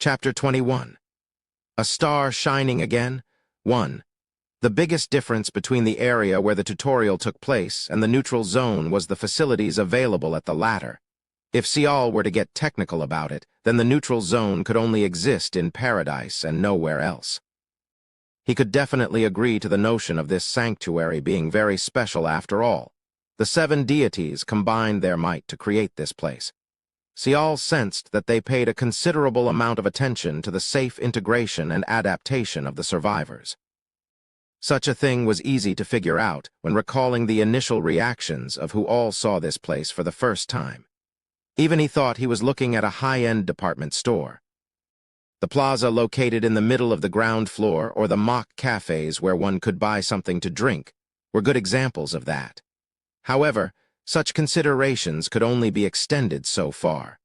Chapter 21. A Star Shining Again. 1. The biggest difference between the area where the tutorial took place and the neutral zone was the facilities available at the latter. If Cial were to get technical about it, then the neutral zone could only exist in paradise and nowhere else. He could definitely agree to the notion of this sanctuary being very special after all. The 7 deities combined their might to create this place. Cial sensed that they paid a considerable amount of attention to the safe integration and adaptation of the survivors. Such a thing was easy to figure out when recalling the initial reactions of who all saw this place for the first time. Even he thought he was looking at a high-end department store. The plaza located in the middle of the ground floor or the mock cafes where one could buy something to drink were good examples of that. However, such considerations could only be extended so far.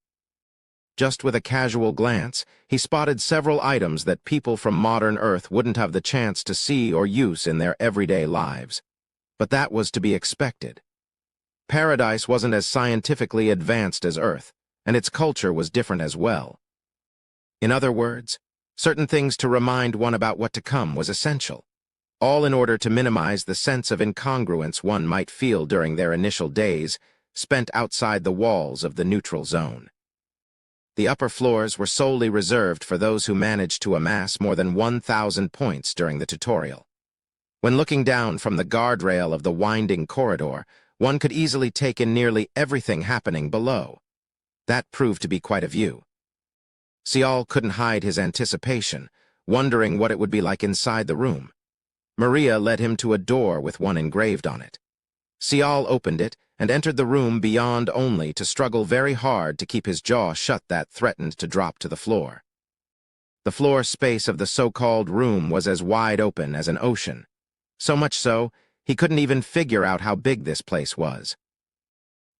Just with a casual glance, he spotted several items that people from modern Earth wouldn't have the chance to see or use in their everyday lives. But that was to be expected. Paradise wasn't as scientifically advanced as Earth, and its culture was different as well. In other words, certain things to remind one about what to come was essential, all in order to minimize the sense of incongruence one might feel during their initial days spent outside the walls of the neutral zone. The upper floors were solely reserved for those who managed to amass more than 1,000 points during the tutorial. When looking down from the guardrail of the winding corridor, one could easily take in nearly everything happening below. That proved to be quite a view. Cial couldn't hide his anticipation, wondering what it would be like inside the room. Maria led him to a door with one engraved on it. Cial opened it and entered the room beyond only to struggle very hard to keep his jaw shut that threatened to drop to the floor. The floor space of the so-called room was as wide open as an ocean. So much so, he couldn't even figure out how big this place was.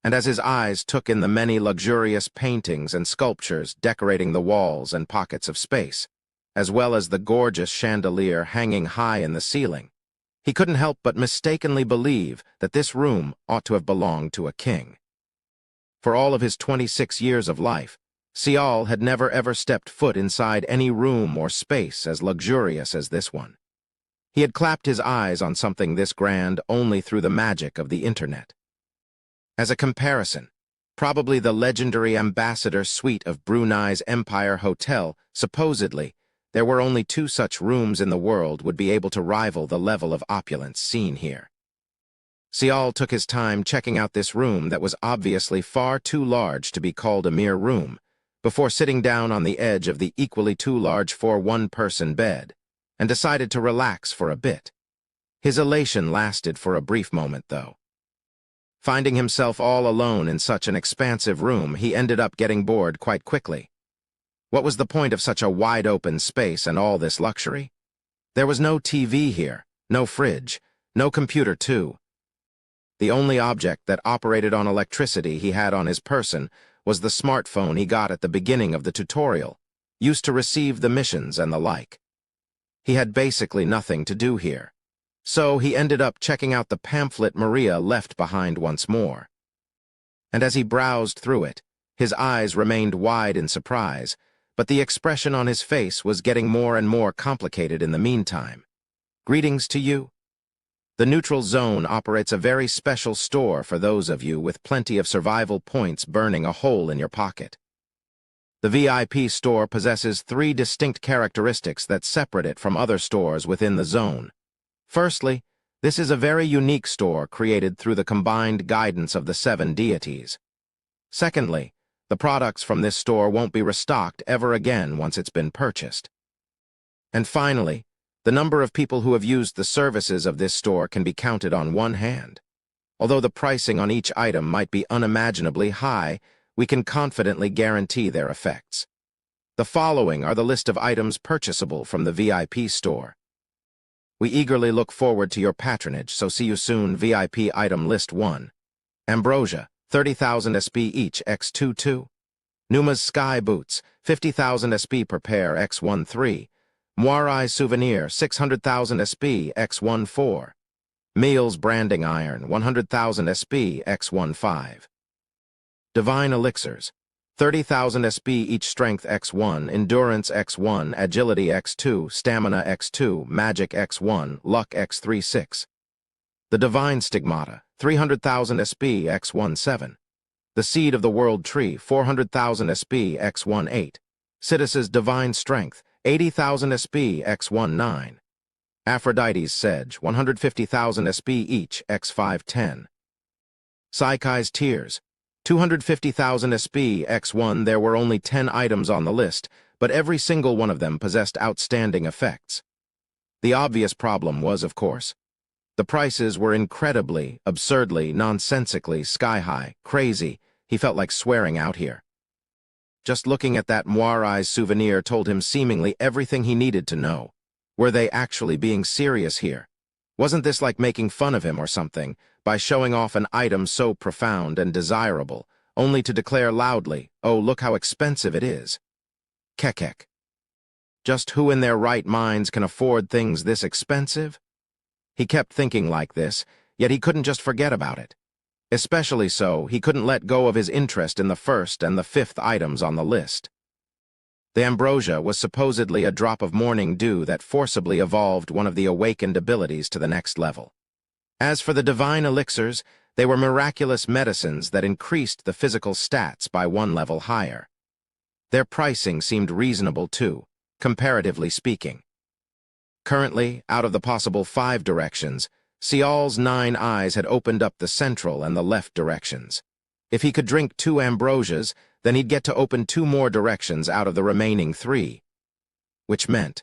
And as his eyes took in the many luxurious paintings and sculptures decorating the walls and pockets of space, as well as the gorgeous chandelier hanging high in the ceiling, he couldn't help but mistakenly believe that this room ought to have belonged to a king. For all of his 26 years of life, Cial had never ever stepped foot inside any room or space as luxurious as this one. He had clapped his eyes on something this grand only through the magic of the internet. As a comparison, probably the legendary ambassador suite of Brunei's Empire Hotel, supposedly, there were only 2 such rooms in the world would be able to rival the level of opulence seen here. Cial took his time checking out this room that was obviously far too large to be called a mere room, before sitting down on the edge of the equally too large for one-person bed, and decided to relax for a bit. His elation lasted for a brief moment, though. Finding himself all alone in such an expansive room, he ended up getting bored quite quickly. What was the point of such a wide-open space and all this luxury? There was no TV here, no fridge, no computer too. The only object that operated on electricity he had on his person was the smartphone he got at the beginning of the tutorial, used to receive the missions and the like. He had basically nothing to do here, so he ended up checking out the pamphlet Maria left behind once more. And as he browsed through it, his eyes remained wide in surprise, but the expression on his face was getting more and more complicated in the meantime. Greetings to you. The neutral zone operates a very special store for those of you with plenty of survival points burning a hole in your pocket. The VIP store possesses 3 distinct characteristics that separate it from other stores within the zone. Firstly, this is a very unique store created through the combined guidance of the 7 deities. Secondly, the products from this store won't be restocked ever again once it's been purchased. And finally, the number of people who have used the services of this store can be counted on one hand. Although the pricing on each item might be unimaginably high, we can confidently guarantee their effects. The following are the list of items purchasable from the VIP store. We eagerly look forward to your patronage, so see you soon. VIP item list 1. Ambrosia, 30,000 SP each x22. Numa's Sky Boots, 50,000 SP per pair x13. Moirai Souvenir, 600,000 SP x14. Meals Branding Iron, 100,000 SP x15. Divine Elixirs, 30,000 SP each. Strength x1, Endurance x1, Agility x2, Stamina x2, Magic x1, Luck x3 6. The Divine Stigmata, 300,000 SP x1 7. The Seed of the World Tree, 400,000 SP x1 8. Sidus's Divine Strength, 80,000 SP x1 9. Aphrodite's Sedge, 150,000 SP each x5 10. Psyche's Tears, 250,000 SP x1. There were only 10 items on the list, but every single one of them possessed outstanding effects. The obvious problem was, of course, the prices were incredibly, absurdly, nonsensically sky-high, crazy. He felt like swearing out here. Just looking at that Moirai's souvenir told him seemingly everything he needed to know. Were they actually being serious here? Wasn't this like making fun of him or something, by showing off an item so profound and desirable, only to declare loudly, "Oh, look how expensive it is." Kekek. Just who in their right minds can afford things this expensive? He kept thinking like this, yet he couldn't just forget about it. Especially so, he couldn't let go of his interest in the first and the fifth items on the list. The ambrosia was supposedly a drop of morning dew that forcibly evolved one of the awakened abilities to the next level. As for the divine elixirs, they were miraculous medicines that increased the physical stats by one level higher. Their pricing seemed reasonable too, comparatively speaking. Currently, out of the possible 5 directions, Sial's 9 eyes had opened up the central and the left directions. If he could drink 2 ambrosias, then he'd get to open 2 more directions out of the remaining 3. Which meant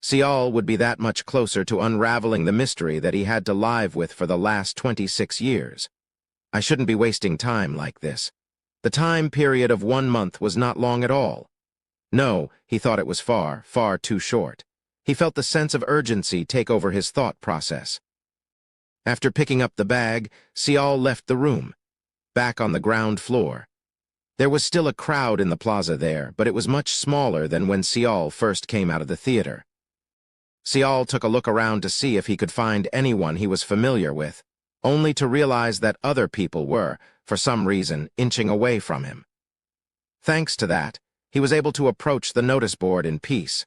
Sial would be that much closer to unraveling the mystery that he had to live with for the last 26 years. I shouldn't be wasting time like this. The time period of 1 month was not long at all. No, he thought it was far, far too short. He felt the sense of urgency take over his thought process. After picking up the bag, Sial left the room, back on the ground floor. There was still a crowd in the plaza there, but it was much smaller than when Sial first came out of the theater. Sial took a look around to see if he could find anyone he was familiar with, only to realize that other people were, for some reason, inching away from him. Thanks to that, he was able to approach the notice board in peace.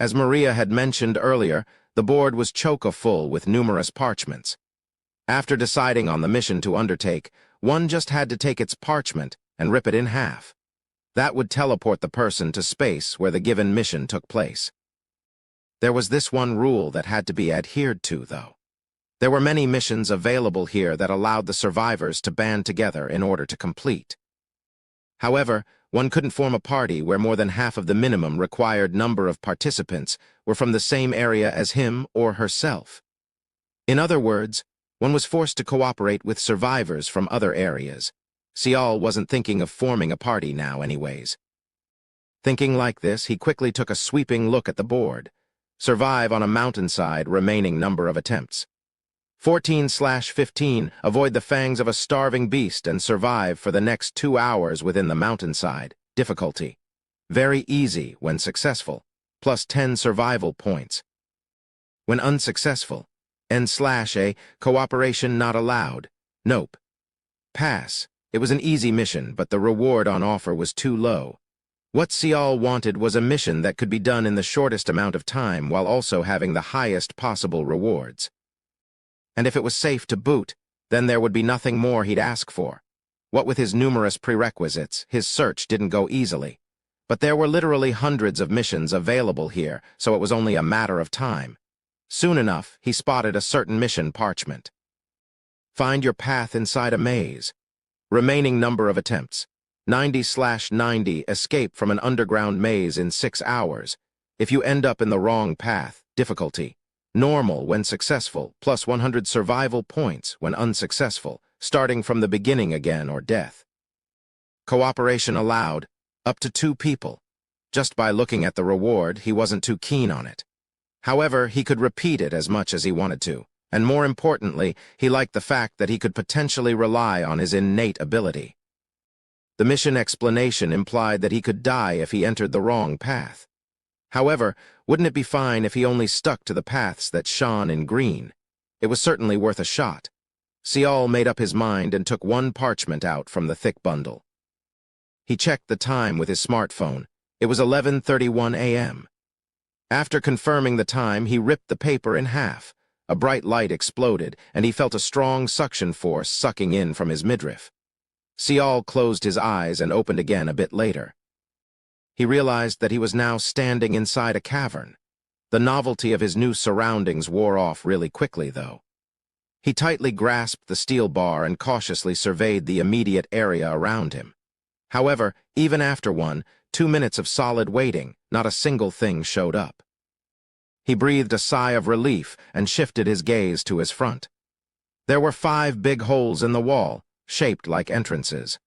As Maria had mentioned earlier, the board was chock-full with numerous parchments. After deciding on the mission to undertake, one just had to take its parchment and rip it in half. That would teleport the person to space where the given mission took place. There was this one rule that had to be adhered to, though. There were many missions available here that allowed the survivors to band together in order to complete. However, one couldn't form a party where more than half of the minimum required number of participants were from the same area as him or herself. In other words, one was forced to cooperate with survivors from other areas. Sial wasn't thinking of forming a party now anyways. Thinking like this, he quickly took a sweeping look at the board. Survive on a mountainside, remaining number of attempts. 14/15, avoid the fangs of a starving beast and survive for the next 2 hours within the mountainside. Difficulty: very easy when successful, plus 10 survival points. When unsuccessful, N/A, cooperation not allowed. Nope. Pass. It was an easy mission, but the reward on offer was too low. What Sial wanted was a mission that could be done in the shortest amount of time while also having the highest possible rewards. And if it was safe to boot, then there would be nothing more he'd ask for. What with his numerous prerequisites, his search didn't go easily. But there were literally hundreds of missions available here, so it was only a matter of time. Soon enough, he spotted a certain mission parchment. Find your path inside a maze. Remaining number of attempts: 90/90, escape from an underground maze in 6 hours. If you end up in the wrong path, difficulty: normal when successful, plus 100 survival points when unsuccessful, starting from the beginning again or death. Cooperation allowed, up to 2 people. Just by looking at the reward, he wasn't too keen on it. However, he could repeat it as much as he wanted to, and more importantly, he liked the fact that he could potentially rely on his innate ability. The mission explanation implied that he could die if he entered the wrong path. However, wouldn't it be fine if he only stuck to the paths that shone in green? It was certainly worth a shot. Sial made up his mind and took one parchment out from the thick bundle. He checked the time with his smartphone. It was 11:31 a.m. After confirming the time, he ripped the paper in half. A bright light exploded, and he felt a strong suction force sucking in from his midriff. Sial closed his eyes and opened again a bit later. He realized that he was now standing inside a cavern. The novelty of his new surroundings wore off really quickly, though. He tightly grasped the steel bar and cautiously surveyed the immediate area around him. However, even after 2 minutes of solid waiting, not a single thing showed up. He breathed a sigh of relief and shifted his gaze to his front. There were 5 big holes in the wall, shaped like entrances.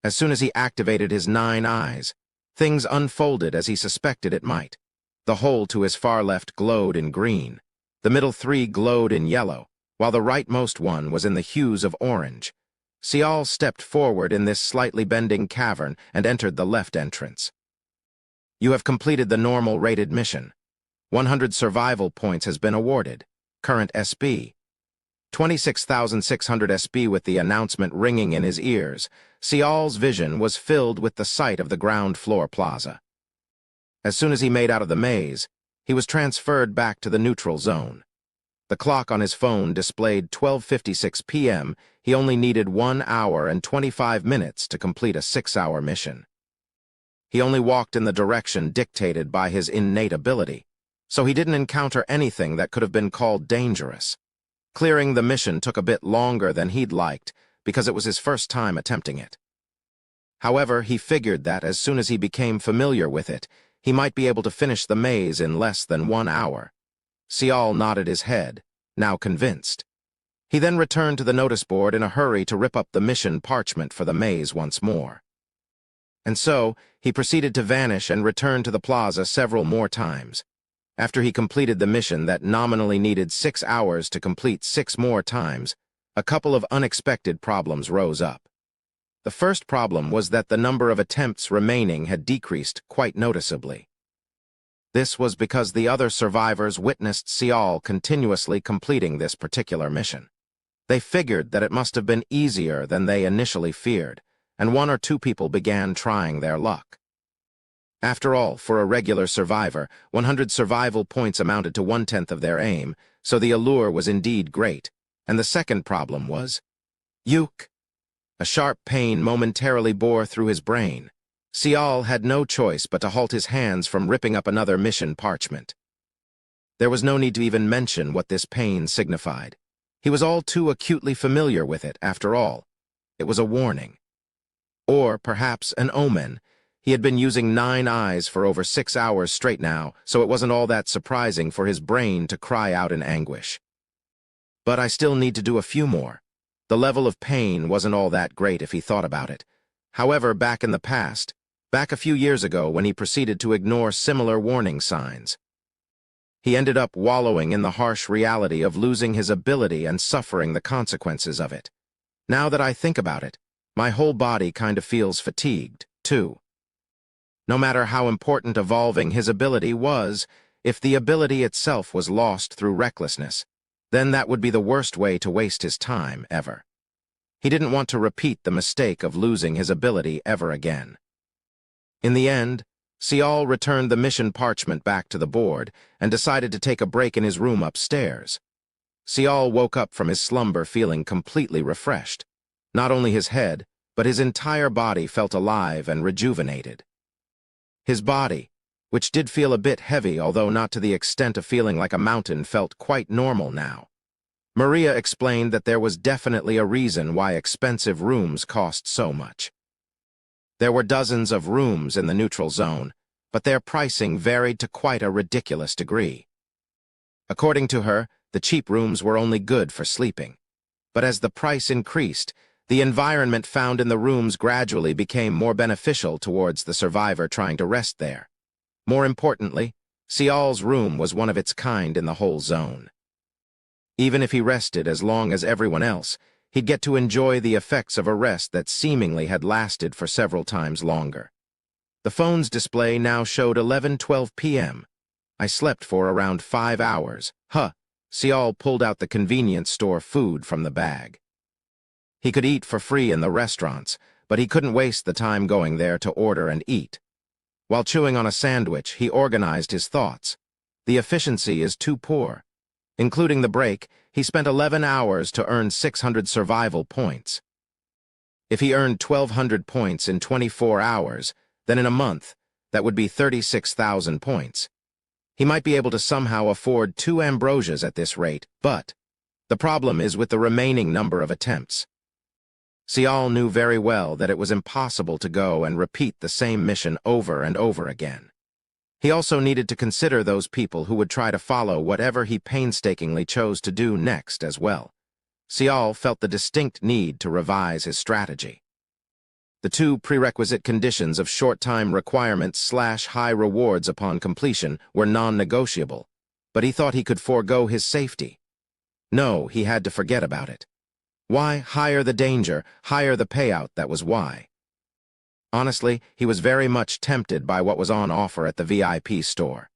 As soon as he activated his 9 eyes, things unfolded as he suspected it might. The hole to his far left glowed in green. The middle 3 glowed in yellow, while the rightmost one was in the hues of orange. Sial stepped forward in this slightly bending cavern and entered the left entrance. You have completed the normal rated mission. 100 survival points has been awarded. Current SB. 26,600 SB. With the announcement ringing in his ears, Sial's vision was filled with the sight of the ground floor plaza. As soon as he made out of the maze, he was transferred back to the neutral zone. The clock on his phone displayed 12:56 p.m. He only needed 1 hour and 25 minutes to complete a 6-hour mission. He only walked in the direction dictated by his innate ability, so he didn't encounter anything that could have been called dangerous. Clearing the mission took a bit longer than he'd liked because it was his first time attempting it. However, he figured that as soon as he became familiar with it, he might be able to finish the maze in less than 1 hour. Sial nodded his head, now convinced. He then returned to the notice board in a hurry to rip up the mission parchment for the maze once more. And so, he proceeded to vanish and return to the plaza several more times. After he completed the mission that nominally needed 6 hours to complete 6 more times, a couple of unexpected problems rose up. The first problem was that the number of attempts remaining had decreased quite noticeably. This was because the other survivors witnessed Sial continuously completing this particular mission. They figured that it must have been easier than they initially feared, and 1 or 2 people began trying their luck. After all, for a regular survivor, 100 survival points amounted to 1/10 of their aim, so the allure was indeed great. And the second problem was Yuck! A sharp pain momentarily bore through his brain. Sial had no choice but to halt his hands from ripping up another mission parchment. There was no need to even mention what this pain signified. He was all too acutely familiar with it, after all. It was a warning. Or, perhaps, an omen. He had been using 9 eyes for over 6 hours straight now, so it wasn't all that surprising for his brain to cry out in anguish. But I still need to do a few more. The level of pain wasn't all that great if he thought about it. However, back in the past, back a few years ago when he proceeded to ignore similar warning signs, he ended up wallowing in the harsh reality of losing his ability and suffering the consequences of it. Now that I think about it, my whole body kind of feels fatigued, too. No matter how important evolving his ability was, if the ability itself was lost through recklessness, then that would be the worst way to waste his time, ever. He didn't want to repeat the mistake of losing his ability ever again. In the end, Sial returned the mission parchment back to the board and decided to take a break in his room upstairs. Sial woke up from his slumber feeling completely refreshed. Not only his head, but his entire body felt alive and rejuvenated. His body, which did feel a bit heavy, although not to the extent of feeling like a mountain, felt quite normal now. Maria explained that there was definitely a reason why expensive rooms cost so much. There were dozens of rooms in the neutral zone, but their pricing varied to quite a ridiculous degree. According to her, the cheap rooms were only good for sleeping. But as the price increased, the environment found in the rooms gradually became more beneficial towards the survivor trying to rest there. More importantly, Sial's room was one of its kind in the whole zone. Even if he rested as long as everyone else, he'd get to enjoy the effects of a rest that seemingly had lasted for several times longer. The phone's display now showed 11:12 p.m. I slept for around 5 hours. Sial pulled out the convenience store food from the bag. He could eat for free in the restaurants, but he couldn't waste the time going there to order and eat. While chewing on a sandwich, he organized his thoughts. The efficiency is too poor. Including the break, he spent 11 hours to earn 600 survival points. If he earned 1,200 points in 24 hours, then in a month, that would be 36,000 points. He might be able to somehow afford 2 ambrosias at this rate, but the problem is with the remaining number of attempts. Sial knew very well that it was impossible to go and repeat the same mission over and over again. He also needed to consider those people who would try to follow whatever he painstakingly chose to do next as well. Sial felt the distinct need to revise his strategy. The 2 prerequisite conditions of short-time requirements/high rewards upon completion were non-negotiable, but he thought he could forego his safety. No, he had to forget about it. Why? Higher the danger, higher the payout, that was why. Honestly, he was very much tempted by what was on offer at the VIP store.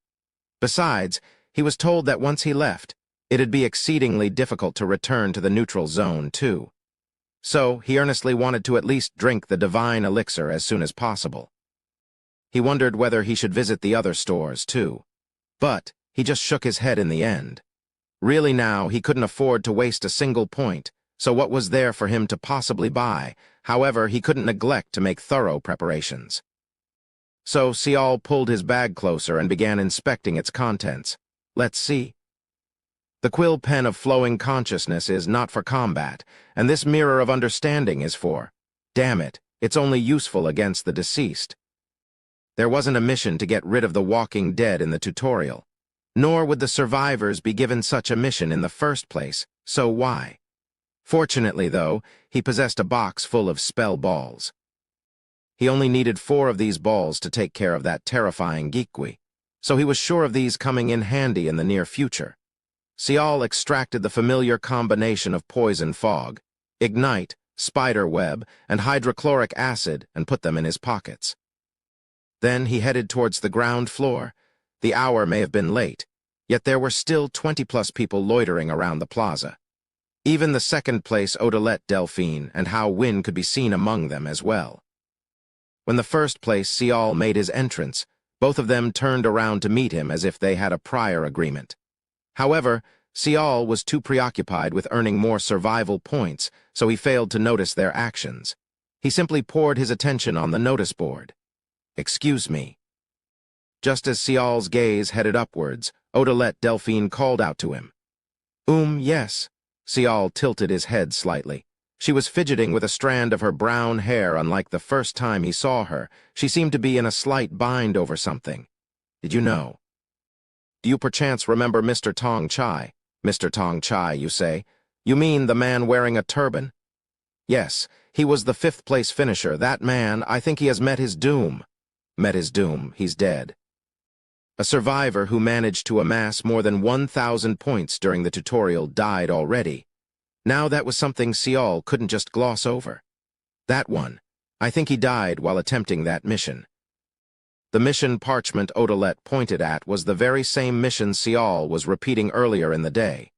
Besides, he was told that once he left, it'd be exceedingly difficult to return to the neutral zone, too. So, he earnestly wanted to at least drink the divine elixir as soon as possible. He wondered whether he should visit the other stores, too. But he just shook his head in the end. Really now, he couldn't afford to waste a single point, so what was there for him to possibly buy? However, he couldn't neglect to make thorough preparations. So Sial pulled his bag closer and began inspecting its contents. Let's see. The quill pen of flowing consciousness is not for combat, and this mirror of understanding is for, damn it, it's only useful against the deceased. There wasn't a mission to get rid of the walking dead in the tutorial, nor would the survivors be given such a mission in the first place, so why? Fortunately, though, he possessed a box full of spell balls. He only needed 4 of these balls to take care of that terrifying Geekwi, so he was sure of these coming in handy in the near future. Sial extracted the familiar combination of poison fog, ignite, spider web, and hydrochloric acid and put them in his pockets. Then he headed towards the ground floor. The hour may have been late, yet there were still 20+ people loitering around the plaza. Even the second-place Odilette Delphine and Hao Win could be seen among them as well. When the first-place Sial made his entrance, both of them turned around to meet him as if they had a prior agreement. However, Sial was too preoccupied with earning more survival points, so he failed to notice their actions. He simply poured his attention on the notice board. "Excuse me." Just as Sial's gaze headed upwards, Odilette Delphine called out to him. Yes." Sial tilted his head slightly. She was fidgeting with a strand of her brown hair unlike the first time he saw her. She seemed to be in a slight bind over something. "Did you know? Do you perchance remember Mr. Tong Chai? Mr. Tong Chai, you say? You mean the man wearing a turban? Yes, he was the 5th-place finisher. That man, I think he has met his doom." "Met his doom. He's dead." A survivor who managed to amass more than 1,000 points during the tutorial died already. Now that was something Sial couldn't just gloss over. That one. I think he died while attempting that mission. The mission parchment Odilette pointed at was the very same mission Sial was repeating earlier in the day.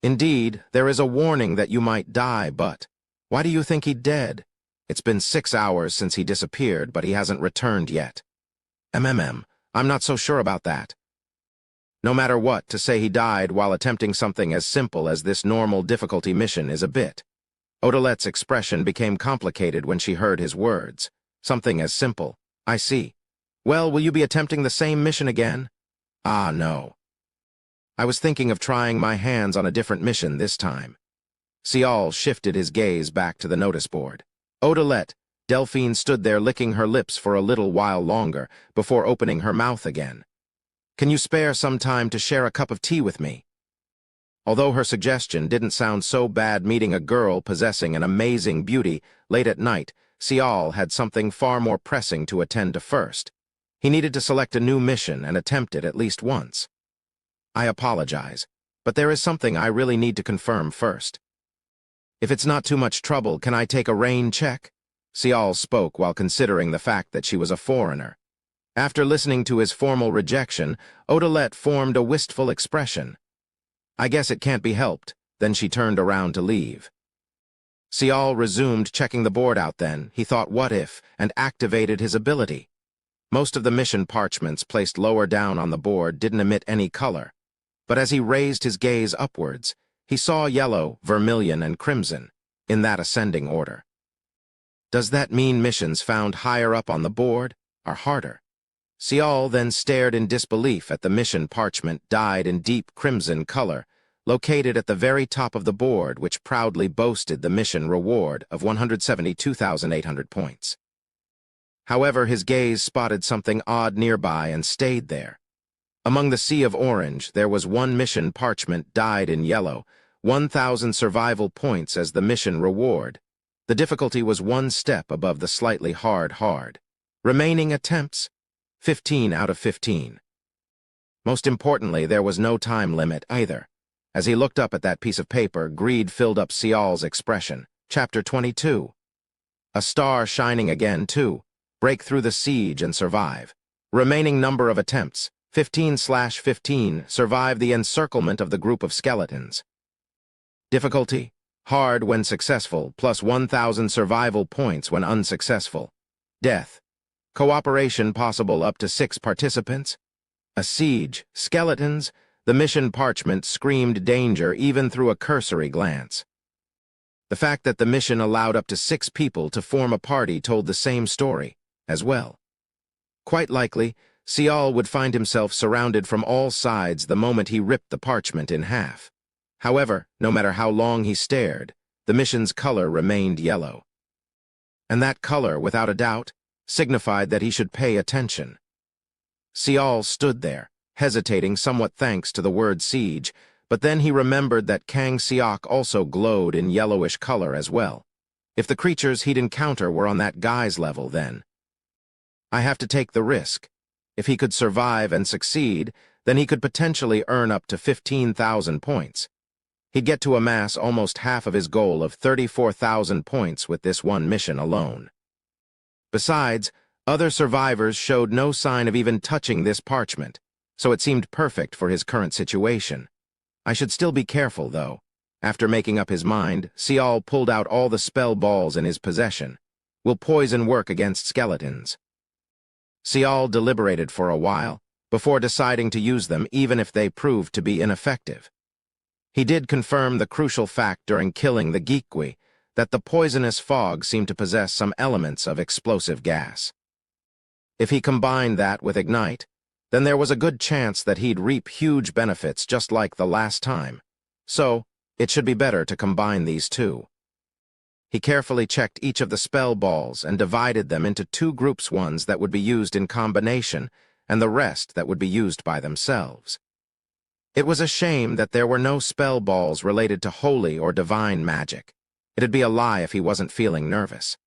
Indeed, there is a warning that you might die, but why do you think he's dead? It's been 6 hours since he disappeared, but he hasn't returned yet. I'm not so sure about that. No matter what, to say he died while attempting something as simple as this normal difficulty mission is a bit. Odilette's expression became complicated when she heard his words. Something as simple. I see. Well, will you be attempting the same mission again? Ah, no. I was thinking of trying my hands on a different mission this time. Sial shifted his gaze back to the notice board. Odilette Delphine stood there licking her lips for a little while longer before opening her mouth again. "Can you spare some time to share a cup of tea with me?" Although her suggestion didn't sound so bad, meeting a girl possessing an amazing beauty late at night, Sial had something far more pressing to attend to first. He needed to select a new mission and attempt it at least once. "I apologize, but there is something I really need to confirm first. If it's not too much trouble, can I take a rain check?" Sial spoke while considering the fact that she was a foreigner. After listening to his formal rejection, Odilette formed a wistful expression. "I guess it can't be helped." Then she turned around to leave. Sial resumed checking the board out then. He thought what if, and activated his ability. Most of the mission parchments placed lower down on the board didn't emit any color, but as he raised his gaze upwards, he saw yellow, vermilion, and crimson, in that ascending order. Does that mean missions found higher up on the board are harder? Sial then stared in disbelief at the mission parchment dyed in deep crimson color, located at the very top of the board, which proudly boasted the mission reward of 172,800 points. However, his gaze spotted something odd nearby and stayed there. Among the sea of orange, there was one mission parchment dyed in yellow, 1,000 survival points as the mission reward. The difficulty was one step above the slightly hard. Remaining attempts, 15 out of 15. Most importantly, there was no time limit either. As he looked up at that piece of paper, greed filled up Sial's expression. Chapter 22. A star shining again, too. Break through the siege and survive. Remaining number of attempts, 15/15. Survive the encirclement of the group of skeletons. Difficulty, hard when successful, plus 1,000 survival points when unsuccessful. Death. Cooperation possible up to 6 participants. A siege, skeletons. The mission parchment screamed danger even through a cursory glance. The fact that the mission allowed up to 6 people to form a party told the same story, as well. Quite likely, Sial would find himself surrounded from all sides the moment he ripped the parchment in half. However, no matter how long he stared, the mission's color remained yellow. And that color, without a doubt, signified that he should pay attention. Sial stood there, hesitating somewhat thanks to the word siege, but then he remembered that Kang Siok also glowed in yellowish color as well. If the creatures he'd encounter were on that guy's level, then I have to take the risk. If he could survive and succeed, then he could potentially earn up to 15,000 points. He'd get to amass almost half of his goal of 34,000 points with this one mission alone. Besides, other survivors showed no sign of even touching this parchment, so it seemed perfect for his current situation. I should still be careful, though. After making up his mind, Sial pulled out all the spell balls in his possession. Will poison work against skeletons? Sial deliberated for a while, before deciding to use them even if they proved to be ineffective. He did confirm the crucial fact during killing the Geekwi, that the poisonous fog seemed to possess some elements of explosive gas. If he combined that with Ignite, then there was a good chance that he'd reap huge benefits just like the last time. So, it should be better to combine these two. He carefully checked each of the spell balls and divided them into 2 groups, ones that would be used in combination and the rest that would be used by themselves. It was a shame that there were no spell balls related to holy or divine magic. It'd be a lie if he wasn't feeling nervous.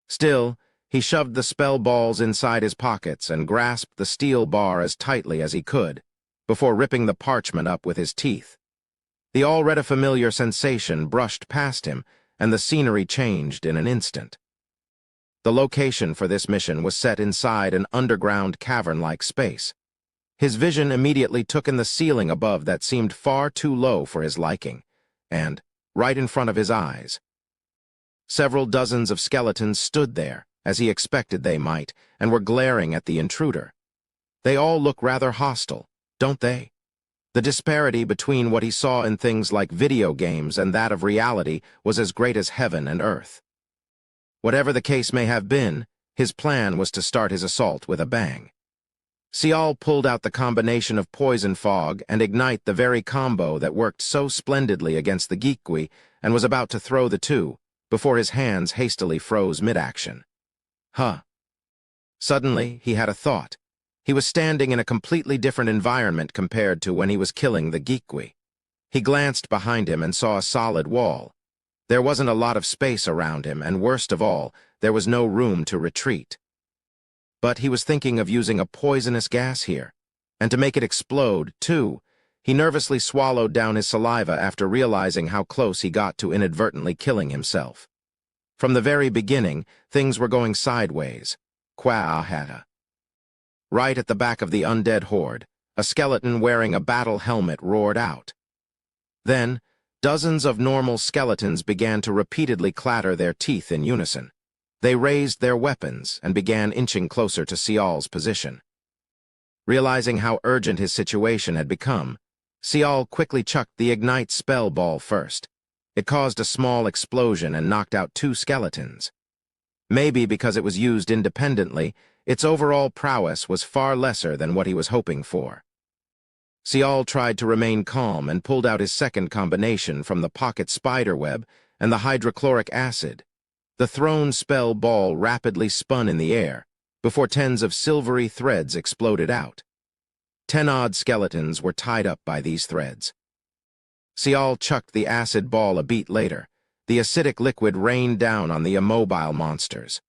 Still, he shoved the spell balls inside his pockets and grasped the steel bar as tightly as he could, before ripping the parchment up with his teeth. The already familiar sensation brushed past him, and the scenery changed in an instant. The location for this mission was set inside an underground cavern-like space. His vision immediately took in the ceiling above that seemed far too low for his liking, and, right in front of his eyes, several dozens of skeletons stood there, as he expected they might, and were glaring at the intruder. They all look rather hostile, don't they? The disparity between what he saw in things like video games and that of reality was as great as heaven and earth. Whatever the case may have been, his plan was to start his assault with a bang. Sial pulled out the combination of Poison Fog and Ignite, the very combo that worked so splendidly against the Geekwi, and was about to throw the two, before his hands hastily froze mid-action. Suddenly, he had a thought. He was standing in a completely different environment compared to when he was killing the Geekwi. He glanced behind him and saw a solid wall. There wasn't a lot of space around him, and worst of all, there was no room to retreat. But he was thinking of using a poisonous gas here, and to make it explode, too. He nervously swallowed down his saliva after realizing how close he got to inadvertently killing himself. From the very beginning, things were going sideways. Right at the back of the undead horde, a skeleton wearing a battle helmet roared out. Then, Dozens of normal skeletons began to repeatedly clatter their teeth in unison. They raised their weapons and began inching closer to Sial's position. Realizing how urgent his situation had become, Sial quickly chucked the Ignite spell ball first. It caused a small explosion and knocked out 2 skeletons. Maybe because it was used independently, its overall prowess was far lesser than what he was hoping for. Sial tried to remain calm and pulled out his second combination from the pocket spiderweb and the hydrochloric acid. The thrown spell ball rapidly spun in the air before tens of silvery threads exploded out. 10-odd skeletons were tied up by these threads. Sial chucked the acid ball a beat later. The acidic liquid rained down on the immobile monsters.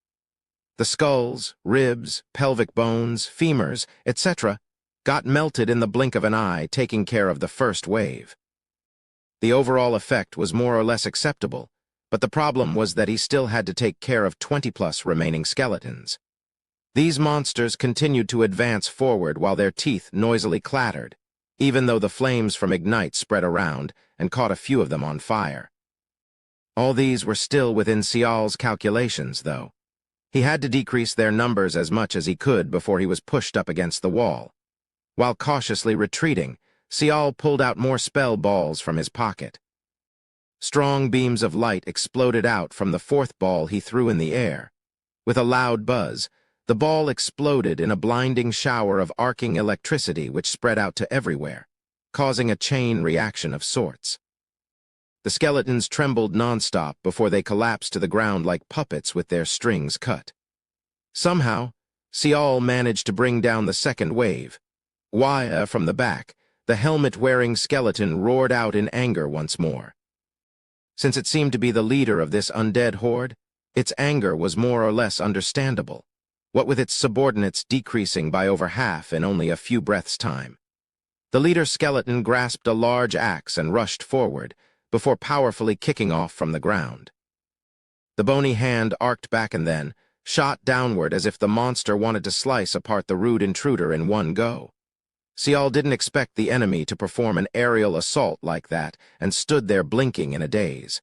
The skulls, ribs, pelvic bones, femurs, etc. got melted in the blink of an eye, taking care of the first wave. The overall effect was more or less acceptable, but the problem was that he still had to take care of 20+ remaining skeletons. These monsters continued to advance forward while their teeth noisily clattered, even though the flames from Ignite spread around and caught a few of them on fire. All these were still within Sial's calculations, though. He had to decrease their numbers as much as he could before he was pushed up against the wall. While cautiously retreating, Sial pulled out more spell balls from his pocket. Strong beams of light exploded out from the 4th ball he threw in the air. With a loud buzz, the ball exploded in a blinding shower of arcing electricity which spread out to everywhere, causing a chain reaction of sorts. The skeletons trembled nonstop before they collapsed to the ground like puppets with their strings cut. Somehow, Sial managed to bring down the second wave. From the back, the helmet-wearing skeleton roared out in anger once more. Since it seemed to be the leader of this undead horde, its anger was more or less understandable, what with its subordinates decreasing by over half in only a few breaths' time. The leader skeleton grasped a large axe and rushed forward, before powerfully kicking off from the ground. The bony hand arced back and then shot downward as if the monster wanted to slice apart the rude intruder in one go. Sial didn't expect the enemy to perform an aerial assault like that and stood there blinking in a daze.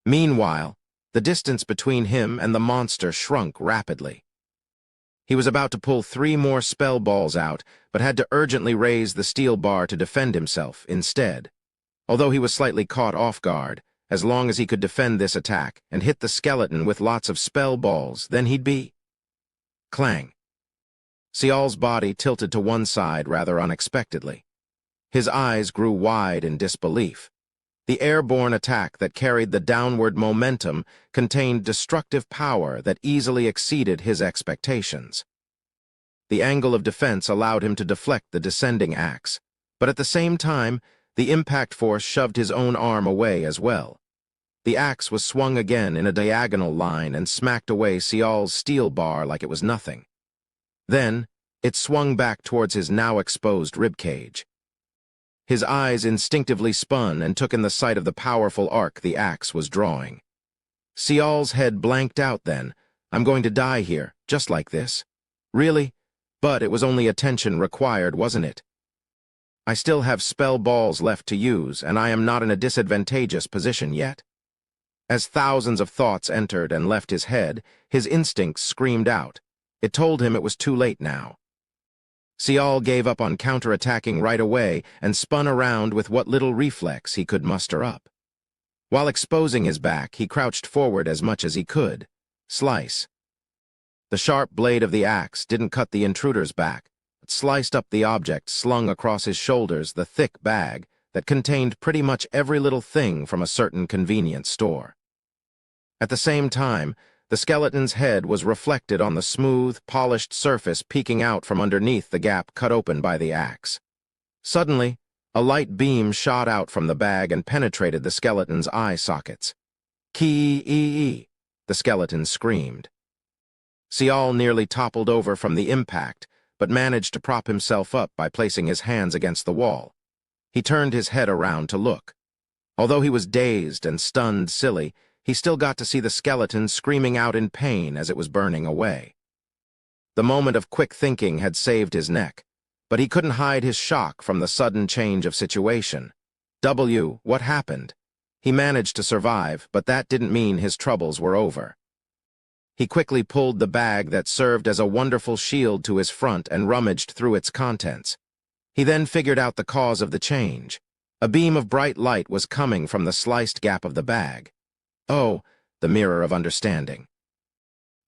Meanwhile, the distance between him and the monster shrunk rapidly. He was about to pull 3 more spell balls out, but had to urgently raise the steel bar to defend himself instead. Although he was slightly caught off guard, as long as he could defend this attack and hit the skeleton with lots of spell balls, then he'd be... Clang. Sial's body tilted to one side rather unexpectedly. His eyes grew wide in disbelief. The airborne attack that carried the downward momentum contained destructive power that easily exceeded his expectations. The angle of defense allowed him to deflect the descending axe, but at the same time, the impact force shoved his own arm away as well. The axe was swung again in a diagonal line and smacked away Sial's steel bar like it was nothing. Then, it swung back towards his now exposed ribcage. His eyes instinctively spun and took in the sight of the powerful arc the axe was drawing. Sial's head blanked out then. I'm going to die here, just like this. Really? But it was only attention required, wasn't it? I still have spell balls left to use, and I am not in a disadvantageous position yet. As thousands of thoughts entered and left his head, his instincts screamed out. It told him it was too late now. Sial gave up on counterattacking right away and spun around with what little reflex he could muster up. While exposing his back, he crouched forward as much as he could. Slice. The sharp blade of the axe didn't cut the intruder's back, but sliced up the object slung across his shoulders, the thick bag that contained pretty much every little thing from a certain convenience store. At the same time, the skeleton's head was reflected on the smooth, polished surface peeking out from underneath the gap cut open by the axe. Suddenly, a light beam shot out from the bag and penetrated the skeleton's eye sockets. Ki-ee-ee, the skeleton screamed. Sial nearly toppled over from the impact, but managed to prop himself up by placing his hands against the wall. He turned his head around to look. Although he was dazed and stunned silly, he still got to see the skeleton screaming out in pain as it was burning away. The moment of quick thinking had saved his neck, but he couldn't hide his shock from the sudden change of situation. What happened? He managed to survive, but that didn't mean his troubles were over. He quickly pulled the bag that served as a wonderful shield to his front and rummaged through its contents. He then figured out the cause of the change. A beam of bright light was coming from the sliced gap of the bag. Oh, the mirror of understanding.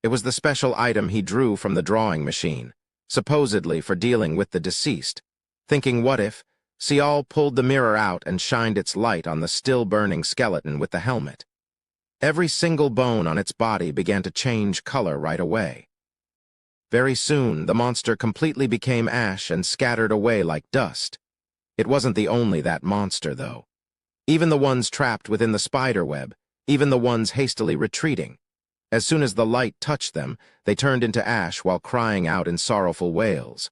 It was the special item he drew from the drawing machine, supposedly for dealing with the deceased. Thinking what if, Sial pulled the mirror out and shined its light on the still-burning skeleton with the helmet. Every single bone on its body began to change color right away. Very soon, the monster completely became ash and scattered away like dust. It wasn't the only that monster, though. Even the ones trapped within the spider web, even the ones hastily retreating. As soon as the light touched them, they turned into ash while crying out in sorrowful wails.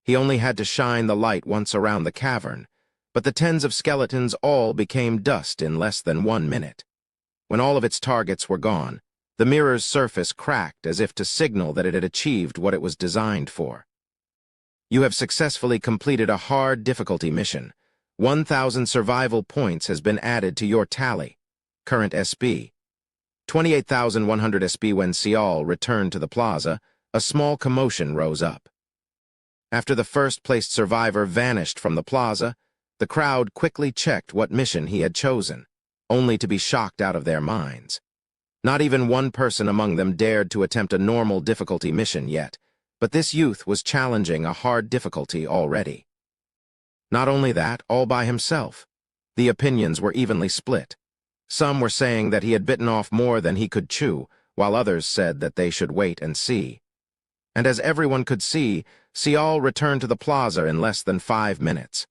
He only had to shine the light once around the cavern, but the tens of skeletons all became dust in less than 1 minute. When all of its targets were gone, the mirror's surface cracked as if to signal that it had achieved what it was designed for. You have successfully completed a hard difficulty mission. 1,000 survival points has been added to your tally. Current SB. 28,100 SB. When Sial returned to the plaza, a small commotion rose up. After the first-placed survivor vanished from the plaza, the crowd quickly checked what mission he had chosen, only to be shocked out of their minds. Not even one person among them dared to attempt a normal difficulty mission yet, but this youth was challenging a hard difficulty already. Not only that, all by himself. The opinions were evenly split. Some were saying that he had bitten off more than he could chew, while others said that they should wait and see. And as everyone could see, Sial returned to the plaza in less than 5 minutes.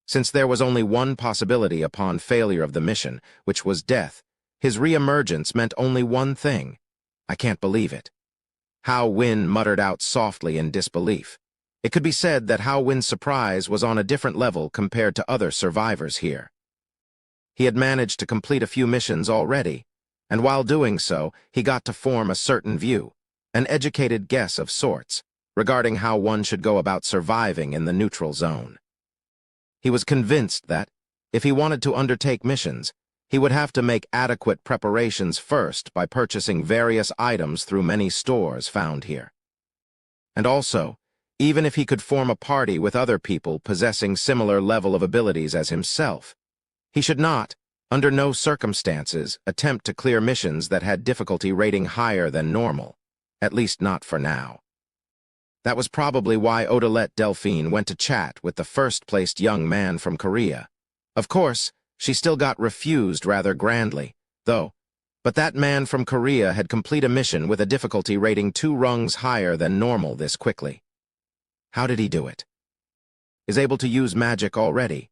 Since there was only one possibility upon failure of the mission, which was death, his re-emergence meant only one thing. I can't believe it. Hao Win muttered out softly in disbelief. It could be said that Hao Win's surprise was on a different level compared to other survivors here. He had managed to complete a few missions already, and while doing so, he got to form a certain view, an educated guess of sorts, regarding how one should go about surviving in the neutral zone. He was convinced that, if he wanted to undertake missions, he would have to make adequate preparations first by purchasing various items through many stores found here. And also, even if he could form a party with other people possessing similar level of abilities as himself, he should not, under no circumstances, attempt to clear missions that had difficulty rating higher than normal, at least not for now. That was probably why Odilette Delphine went to chat with the first-placed young man from Korea. Of course, she still got refused rather grandly, though, but that man from Korea had completed a mission with a difficulty rating 2 rungs higher than normal this quickly. How did he do it? Is able to use magic already?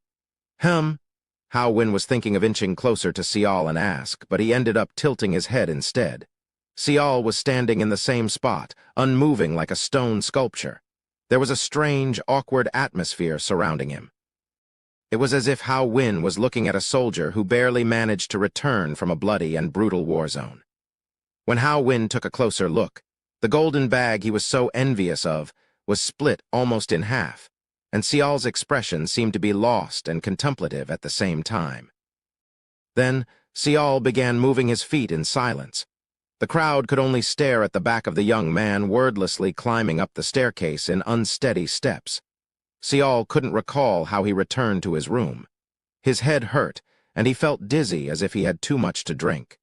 Hao Win was thinking of inching closer to Sial and ask, but he ended up tilting his head instead. Sial was standing in the same spot, unmoving like a stone sculpture. There was a strange, awkward atmosphere surrounding him. It was as if Hao Win was looking at a soldier who barely managed to return from a bloody and brutal war zone. When Hao Win took a closer look, the golden bag he was so envious of was split almost in half, and Sial's expression seemed to be lost and contemplative at the same time. Then, Sial began moving his feet in silence. The crowd could only stare at the back of the young man wordlessly climbing up the staircase in unsteady steps. Sial couldn't recall how he returned to his room. His head hurt, and he felt dizzy as if he had too much to drink.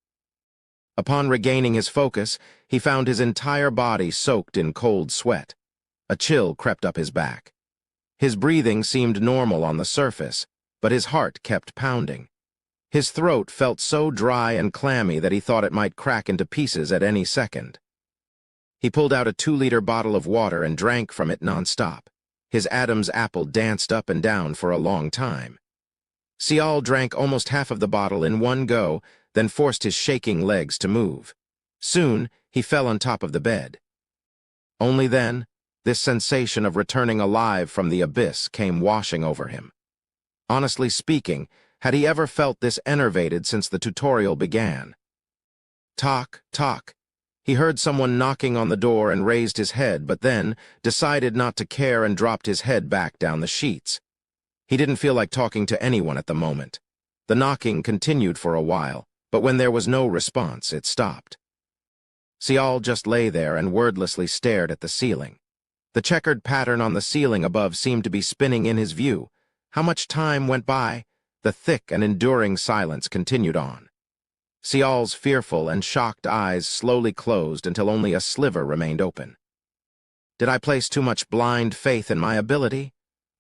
Upon regaining his focus, he found his entire body soaked in cold sweat. A chill crept up his back. His breathing seemed normal on the surface, but his heart kept pounding. His throat felt so dry and clammy that he thought it might crack into pieces at any second. He pulled out a 2-liter bottle of water and drank from it nonstop. His Adam's apple danced up and down for a long time. Sial drank almost half of the bottle in one go, then forced his shaking legs to move. Soon, he fell on top of the bed. Only then, this sensation of returning alive from the abyss came washing over him. Honestly speaking, had he ever felt this enervated since the tutorial began? Tock, tock. He heard someone knocking on the door and raised his head, but then decided not to care and dropped his head back down the sheets. He didn't feel like talking to anyone at the moment. The knocking continued for a while, but when there was no response, it stopped. Sial just lay there and wordlessly stared at the ceiling. The checkered pattern on the ceiling above seemed to be spinning in his view. How much time went by? The thick and enduring silence continued on. Sial's fearful and shocked eyes slowly closed until only a sliver remained open. Did I place too much blind faith in my ability?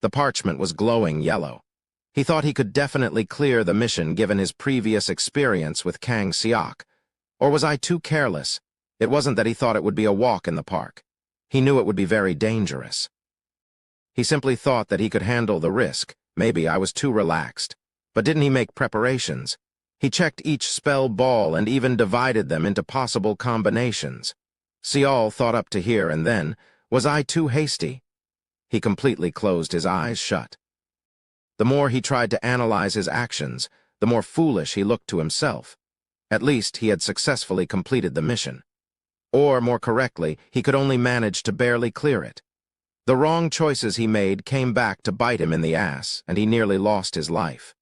The parchment was glowing yellow. He thought he could definitely clear the mission given his previous experience with Kang Siak. Or was I too careless? It wasn't that he thought it would be a walk in the park. He knew it would be very dangerous. He simply thought that he could handle the risk. Maybe I was too relaxed. But didn't he make preparations? He checked each spell ball and even divided them into possible combinations. Sial thought up to here and then, was I too hasty? He completely closed his eyes shut. The more he tried to analyze his actions, the more foolish he looked to himself. At least he had successfully completed the mission. Or, more correctly, he could only manage to barely clear it. The wrong choices he made came back to bite him in the ass, and he nearly lost his life.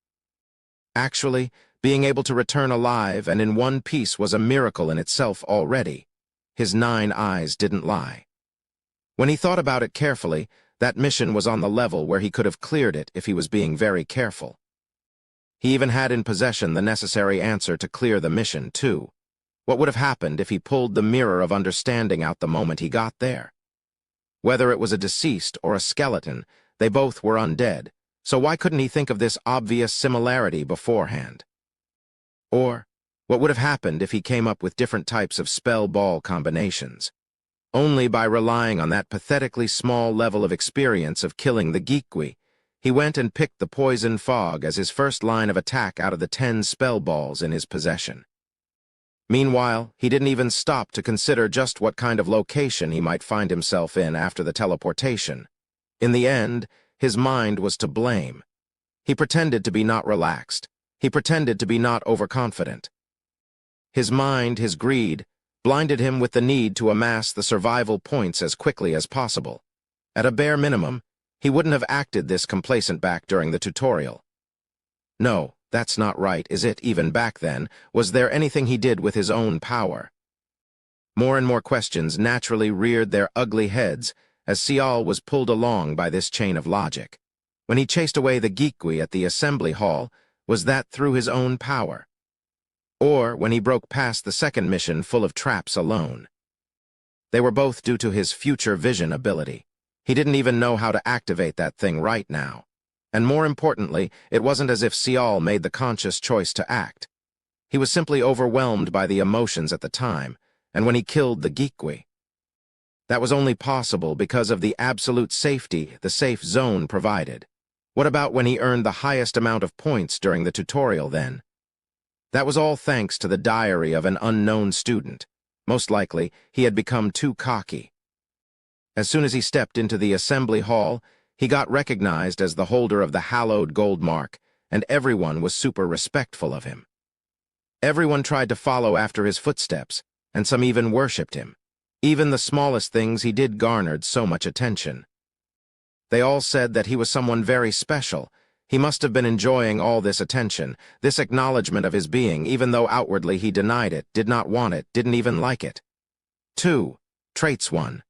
Actually, being able to return alive and in one piece was a miracle in itself already. His 9 eyes didn't lie. When he thought about it carefully, that mission was on the level where he could have cleared it if he was being very careful. He even had in possession the necessary answer to clear the mission, too. What would have happened if he pulled the mirror of understanding out the moment he got there? Whether it was a deceased or a skeleton, they both were undead, so why couldn't he think of this obvious similarity beforehand? Or, what would have happened if he came up with different types of spell ball combinations? Only by relying on that pathetically small level of experience of killing the Geekwi, he went and picked the poison fog as his first line of attack out of the 10 spell balls in his possession. Meanwhile, he didn't even stop to consider just what kind of location he might find himself in after the teleportation. In the end, his mind was to blame. He pretended to be not relaxed. He pretended to be not overconfident. His mind, his greed, blinded him with the need to amass the survival points as quickly as possible. At a bare minimum, he wouldn't have acted this complacent back during the tutorial. No, that's not right, is it? Even back then, was there anything he did with his own power? More and more questions naturally reared their ugly heads as Sial was pulled along by this chain of logic. When he chased away the Geekwi at the assembly hall, was that through his own power? Or when he broke past the second mission full of traps alone? They were both due to his future vision ability. He didn't even know how to activate that thing right now. And more importantly, it wasn't as if Sial made the conscious choice to act. He was simply overwhelmed by the emotions at the time, and when he killed the Geekwi. That was only possible because of the absolute safety the safe zone provided. What about when he earned the highest amount of points during the tutorial then? That was all thanks to the diary of an unknown student. Most likely, he had become too cocky. As soon as he stepped into the assembly hall, he got recognized as the holder of the hallowed gold mark, and everyone was super respectful of him. Everyone tried to follow after his footsteps, and some even worshipped him. Even the smallest things he did garnered so much attention. They all said that he was someone very special. He must have been enjoying all this attention, this acknowledgement of his being, even though outwardly he denied it, did not want it, didn't even like it. 2. Traits 1.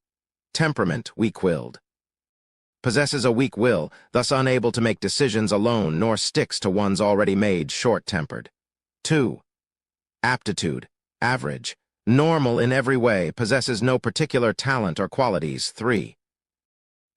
Temperament, weak-willed. Possesses a weak will, thus unable to make decisions alone, nor sticks to one's already made, short-tempered. 2. Aptitude, average. Normal in every way, possesses no particular talent or qualities. 3.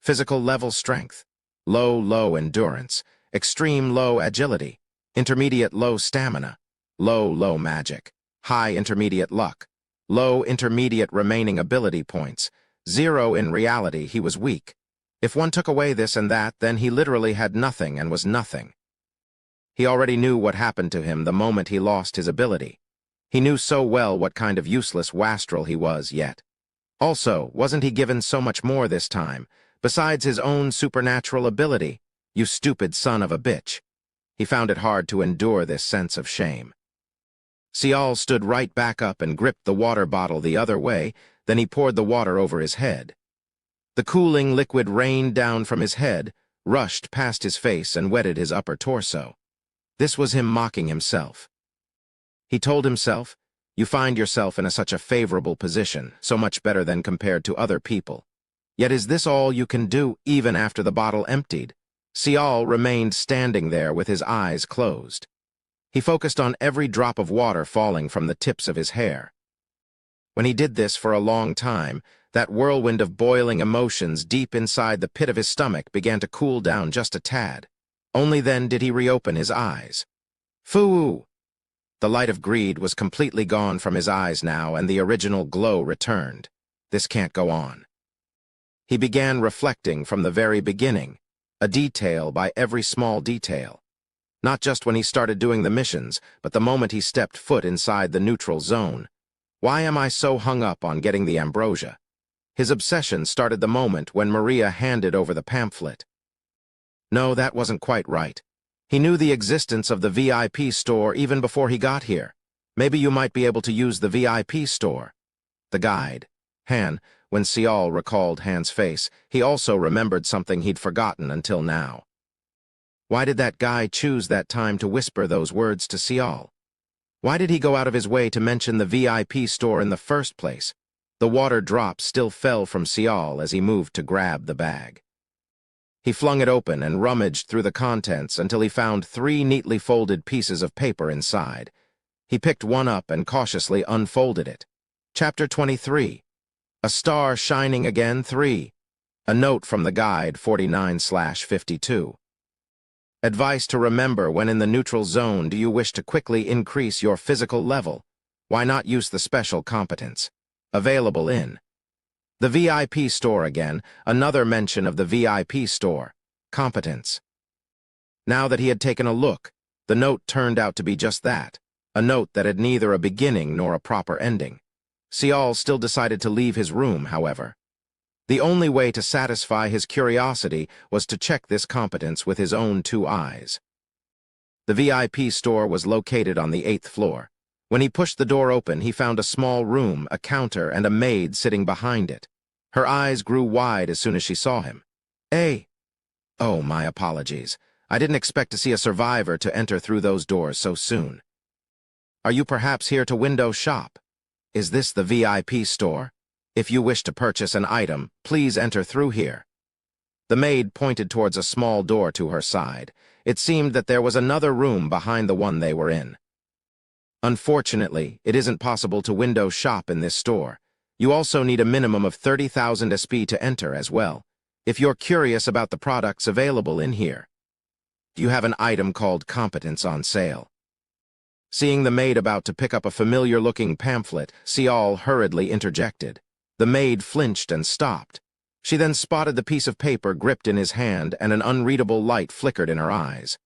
Physical level strength. Low endurance. Extreme low agility. Intermediate low stamina. Low magic. High intermediate luck. Low intermediate remaining ability points. 0 in reality, he was weak. If one took away this and that, then he literally had nothing and was nothing. He already knew what happened to him the moment he lost his ability. He knew so well what kind of useless wastrel he was yet. Also, wasn't he given so much more this time, besides his own supernatural ability? You stupid son of a bitch. He found it hard to endure this sense of shame. Sial stood right back up and gripped the water bottle the other way, then he poured the water over his head. The cooling liquid rained down from his head, rushed past his face and wetted his upper torso. This was him mocking himself. He told himself, "You find yourself in such a favorable position, so much better than compared to other people. Yet is this all you can do even after the bottle emptied?" Sial remained standing there with his eyes closed. He focused on every drop of water falling from the tips of his hair. When he did this for a long time, that whirlwind of boiling emotions deep inside the pit of his stomach began to cool down just a tad. Only then did he reopen his eyes. Foo! The light of greed was completely gone from his eyes now, and the original glow returned. This can't go on. He began reflecting from the very beginning, a detail by every small detail. Not just when he started doing the missions, but the moment he stepped foot inside the neutral zone. Why am I so hung up on getting the ambrosia? His obsession started the moment when Maria handed over the pamphlet. No, that wasn't quite right. He knew the existence of the VIP store even before he got here. Maybe you might be able to use the VIP store. The guide. Han, when Sial recalled Han's face, he also remembered something he'd forgotten until now. Why did that guy choose that time to whisper those words to Sial? Why did he go out of his way to mention the VIP store in the first place? The water drops still fell from Sial as he moved to grab the bag. He flung it open and rummaged through the contents until he found 3 neatly folded pieces of paper inside. He picked one up and cautiously unfolded it. Chapter 23. A Star Shining Again 3. A note from the guide 49/52. Advice to remember when in the neutral zone. Do you wish to quickly increase your physical level? Why not use the special competence? Available in the VIP store again, another mention of the VIP store. Competence. Now that he had taken a look, the note turned out to be just that, a note that had neither a beginning nor a proper ending. Sial still decided to leave his room, however. The only way to satisfy his curiosity was to check this competence with his own 2 eyes. The VIP store was located on the 8th floor. When he pushed the door open, he found a small room, a counter, and a maid sitting behind it. Her eyes grew wide as soon as she saw him. "Hey!" "Oh, my apologies. I didn't expect to see a survivor to enter through those doors so soon. Are you perhaps here to window shop? Is this the VIP store? If you wish to purchase an item, please enter through here." The maid pointed towards a small door to her side. It seemed that there was another room behind the one they were in. "Unfortunately, it isn't possible to window shop in this store. You also need a minimum of 30,000 SP to enter as well, if you're curious about the products available in here. You have an item called Competence on sale." Seeing the maid about to pick up a familiar-looking pamphlet, Sial hurriedly interjected. The maid flinched and stopped. She then spotted the piece of paper gripped in his hand, and an unreadable light flickered in her eyes.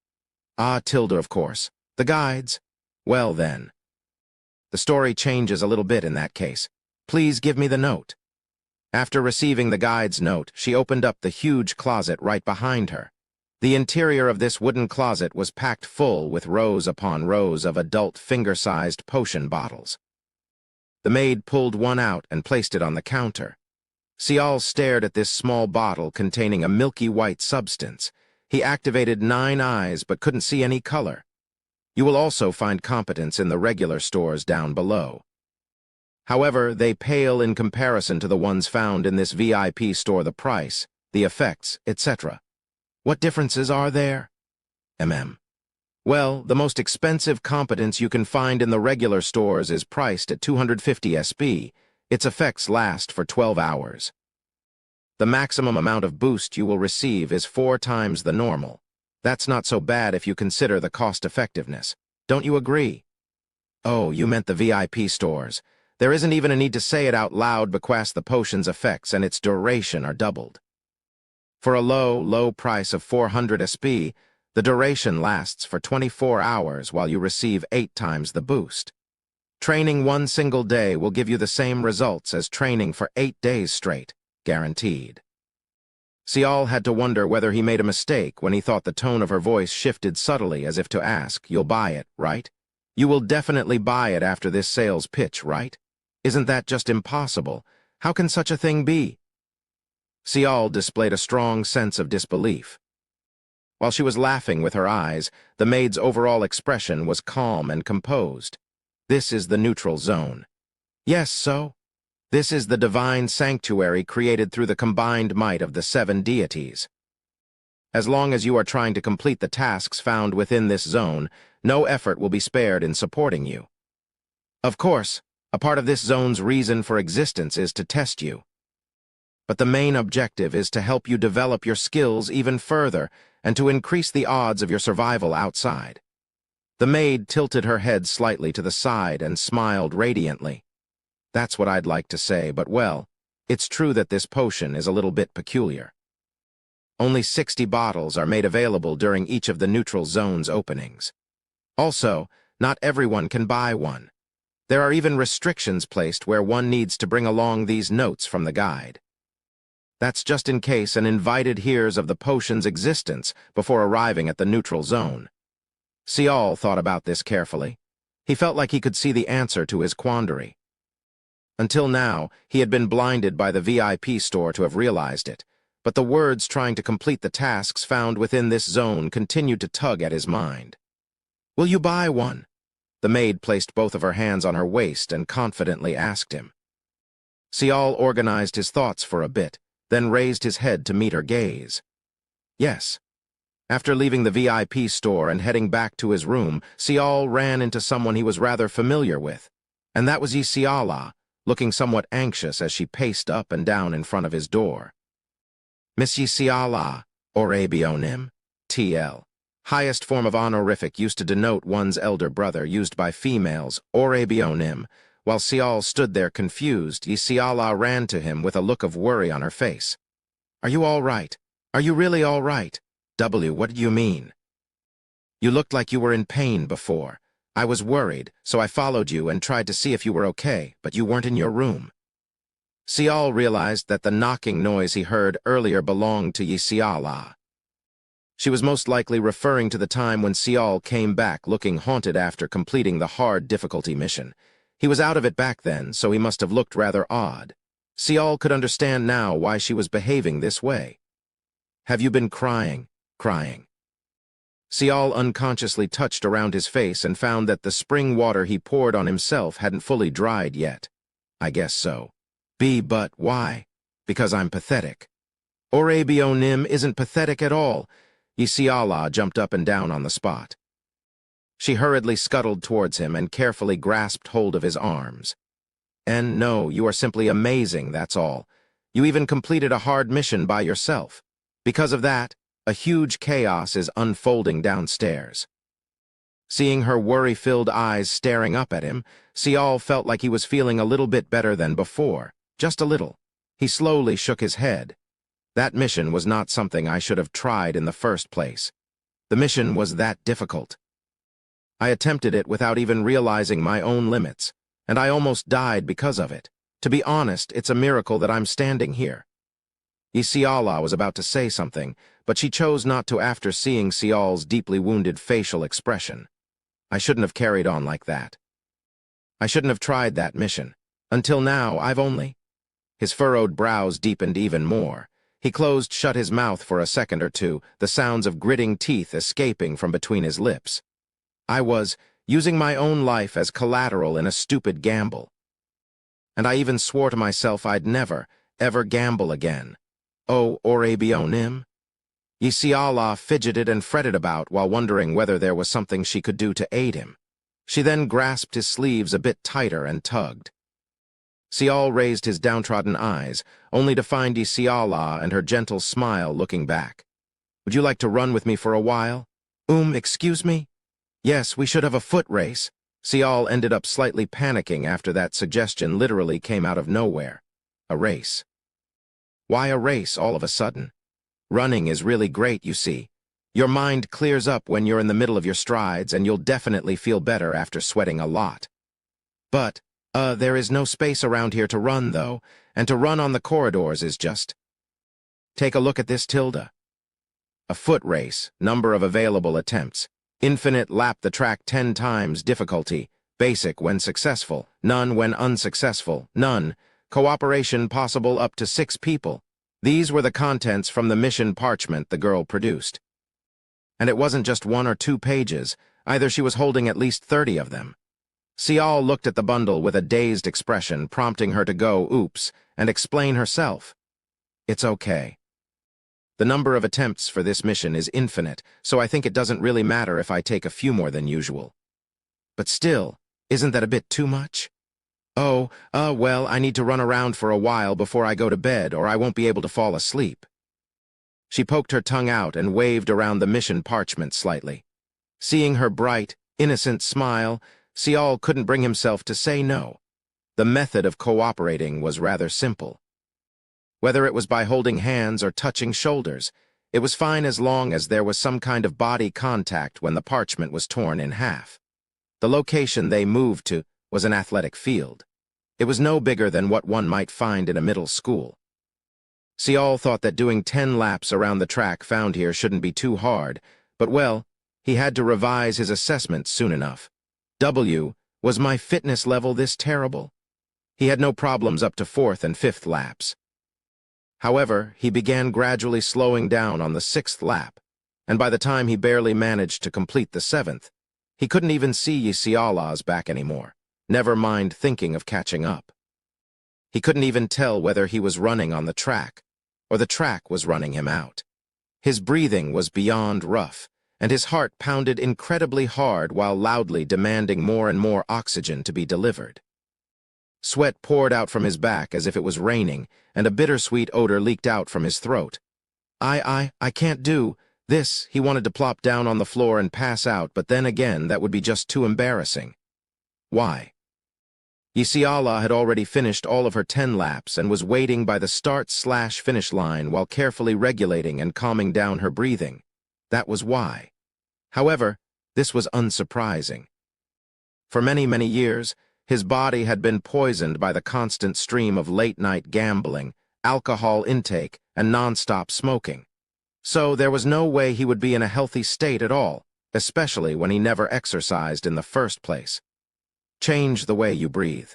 Ah, Tilda, of course. The guides? Well, then. The story changes a little bit in that case. Please give me the note. After receiving the guide's note, she opened up the huge closet right behind her. The interior of this wooden closet was packed full with rows upon rows of adult finger-sized potion bottles. The maid pulled one out and placed it on the counter. Sial stared at this small bottle containing a milky white substance. He activated 9 eyes but couldn't see any color. You will also find competence in the regular stores down below. However, they pale in comparison to the ones found in this VIP store. The price, the effects, etc. What differences are there? Well, the most expensive competence you can find in the regular stores is priced at 250 SP. Its effects last for 12 hours. The maximum amount of boost you will receive is 4 times the normal. That's not so bad if you consider the cost-effectiveness. Don't you agree? Oh, you meant the VIP stores. There isn't even a need to say it out loud because the potion's effects and its duration are doubled. For a low price of 400 SP, the duration lasts for 24 hours while you receive 8 times the boost. Training 1 single day will give you the same results as training for 8 days straight, guaranteed. Sial had to wonder whether he made a mistake when he thought the tone of her voice shifted subtly as if to ask, "You'll buy it, right? You will definitely buy it after this sales pitch, right? Isn't that just impossible? How can such a thing be?" Sial displayed a strong sense of disbelief. While she was laughing with her eyes, the maid's overall expression was calm and composed. This is the neutral zone. Yes, so? This is the divine sanctuary created through the combined might of the 7 deities. As long as you are trying to complete the tasks found within this zone, no effort will be spared in supporting you. Of course, a part of this zone's reason for existence is to test you. But the main objective is to help you develop your skills even further and to increase the odds of your survival outside. The maid tilted her head slightly to the side and smiled radiantly. That's what I'd like to say, but well, it's true that this potion is a little bit peculiar. Only 60 bottles are made available during each of the neutral zone's openings. Also, not everyone can buy one. There are even restrictions placed where one needs to bring along these notes from the guide. That's just in case an invited hears of the potion's existence before arriving at the neutral zone. Sial thought about this carefully. He felt like he could see the answer to his quandary. Until now, he had been blinded by the VIP store to have realized it, but the words trying to complete the tasks found within this zone continued to tug at his mind. "Will you buy one?" The maid placed both of her hands on her waist and confidently asked him. Sial organized his thoughts for a bit, then raised his head to meet her gaze. Yes. After leaving the VIP store and heading back to his room, Sial ran into someone he was rather familiar with, and that was Isiala, looking somewhat anxious as she paced up and down in front of his door. Miss Isiala, Orebionim, TL. Highest form of honorific used to denote one's elder brother, used by females, Orebionim. While Sial stood there confused, Isiala ran to him with a look of worry on her face. "Are you all right? Are you really all right?" What do you mean?" "You looked like you were in pain before. I was worried, so I followed you and tried to see if you were okay, but you weren't in your room." Sial realized that the knocking noise he heard earlier belonged to Isiala. She was most likely referring to the time when Sial came back looking haunted after completing the hard difficulty mission. He was out of it back then, so he must have looked rather odd. Sial could understand now why she was behaving this way. "Have you been crying?" Crying. Sial unconsciously touched around his face and found that the spring water he poured on himself hadn't fully dried yet. "I guess so." But why?" "Because I'm pathetic." "Orebionim isn't pathetic at all." Isiala jumped up and down on the spot. She hurriedly scuttled towards him and carefully grasped hold of his arms. "And no, you are simply amazing, that's all. You even completed a hard mission by yourself. Because of that, a huge chaos is unfolding downstairs." Seeing her worry-filled eyes staring up at him, Sial felt like he was feeling a little bit better than before. Just a little. He slowly shook his head. "That mission was not something I should have tried in the first place. The mission was that difficult. I attempted it without even realizing my own limits, and I almost died because of it. To be honest, it's a miracle that I'm standing here." Isiala was about to say something, but she chose not to after seeing Sial's deeply wounded facial expression. "I shouldn't have carried on like that. I shouldn't have tried that mission. Until now, I've only—" His furrowed brows deepened even more. He closed shut his mouth for a second or two, the sounds of gritting teeth escaping from between his lips. "I was using my own life as collateral in a stupid gamble. And I even swore to myself I'd never, ever gamble again. Oh, Orebionim?" Isiala fidgeted and fretted about while wondering whether there was something she could do to aid him. She then grasped his sleeves a bit tighter and tugged. Sial raised his downtrodden eyes, only to find Isiala and her gentle smile looking back. "Would you like to run with me for a while?" Excuse me?" "Yes, we should have a foot race." Sial ended up slightly panicking after that suggestion literally came out of nowhere. A race. Why a race all of a sudden? Running is really great, you see. Your mind clears up when you're in the middle of your strides, and you'll definitely feel better after sweating a lot. But, there is no space around here to run, though, and to run on the corridors is just... Take a look at this, Tilda. A foot race, number of available attempts. Infinite lap the track 10 times difficulty. Basic when successful, none when unsuccessful, none. Cooperation possible up to 6 people. These were the contents from the mission parchment the girl produced. And it wasn't just 1 or 2 pages, either she was holding at least 30 of them. Sial looked at the bundle with a dazed expression, prompting her to go, oops, and explain herself. It's okay. The number of attempts for this mission is infinite, so I think it doesn't really matter if I take a few more than usual. But still, isn't that a bit too much? Oh, well, I need to run around for a while before I go to bed, or I won't be able to fall asleep. She poked her tongue out and waved around the mission parchment slightly. Seeing her bright, innocent smile, Sial couldn't bring himself to say no. The method of cooperating was rather simple. Whether it was by holding hands or touching shoulders, it was fine as long as there was some kind of body contact when the parchment was torn in half. The location they moved to was an athletic field. It was no bigger than what one might find in a middle school. Sial thought that doing 10 laps around the track found here shouldn't be too hard, but well, he had to revise his assessment soon enough. Was my fitness level this terrible? He had no problems up to 4th and 5th laps. However, he began gradually slowing down on the 6th lap, and by the time he barely managed to complete the 7th, he couldn't even see Sial's back anymore, never mind thinking of catching up. He couldn't even tell whether he was running on the track, or the track was running him out. His breathing was beyond rough, and his heart pounded incredibly hard while loudly demanding more and more oxygen to be delivered. Sweat poured out from his back as if it was raining, and a bittersweet odor leaked out from his throat. I can't do this. He wanted to plop down on the floor and pass out, but then again, that would be just too embarrassing. Why? Siala had already finished all of her 10 laps and was waiting by the start/finish line while carefully regulating and calming down her breathing. That was why. However, this was unsurprising. For many, many years, his body had been poisoned by the constant stream of late-night gambling, alcohol intake, and non-stop smoking. So there was no way he would be in a healthy state at all, especially when he never exercised in the first place. Change the way you breathe.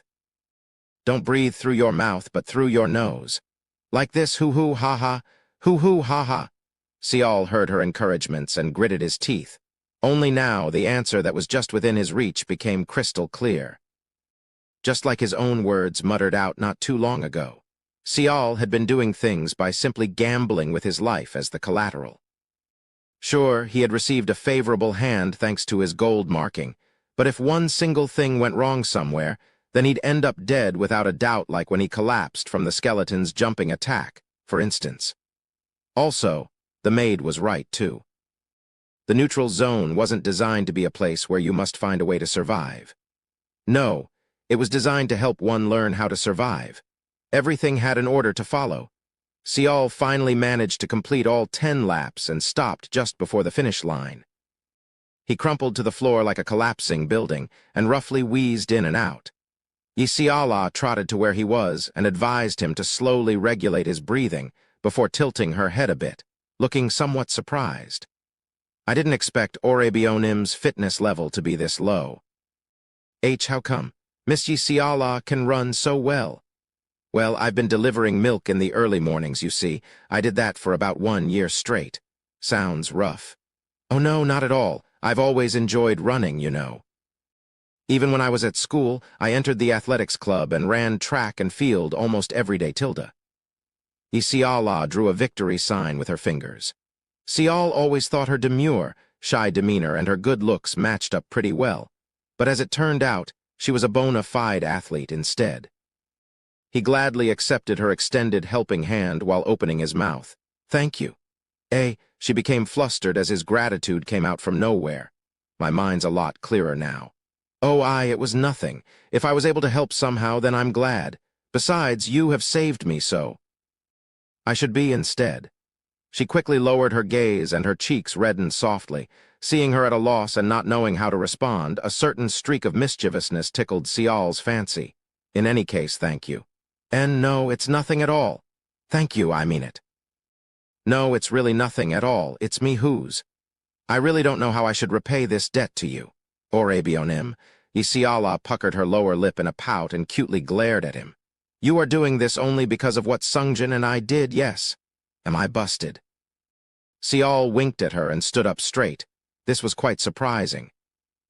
Don't breathe through your mouth, but through your nose. Like this, hoo-hoo, ha-ha, hoo-hoo, ha-ha. Sial heard her encouragements and gritted his teeth. Only now, the answer that was just within his reach became crystal clear. Just like his own words muttered out not too long ago, Sial had been doing things by simply gambling with his life as the collateral. Sure, he had received a favorable hand thanks to his gold marking, but if one single thing went wrong somewhere, then he'd end up dead without a doubt, like when he collapsed from the skeleton's jumping attack, for instance. Also, the maid was right, too. The neutral zone wasn't designed to be a place where you must find a way to survive. No, it was designed to help one learn how to survive. Everything had an order to follow. Sial finally managed to complete all 10 laps and stopped just before the finish line. He crumpled to the floor like a collapsing building and roughly wheezed in and out. Siala trotted to where he was and advised him to slowly regulate his breathing before tilting her head a bit, looking somewhat surprised. I didn't expect Orebionim's fitness level to be this low. How come? Miss Siala can run so well. Well, I've been delivering milk in the early mornings, you see. I did that for about 1 year straight. Sounds rough. Oh no, not at all. I've always enjoyed running, you know. Even when I was at school, I entered the athletics club and ran track and field almost every day. Siala drew a victory sign with her fingers. Sial always thought her demure, shy demeanor and her good looks matched up pretty well, but as it turned out, she was a bona fide athlete instead. He gladly accepted her extended helping hand while opening his mouth. Thank you. She became flustered as his gratitude came out from nowhere. My mind's a lot clearer now. It was nothing. If I was able to help somehow, then I'm glad. Besides, you have saved me so. I should be instead. She quickly lowered her gaze and her cheeks reddened softly. Seeing her at a loss and not knowing how to respond, a certain streak of mischievousness tickled Sial's fancy. In any case, thank you. And no, it's nothing at all. Thank you, I mean it. No, it's really nothing at all. It's me who's. I really don't know how I should repay this debt to you. Orebionim. Siala puckered her lower lip in a pout and cutely glared at him. You are doing this only because of what Sungjin and I did, yes. Am I busted? Sial winked at her and stood up straight. This was quite surprising.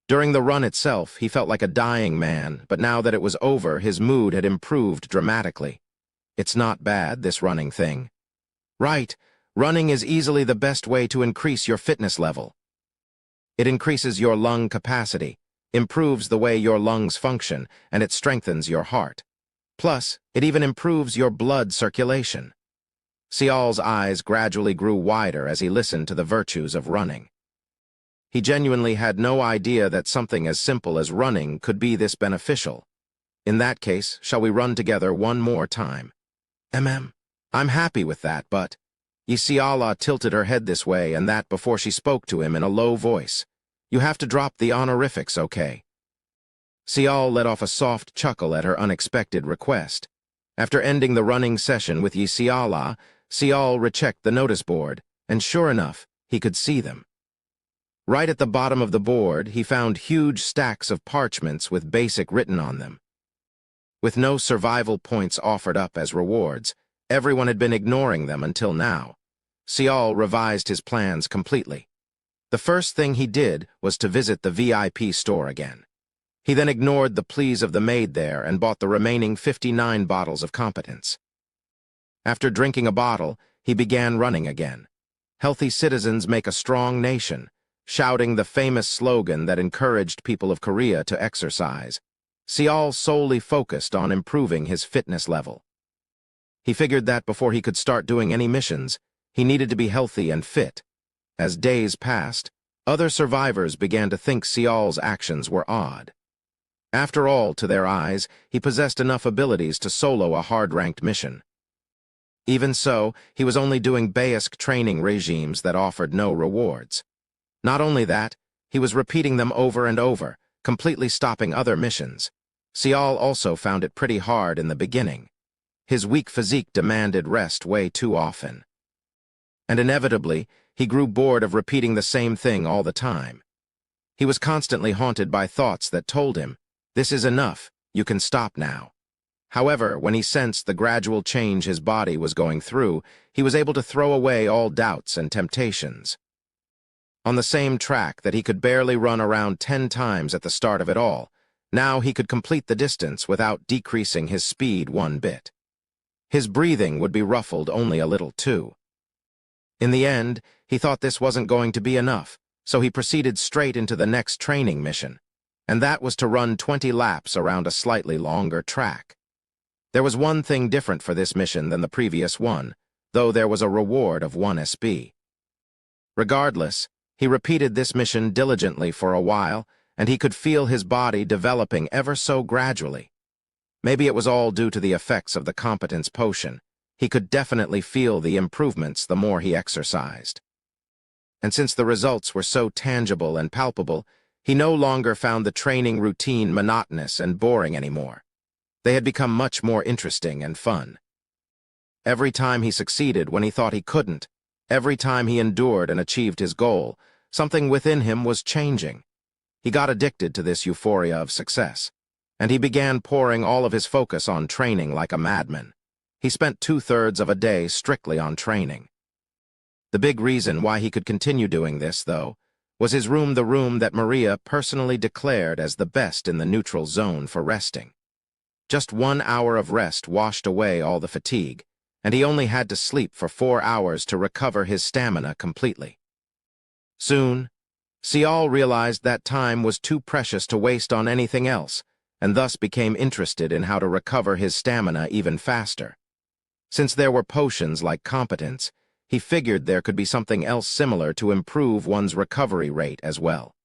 During the run itself, he felt like a dying man, but now that it was over, his mood had improved dramatically. It's not bad, this running thing. Right, running is easily the best way to increase your fitness level. It increases your lung capacity, improves the way your lungs function, and it strengthens your heart. Plus, it even improves your blood circulation. Sial's eyes gradually grew wider as he listened to the virtues of running. He genuinely had no idea that something as simple as running could be this beneficial. In that case, shall we run together one more time? I'm happy with that, but... Siala tilted her head this way and that before she spoke to him in a low voice. You have to drop the honorifics, okay? Sial let off a soft chuckle at her unexpected request. After ending the running session with Siala, Sial rechecked the notice board, and sure enough, he could see them. Right at the bottom of the board, he found huge stacks of parchments with basic written on them. With no survival points offered up as rewards, everyone had been ignoring them until now. Sial revised his plans completely. The first thing he did was to visit the VIP store again. He then ignored the pleas of the maid there and bought the remaining 59 bottles of competence. After drinking a bottle, he began running again. Healthy citizens make a strong nation, shouting the famous slogan that encouraged people of Korea to exercise. Sial solely focused on improving his fitness level. He figured that before he could start doing any missions, he needed to be healthy and fit. As days passed, other survivors began to think Sial's actions were odd. After all, to their eyes, he possessed enough abilities to solo a hard-ranked mission. Even so, he was only doing basic training regimes that offered no rewards. Not only that, he was repeating them over and over, completely stopping other missions. Sial also found it pretty hard in the beginning. His weak physique demanded rest way too often. And inevitably, he grew bored of repeating the same thing all the time. He was constantly haunted by thoughts that told him, "This is enough, you can stop now." However, when he sensed the gradual change his body was going through, he was able to throw away all doubts and temptations. On the same track that he could barely run around 10 times at the start of it all, now he could complete the distance without decreasing his speed one bit. His breathing would be ruffled only a little too. In the end, he thought this wasn't going to be enough, so he proceeded straight into the next training mission, and that was to run 20 laps around a slightly longer track. There was one thing different for this mission than the previous one, though there was a reward of 1 SB. Regardless, he repeated this mission diligently for a while, and he could feel his body developing ever so gradually. Maybe it was all due to the effects of the competence potion. He could definitely feel the improvements the more he exercised. And since the results were so tangible and palpable, he no longer found the training routine monotonous and boring anymore. They had become much more interesting and fun. Every time he succeeded when he thought he couldn't, every time he endured and achieved his goal, something within him was changing. He got addicted to this euphoria of success, and he began pouring all of his focus on training like a madman. He spent 2/3 of a day strictly on training. The big reason why he could continue doing this, though, was his room, the room that Maria personally declared as the best in the neutral zone for resting. Just 1 hour of rest washed away all the fatigue, and he only had to sleep for 4 hours to recover his stamina completely. Soon, Sial realized that time was too precious to waste on anything else, and thus became interested in how to recover his stamina even faster. Since there were potions like competence, he figured there could be something else similar to improve one's recovery rate as well.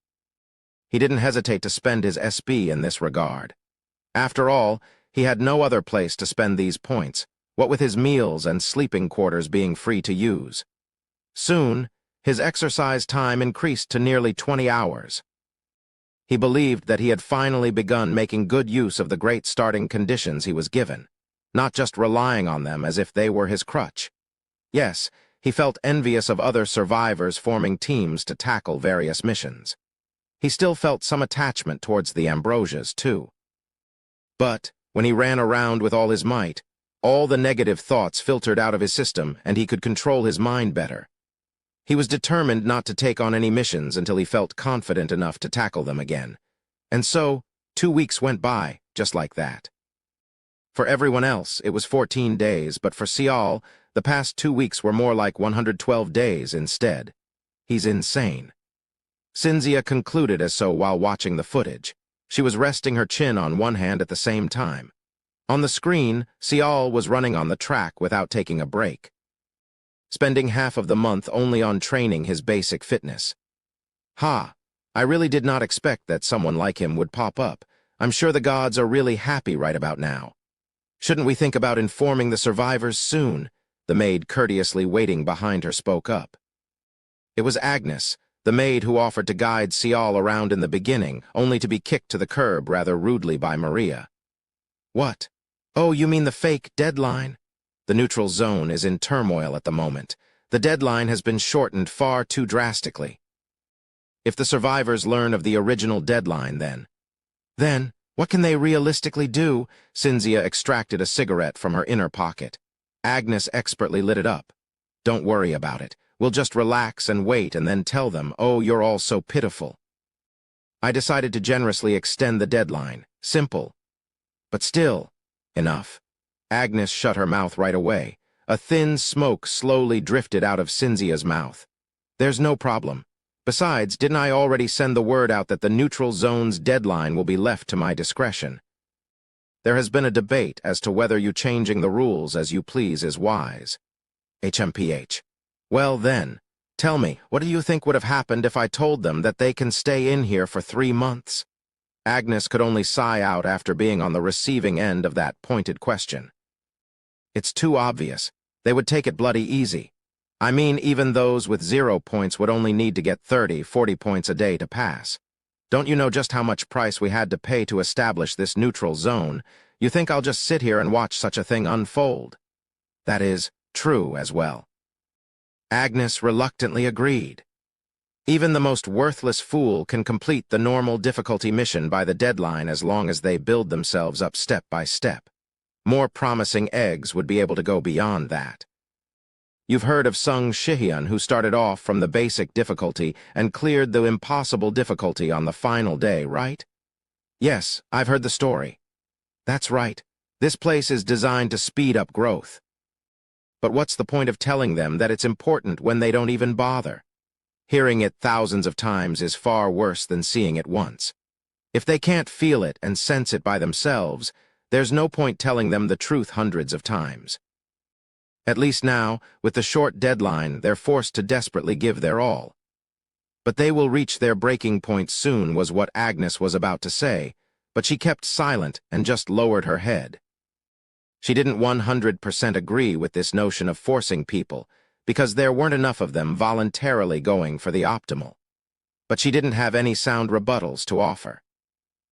He didn't hesitate to spend his SB in this regard. After all, he had no other place to spend these points, what with his meals and sleeping quarters being free to use. Soon, his exercise time increased to nearly 20 hours. He believed that he had finally begun making good use of the great starting conditions he was given, not just relying on them as if they were his crutch. Yes, he felt envious of other survivors forming teams to tackle various missions. He still felt some attachment towards the Ambrosias, too. But, when he ran around with all his might, all the negative thoughts filtered out of his system and he could control his mind better. He was determined not to take on any missions until he felt confident enough to tackle them again. And so, 2 weeks went by, just like that. For everyone else, it was 14 days, but for Cial, the past 2 weeks were more like 112 days instead. He's insane. Cinzia concluded as so while watching the footage. She was resting her chin on one hand at the same time. On the screen, Cial was running on the track without taking a break, spending half of the month only on training his basic fitness. I really did not expect that someone like him would pop up. I'm sure the gods are really happy right about now. Shouldn't we think about informing the survivors soon? The maid courteously waiting behind her spoke up. It was Agnes, the maid who offered to guide Cial around in the beginning, only to be kicked to the curb rather rudely by Maria. What? Oh, you mean the fake deadline? The neutral zone is in turmoil at the moment. The deadline has been shortened far too drastically. If the survivors learn of the original deadline, then, what can they realistically do? Cinzia extracted a cigarette from her inner pocket. Agnes expertly lit it up. Don't worry about it. We'll just relax and wait and then tell them, oh, you're all so pitiful. I decided to generously extend the deadline. Simple. But still, enough. Agnes shut her mouth right away. A thin smoke slowly drifted out of Cinzia's mouth. There's no problem. Besides, didn't I already send the word out that the neutral zone's deadline will be left to my discretion? There has been a debate as to whether you changing the rules as you please is wise. HMPH. Well then, tell me, what do you think would have happened if I told them that they can stay in here for 3 months? Agnes could only sigh out after being on the receiving end of that pointed question. It's too obvious. They would take it bloody easy. I mean, even those with 0 points would only need to get 30, 40 points a day to pass. Don't you know just how much price we had to pay to establish this neutral zone? You think I'll just sit here and watch such a thing unfold? That is true as well. Agnes reluctantly agreed. Even the most worthless fool can complete the normal difficulty mission by the deadline as long as they build themselves up step by step. More promising eggs would be able to go beyond that. You've heard of Sung Shihyun, who started off from the basic difficulty and cleared the impossible difficulty on the final day, right? Yes, I've heard the story. That's right. This place is designed to speed up growth. But what's the point of telling them that it's important when they don't even bother? Hearing it thousands of times is far worse than seeing it once. If they can't feel it and sense it by themselves, there's no point telling them the truth hundreds of times. At least now, with the short deadline, they're forced to desperately give their all. But they will reach their breaking point soon, was what Agnes was about to say, but she kept silent and just lowered her head. She didn't 100% agree with this notion of forcing people, because there weren't enough of them voluntarily going for the optimal. But she didn't have any sound rebuttals to offer.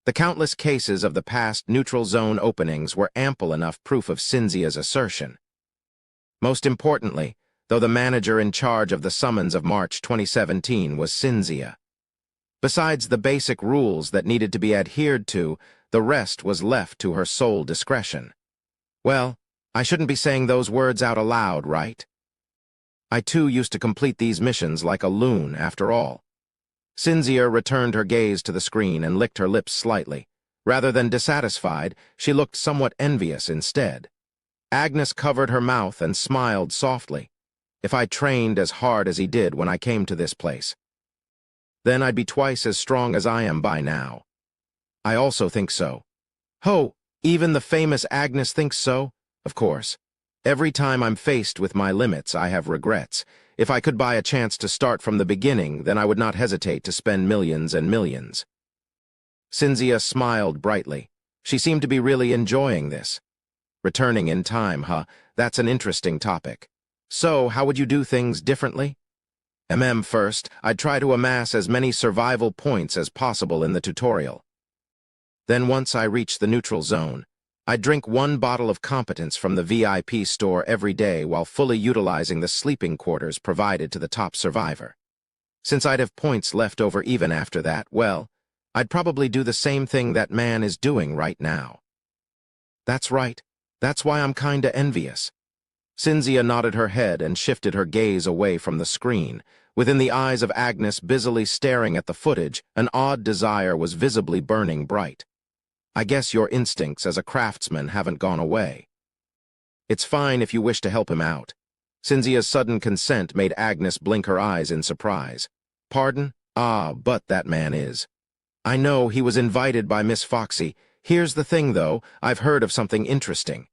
The countless cases of the past neutral zone openings were ample enough proof of Cinzia's assertion. Most importantly, though the manager in charge of the summons of March 2017 was Cinzia. Besides the basic rules that needed to be adhered to, the rest was left to her sole discretion. Well, I shouldn't be saying those words out aloud, right? I too used to complete these missions like a loon, after all. Cinzia returned her gaze to the screen and licked her lips slightly. Rather than dissatisfied, she looked somewhat envious instead. Agnes covered her mouth and smiled softly. If I trained as hard as he did when I came to this place, then I'd be twice as strong as I am by now. I also think so. Ho, even the famous Agnes thinks so? Of course. Every time I'm faced with my limits, I have regrets. If I could buy a chance to start from the beginning, then I would not hesitate to spend millions and millions. Cinzia smiled brightly. She seemed to be really enjoying this. Returning in time, that's an interesting topic. So, how would you do things differently? First, I'd try to amass as many survival points as possible in the tutorial. Then once I reach the neutral zone, I'd drink 1 bottle of competence from the VIP store every day while fully utilizing the sleeping quarters provided to the top survivor. Since I'd have points left over even after that, well, I'd probably do the same thing that man is doing right now. That's right. That's why I'm kinda envious. Cynthia nodded her head and shifted her gaze away from the screen. Within the eyes of Agnes busily staring at the footage, an odd desire was visibly burning bright. I guess your instincts as a craftsman haven't gone away. It's fine if you wish to help him out. Cynthia's sudden consent made Agnes blink her eyes in surprise. Pardon? Ah, but that man is. I know he was invited by Miss Foxy. Here's the thing, though, I've heard of something interesting.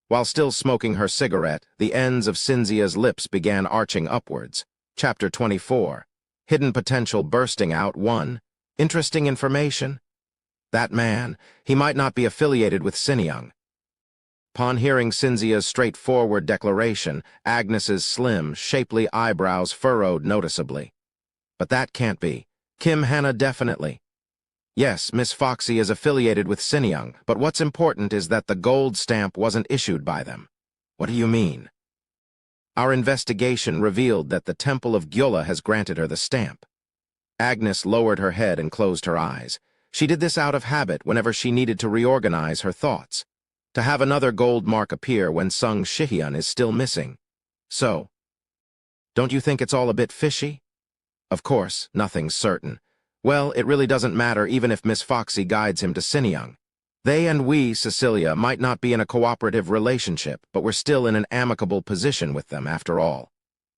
While still smoking her cigarette, the ends of Cynthia's lips began arching upwards. Chapter 24. Hidden Potential Bursting Out 1. Interesting information. That man, he might not be affiliated with Sinyoung. Upon hearing Cynthia's straightforward declaration, Agnes's slim, shapely eyebrows furrowed noticeably. But that can't be. Kim Hannah definitely. Yes, Miss Foxy is affiliated with Sinyoung, but what's important is that the gold stamp wasn't issued by them. What do you mean? Our investigation revealed that the Temple of Gyula has granted her the stamp. Agnes lowered her head and closed her eyes. She did this out of habit whenever she needed to reorganize her thoughts. To have another gold mark appear when Sung Shihyun is still missing. So, don't you think it's all a bit fishy? Of course, nothing's certain. Well, it really doesn't matter even if Miss Foxy guides him to Sinyoung. They and we, Cecilia, might not be in a cooperative relationship, but we're still in an amicable position with them, after all.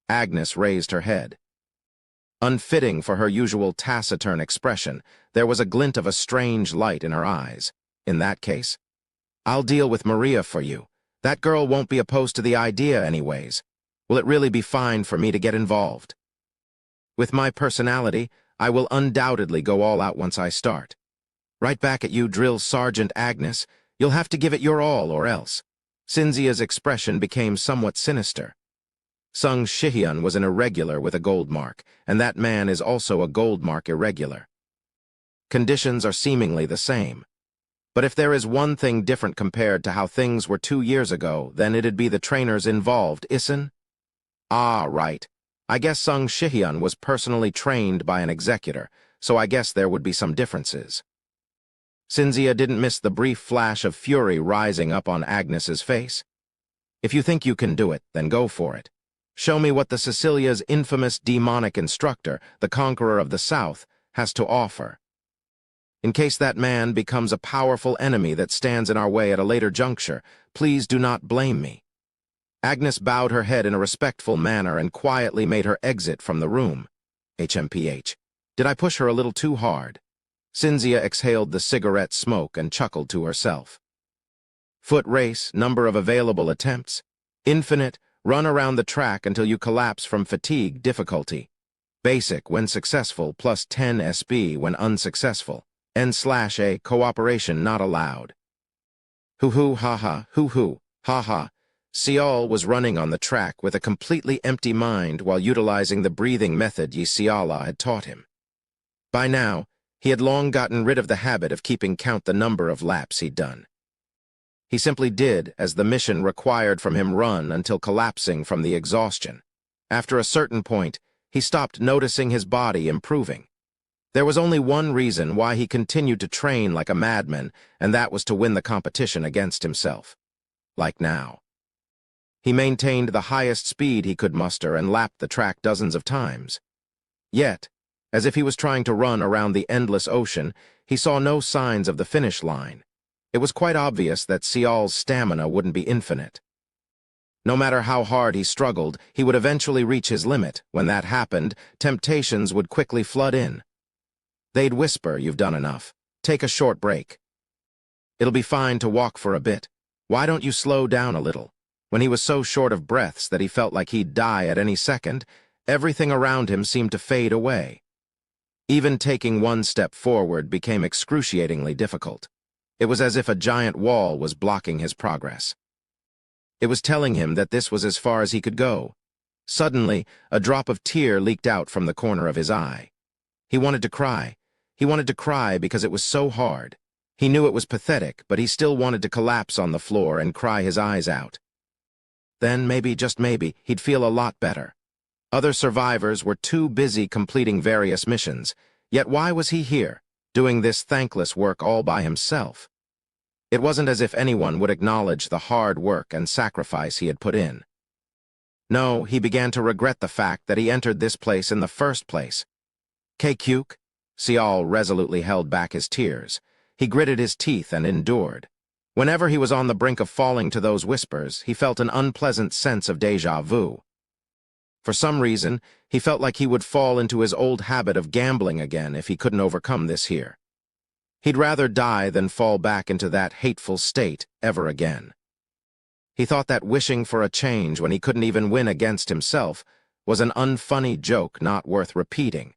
Agnes raised her head. Unfitting for her usual taciturn expression, there was a glint of a strange light in her eyes. In that case, I'll deal with Maria for you. That girl won't be opposed to the idea anyways. Will it really be fine for me to get involved? With my personality, I will undoubtedly go all out once I start. Right back at you, Drill Sergeant Agnes. You'll have to give it your all or else. Cynthia's expression became somewhat sinister. Sung Shihyun was an irregular with a gold mark, and that man is also a gold mark irregular. Conditions are seemingly the same. But if there is one thing different compared to how things were 2 years ago, then it'd be the trainers involved, isn't? Ah, right. I guess Sung Shihyun was personally trained by an executor, so I guess there would be some differences. Cynthia didn't miss the brief flash of fury rising up on Agnes's face. If you think you can do it, then go for it. Show me what the Cecilia's infamous demonic instructor, the Conqueror of the South, has to offer. In case that man becomes a powerful enemy that stands in our way at a later juncture, please do not blame me. Agnes bowed her head in a respectful manner and quietly made her exit from the room. HMPH. Did I push her a little too hard? Cynthia exhaled the cigarette smoke and chuckled to herself. Foot race, number of available attempts. Infinite, run around the track until you collapse from fatigue difficulty. Basic when successful, plus 10 SB when unsuccessful. N/A, cooperation not allowed. Hoo-hoo, ha-ha, hoo-hoo, ha-ha. Seol was running on the track with a completely empty mind while utilizing the breathing method Yi Seala had taught him. By now, he had long gotten rid of the habit of keeping count the number of laps he'd done. He simply did as the mission required from him, run until collapsing from the exhaustion. After a certain point, he stopped noticing his body improving. There was only one reason why he continued to train like a madman, and that was to win the competition against himself. Like now. He maintained the highest speed he could muster and lapped the track dozens of times. Yet, as if he was trying to run around the endless ocean, he saw no signs of the finish line. It was quite obvious that Seol's stamina wouldn't be infinite. No matter how hard he struggled, he would eventually reach his limit. When that happened, temptations would quickly flood in. They'd whisper, "You've done enough. Take a short break. It'll be fine to walk for a bit. Why don't you slow down a little?" When he was so short of breaths that he felt like he'd die at any second, everything around him seemed to fade away. Even taking one step forward became excruciatingly difficult. It was as if a giant wall was blocking his progress. It was telling him that this was as far as he could go. Suddenly, a drop of tear leaked out from the corner of his eye. He wanted to cry. He wanted to cry because it was so hard. He knew it was pathetic, but he still wanted to collapse on the floor and cry his eyes out. Then maybe, just maybe, he'd feel a lot better. Other survivors were too busy completing various missions, yet why was he here, doing this thankless work all by himself? It wasn't as if anyone would acknowledge the hard work and sacrifice he had put in. No, he began to regret the fact that he entered this place in the first place. Kyuk, Sial resolutely held back his tears. He gritted his teeth and endured. Whenever he was on the brink of falling to those whispers, he felt an unpleasant sense of déjà vu. For some reason, he felt like he would fall into his old habit of gambling again if he couldn't overcome this here. He'd rather die than fall back into that hateful state ever again. He thought that wishing for a change when he couldn't even win against himself was an unfunny joke not worth repeating.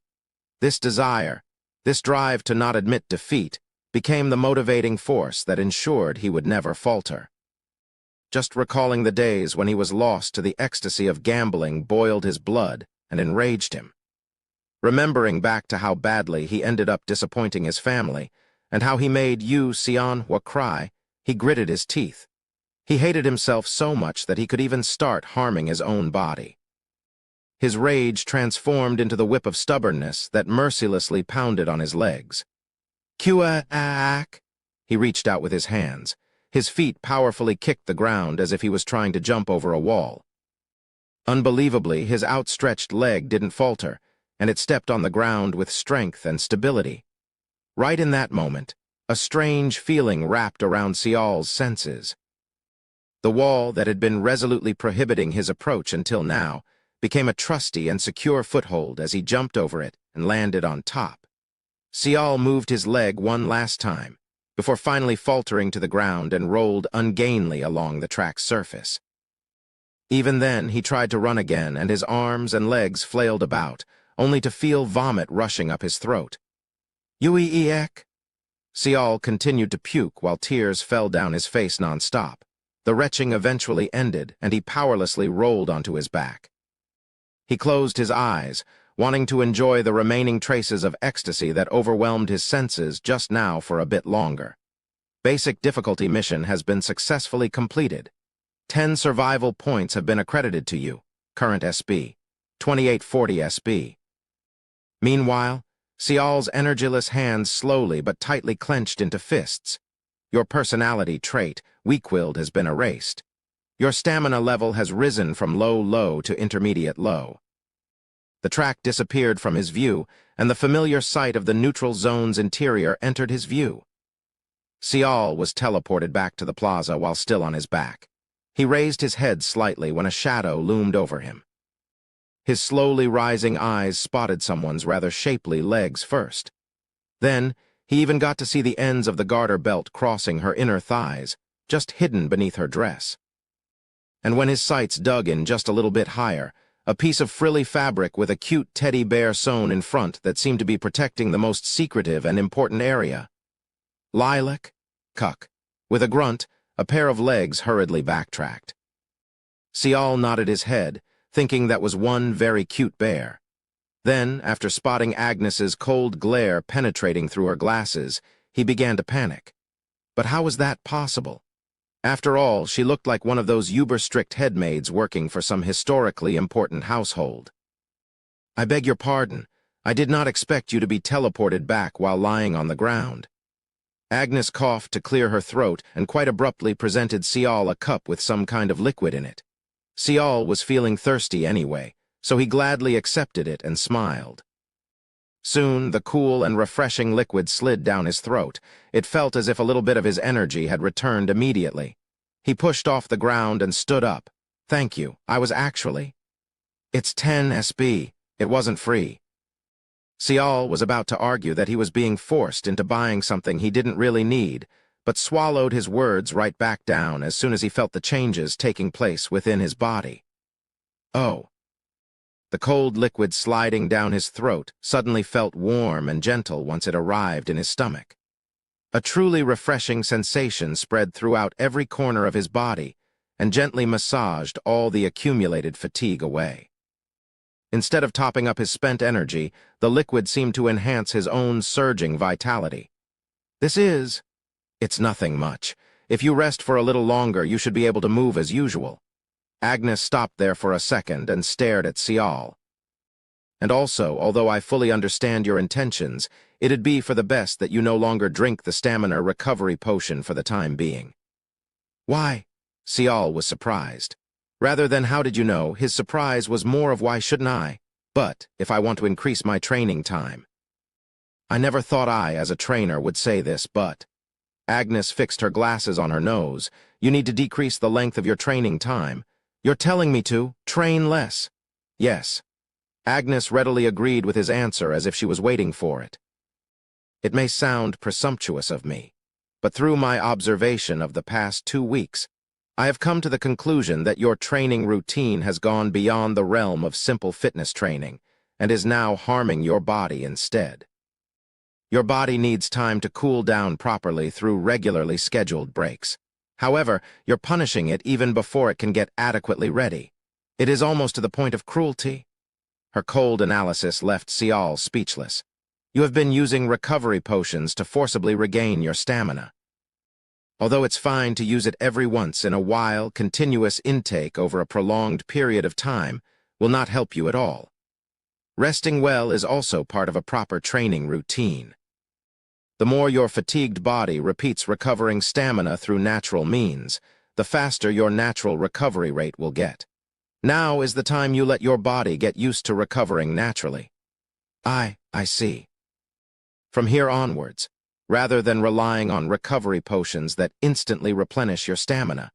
This desire, this drive to not admit defeat, became the motivating force that ensured he would never falter. Just recalling the days when he was lost to the ecstasy of gambling boiled his blood and enraged him. Remembering back to how badly he ended up disappointing his family, and how he made Yu Xianhua cry, he gritted his teeth. He hated himself so much that he could even start harming his own body. His rage transformed into the whip of stubbornness that mercilessly pounded on his legs. Kua-ak! He reached out with his hands. His feet powerfully kicked the ground as if he was trying to jump over a wall. Unbelievably, his outstretched leg didn't falter, and it stepped on the ground with strength and stability. Right in that moment, a strange feeling wrapped around Sial's senses. The wall that had been resolutely prohibiting his approach until now became a trusty and secure foothold as he jumped over it and landed on top. Sial moved his leg one last time, before finally faltering to the ground and rolled ungainly along the track's surface. Even then, he tried to run again, and his arms and legs flailed about, only to feel vomit rushing up his throat. Yui-ek! Sial continued to puke while tears fell down his face nonstop. The retching eventually ended, and he powerlessly rolled onto his back. He closed his eyes, wanting to enjoy the remaining traces of ecstasy that overwhelmed his senses just now for a bit longer. Basic difficulty mission has been successfully completed. 10 survival points have been accredited to you. Current SB. 2840 SB. Meanwhile, Sial's energyless hands slowly but tightly clenched into fists. Your personality trait, weak-willed, has been erased. Your stamina level has risen from low to intermediate low. The track disappeared from his view, and the familiar sight of the neutral zone's interior entered his view. Sial was teleported back to the plaza while still on his back. He raised his head slightly when a shadow loomed over him. His slowly rising eyes spotted someone's rather shapely legs first. Then, he even got to see the ends of the garter belt crossing her inner thighs, just hidden beneath her dress. And when his sights dug in just a little bit higher, a piece of frilly fabric with a cute teddy bear sewn in front that seemed to be protecting the most secretive and important area. Lilac, cuck. With a grunt, a pair of legs hurriedly backtracked. Sial nodded his head, thinking that was one very cute bear. Then, after spotting Agnes's cold glare penetrating through her glasses, he began to panic. But how was that possible? After all, she looked like one of those uber-strict headmaids working for some historically important household. I beg your pardon. I did not expect you to be teleported back while lying on the ground. Agnes coughed to clear her throat and quite abruptly presented Sial a cup with some kind of liquid in it. Sial was feeling thirsty anyway, so he gladly accepted it and smiled. Soon, the cool and refreshing liquid slid down his throat. It felt as if a little bit of his energy had returned immediately. He pushed off the ground and stood up. Thank you, I was actually... It's 10 SB. It wasn't free. Sial was about to argue that he was being forced into buying something he didn't really need, but swallowed his words right back down as soon as he felt the changes taking place within his body. Oh. The cold liquid sliding down his throat suddenly felt warm and gentle once it arrived in his stomach. A truly refreshing sensation spread throughout every corner of his body and gently massaged all the accumulated fatigue away. Instead of topping up his spent energy, the liquid seemed to enhance his own surging vitality. It's nothing much. If you rest for a little longer, you should be able to move as usual. Agnes stopped there for a second and stared at Sial. And also, although I fully understand your intentions, it'd be for the best that you no longer drink the stamina recovery potion for the time being." "Why?" Sial was surprised. Rather than "how did you know," his surprise was more of "why shouldn't I?" "But if I want to increase my training time." I never thought I, as a trainer, would say this, but... Agnes fixed her glasses on her nose. "You need to decrease the length of your training time. You're telling me to train less." "Yes." Agnes readily agreed with his answer as if she was waiting for it. "It may sound presumptuous of me, but through my observation of the past 2 weeks, I have come to the conclusion that your training routine has gone beyond the realm of simple fitness training and is now harming your body instead. Your body needs time to cool down properly through regularly scheduled breaks. However, you're punishing it even before it can get adequately ready. It is almost to the point of cruelty." Her cold analysis left Sial speechless. "You have been using recovery potions to forcibly regain your stamina. Although it's fine to use it every once in a while, continuous intake over a prolonged period of time will not help you at all. Resting well is also part of a proper training routine. The more your fatigued body repeats recovering stamina through natural means, the faster your natural recovery rate will get. Now is the time you let your body get used to recovering naturally." I see. From here onwards, rather than relying on recovery potions that instantly replenish your stamina,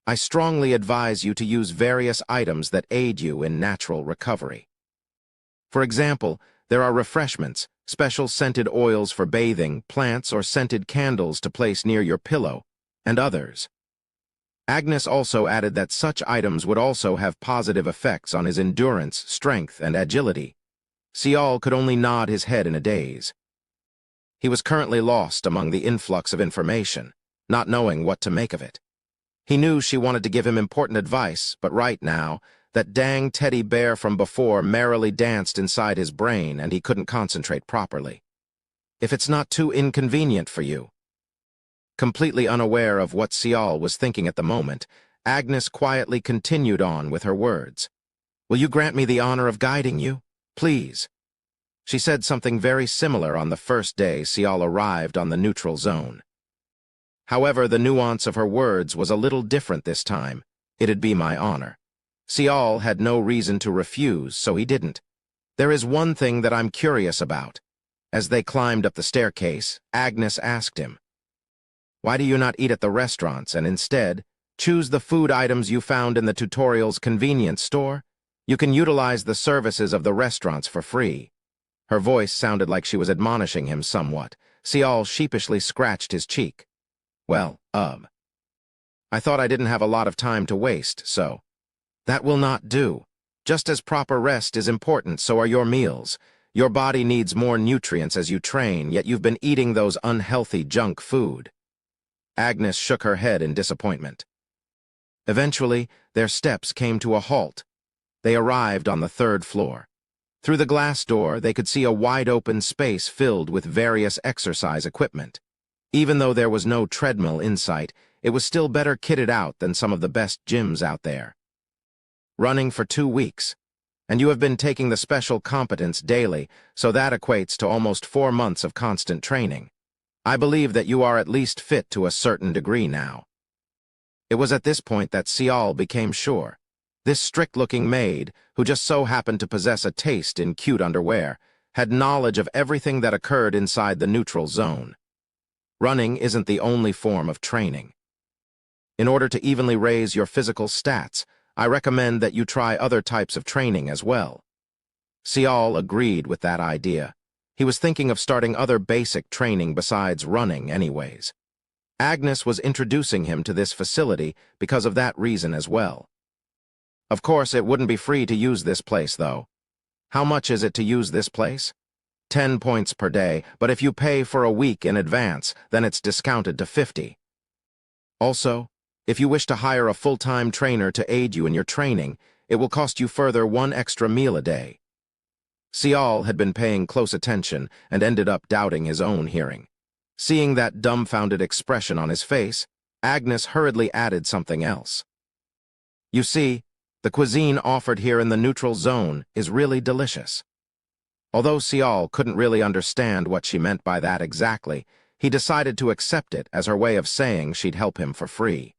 I strongly advise you to use various items that aid you in natural recovery. For example, there are refreshments, special scented oils for bathing, plants or scented candles to place near your pillow, and others. Agnes also added that such items would also have positive effects on his endurance, strength, and agility. Sial could only nod his head in a daze. He was currently lost among the influx of information, not knowing what to make of it. He knew she wanted to give him important advice, but right now, that dang teddy bear from before merrily danced inside his brain and he couldn't concentrate properly. "If it's not too inconvenient for you." Completely unaware of what Sial was thinking at the moment, Agnes quietly continued on with her words. "Will you grant me the honor of guiding you? Please." She said something very similar on the first day Sial arrived on the neutral zone. However, the nuance of her words was a little different this time. "It'd be my honor." Sial had no reason to refuse, so he didn't. "There is one thing that I'm curious about." As they climbed up the staircase, Agnes asked him, "Why do you not eat at the restaurants and instead choose the food items you found in the tutorial's convenience store? You can utilize the services of the restaurants for free." Her voice sounded like she was admonishing him somewhat. Sial sheepishly scratched his cheek. "Well, I thought I didn't have a lot of time to waste, so..." "That will not do. Just as proper rest is important, so are your meals. Your body needs more nutrients as you train, yet you've been eating those unhealthy junk food." Agnes shook her head in disappointment. Eventually, their steps came to a halt. They arrived on the 3rd floor. Through the glass door, they could see a wide-open space filled with various exercise equipment. Even though there was no treadmill in sight, it was still better kitted out than some of the best gyms out there. "Running for 2 weeks. And you have been taking the special competence daily, so that equates to almost 4 months of constant training. I believe that you are at least fit to a certain degree now." It was at this point that Sial became sure. This strict-looking maid, who just so happened to possess a taste in cute underwear, had knowledge of everything that occurred inside the neutral zone. Running isn't the only form of training. In order to evenly raise your physical stats, I recommend that you try other types of training as well. Sial agreed with that idea. He was thinking of starting other basic training besides running anyways. Agnes was introducing him to this facility because of that reason as well. Of course, it wouldn't be free to use this place, though. How much is it to use this place? 10 points per day, but if you pay for a week in advance, then it's discounted to 50. Also, if you wish to hire a full-time trainer to aid you in your training, it will cost you further 1 extra meal a day. Sial had been paying close attention and ended up doubting his own hearing. Seeing that dumbfounded expression on his face, Agnes hurriedly added something else. "You see, the cuisine offered here in the neutral zone is really delicious. Although Sial couldn't really understand what she meant by that exactly, he decided to accept it as her way of saying she'd help him for free.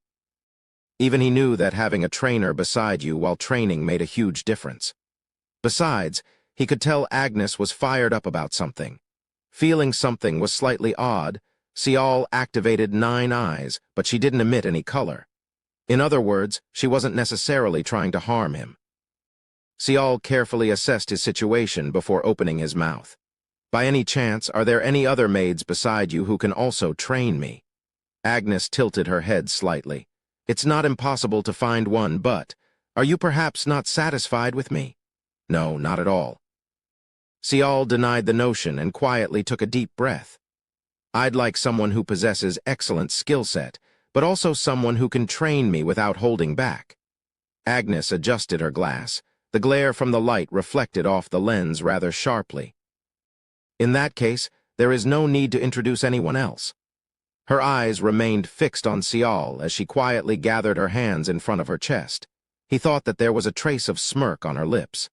Even he knew that having a trainer beside you while training made a huge difference. Besides, he could tell Agnes was fired up about something. Feeling something was slightly odd, Sial activated 9 eyes, but she didn't emit any color. In other words, she wasn't necessarily trying to harm him. Sial carefully assessed his situation before opening his mouth. By any chance, are there any other maids beside you who can also train me? Agnes tilted her head slightly. It's not impossible to find one, but are you perhaps not satisfied with me? No, not at all. Sial denied the notion and quietly took a deep breath. I'd like someone who possesses excellent skill set, but also someone who can train me without holding back. Agnes adjusted her glass. The glare from the light reflected off the lens rather sharply. In that case, there is no need to introduce anyone else. Her eyes remained fixed on Sial as she quietly gathered her hands in front of her chest. He thought that there was a trace of smirk on her lips.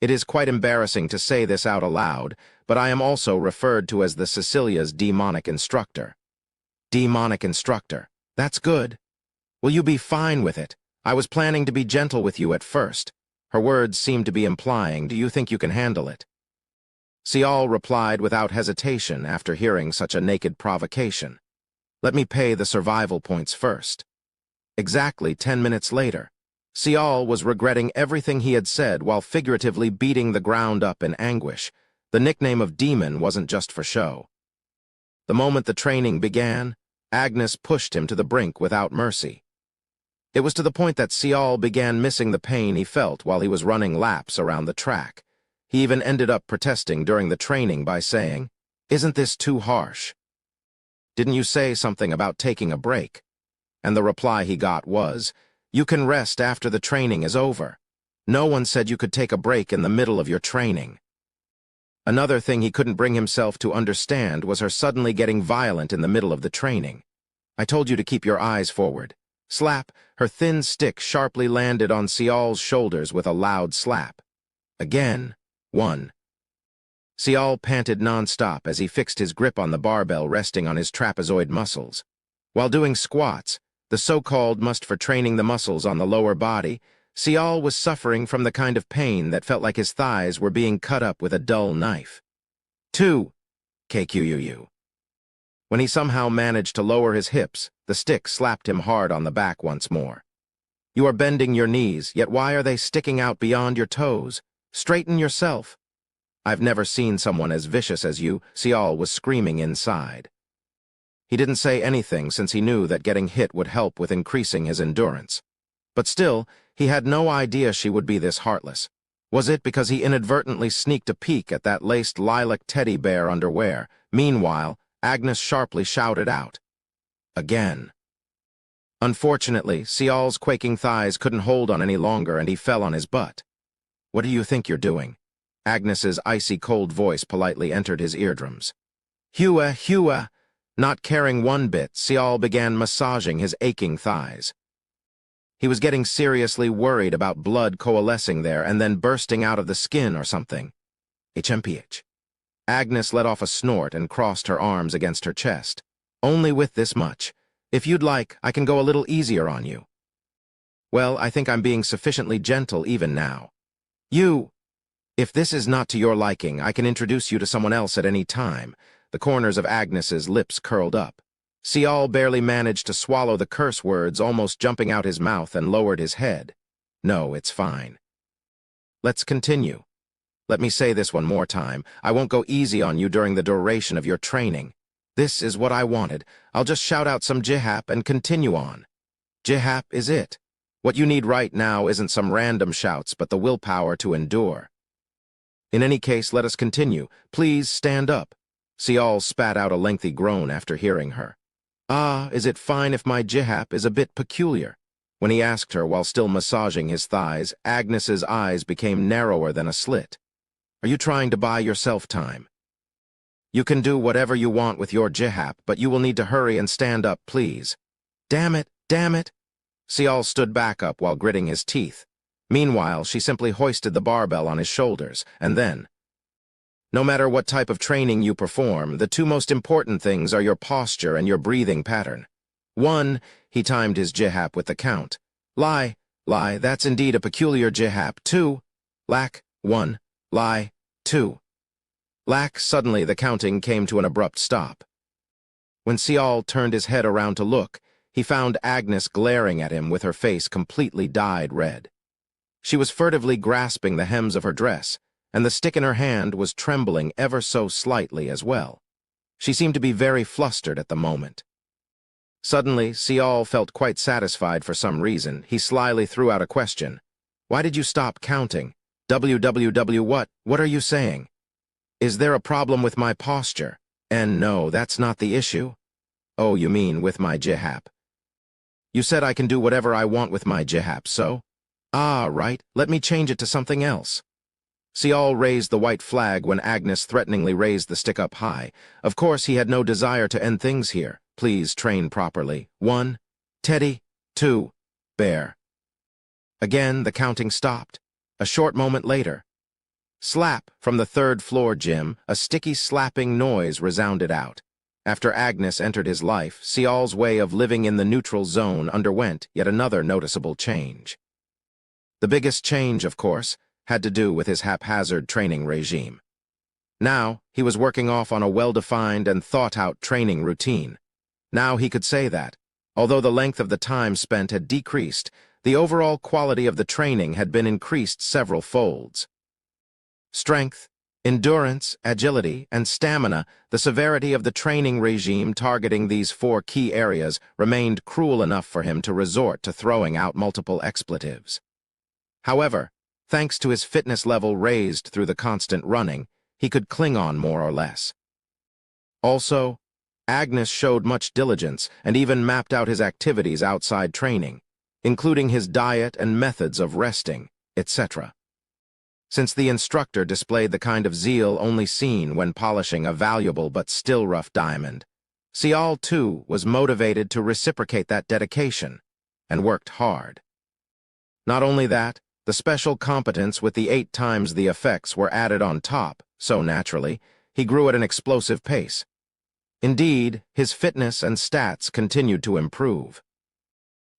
It is quite embarrassing to say this out aloud, but I am also referred to as the Sicilia's demonic instructor. Demonic instructor. That's good. Will you be fine with it? I was planning to be gentle with you at first. Her words seemed to be implying, do you think you can handle it? Sial replied without hesitation after hearing such a naked provocation. Let me pay the survival points first. Exactly 10 minutes later, Sial was regretting everything he had said while figuratively beating the ground up in anguish. The nickname of Demon wasn't just for show. The moment the training began, Agnes pushed him to the brink without mercy. It was to the point that Sial began missing the pain he felt while he was running laps around the track. He even ended up protesting during the training by saying, "Isn't this too harsh? Didn't you say something about taking a break?" And the reply he got was, "You can rest after the training is over. No one said you could take a break in the middle of your training." Another thing he couldn't bring himself to understand was her suddenly getting violent in the middle of the training. "I told you to keep your eyes forward." Slap, her thin stick sharply landed on Sial's shoulders with a loud slap. Again, 1. Sial panted non-stop as he fixed his grip on the barbell resting on his trapezoid muscles. While doing squats, the so-called must for training the muscles on the lower body, Sial was suffering from the kind of pain that felt like his thighs were being cut up with a dull knife. 2. KQUU. When he somehow managed to lower his hips, the stick slapped him hard on the back once more. You are bending your knees, yet why are they sticking out beyond your toes? Straighten yourself. I've never seen someone as vicious as you, Sial was screaming inside. He didn't say anything since he knew that getting hit would help with increasing his endurance. But still, he had no idea she would be this heartless. Was it because he inadvertently sneaked a peek at that laced lilac teddy bear underwear? Meanwhile, Agnes sharply shouted out, "Again." Unfortunately, Sial's quaking thighs couldn't hold on any longer and he fell on his butt. "What do you think you're doing?" Agnes's icy cold voice politely entered his eardrums. "Hua, Hua." Not caring one bit, Sial began massaging his aching thighs. He was getting seriously worried about blood coalescing there and then bursting out of the skin or something. HMPH. Agnes let off a snort and crossed her arms against her chest. "Only with this much. If you'd like, I can go a little easier on you." "Well, I think I'm being sufficiently gentle even now." If this is not to your liking, I can introduce you to someone else at any time." The corners of Agnes's lips curled up. Sial barely managed to swallow the curse words almost jumping out his mouth and lowered his head. "No, it's fine. Let's continue. Let me say this one more time. I won't go easy on you during the duration of your training. This is what I wanted. I'll just shout out some jihap and continue on. Jihap is it. What you need right now isn't some random shouts, but the willpower to endure. In any case, let us continue. Please stand up." Sial spat out a lengthy groan after hearing her. Is it fine if my jihap is a bit peculiar?" When he asked her while still massaging his thighs, Agnes's eyes became narrower than a slit. "Are you trying to buy yourself time? You can do whatever you want with your jihap, but you will need to hurry and stand up, please." Damn it, damn it." Sial stood back up while gritting his teeth. Meanwhile, she simply hoisted the barbell on his shoulders, and then, No matter what type of training you perform, the two most important things are your posture and your breathing pattern. 1. He timed his jihap with the count. Lie, that's indeed a peculiar jihap. 2. Lack, 1. Lie, 2. Lack, suddenly the counting came to an abrupt stop. When Sial turned his head around to look, he found Agnes glaring at him with her face completely dyed red. She was furtively grasping the hems of her dress, and the stick in her hand was trembling ever so slightly as well. She seemed to be very flustered at the moment. Suddenly, Sial felt quite satisfied for some reason. He slyly threw out a question. Why did you stop counting? What? What are you saying? Is there a problem with my posture? And no, that's not the issue. Oh, you mean with my jihap. You said I can do whatever I want with my jihap, so? Ah, right, let me change it to something else. Sial raised the white flag when Agnes threateningly raised the stick up high. Of course, he had no desire to end things here. Please train properly. 1. Teddy. 2. Bear. Again, the counting stopped. A short moment later. Slap! From the third-floor gym, a sticky slapping noise resounded out. After Agnes entered his life, Sial's way of living in the neutral zone underwent yet another noticeable change. The biggest change, of course, had to do with his haphazard training regime. Now, he was working off on a well-defined and thought-out training routine. Now he could say that, although the length of the time spent had decreased, the overall quality of the training had been increased several folds. Strength, endurance, agility, and stamina, the severity of the training regime targeting these 4 key areas remained cruel enough for him to resort to throwing out multiple expletives. However, thanks to his fitness level raised through the constant running, he could cling on more or less. Also, Agnes showed much diligence and even mapped out his activities outside training, including his diet and methods of resting, etc. Since the instructor displayed the kind of zeal only seen when polishing a valuable but still rough diamond, Sial, too, was motivated to reciprocate that dedication, and worked hard. Not only that, the special competence with the 8 times the effects were added on top, so naturally, he grew at an explosive pace. Indeed, his fitness and stats continued to improve.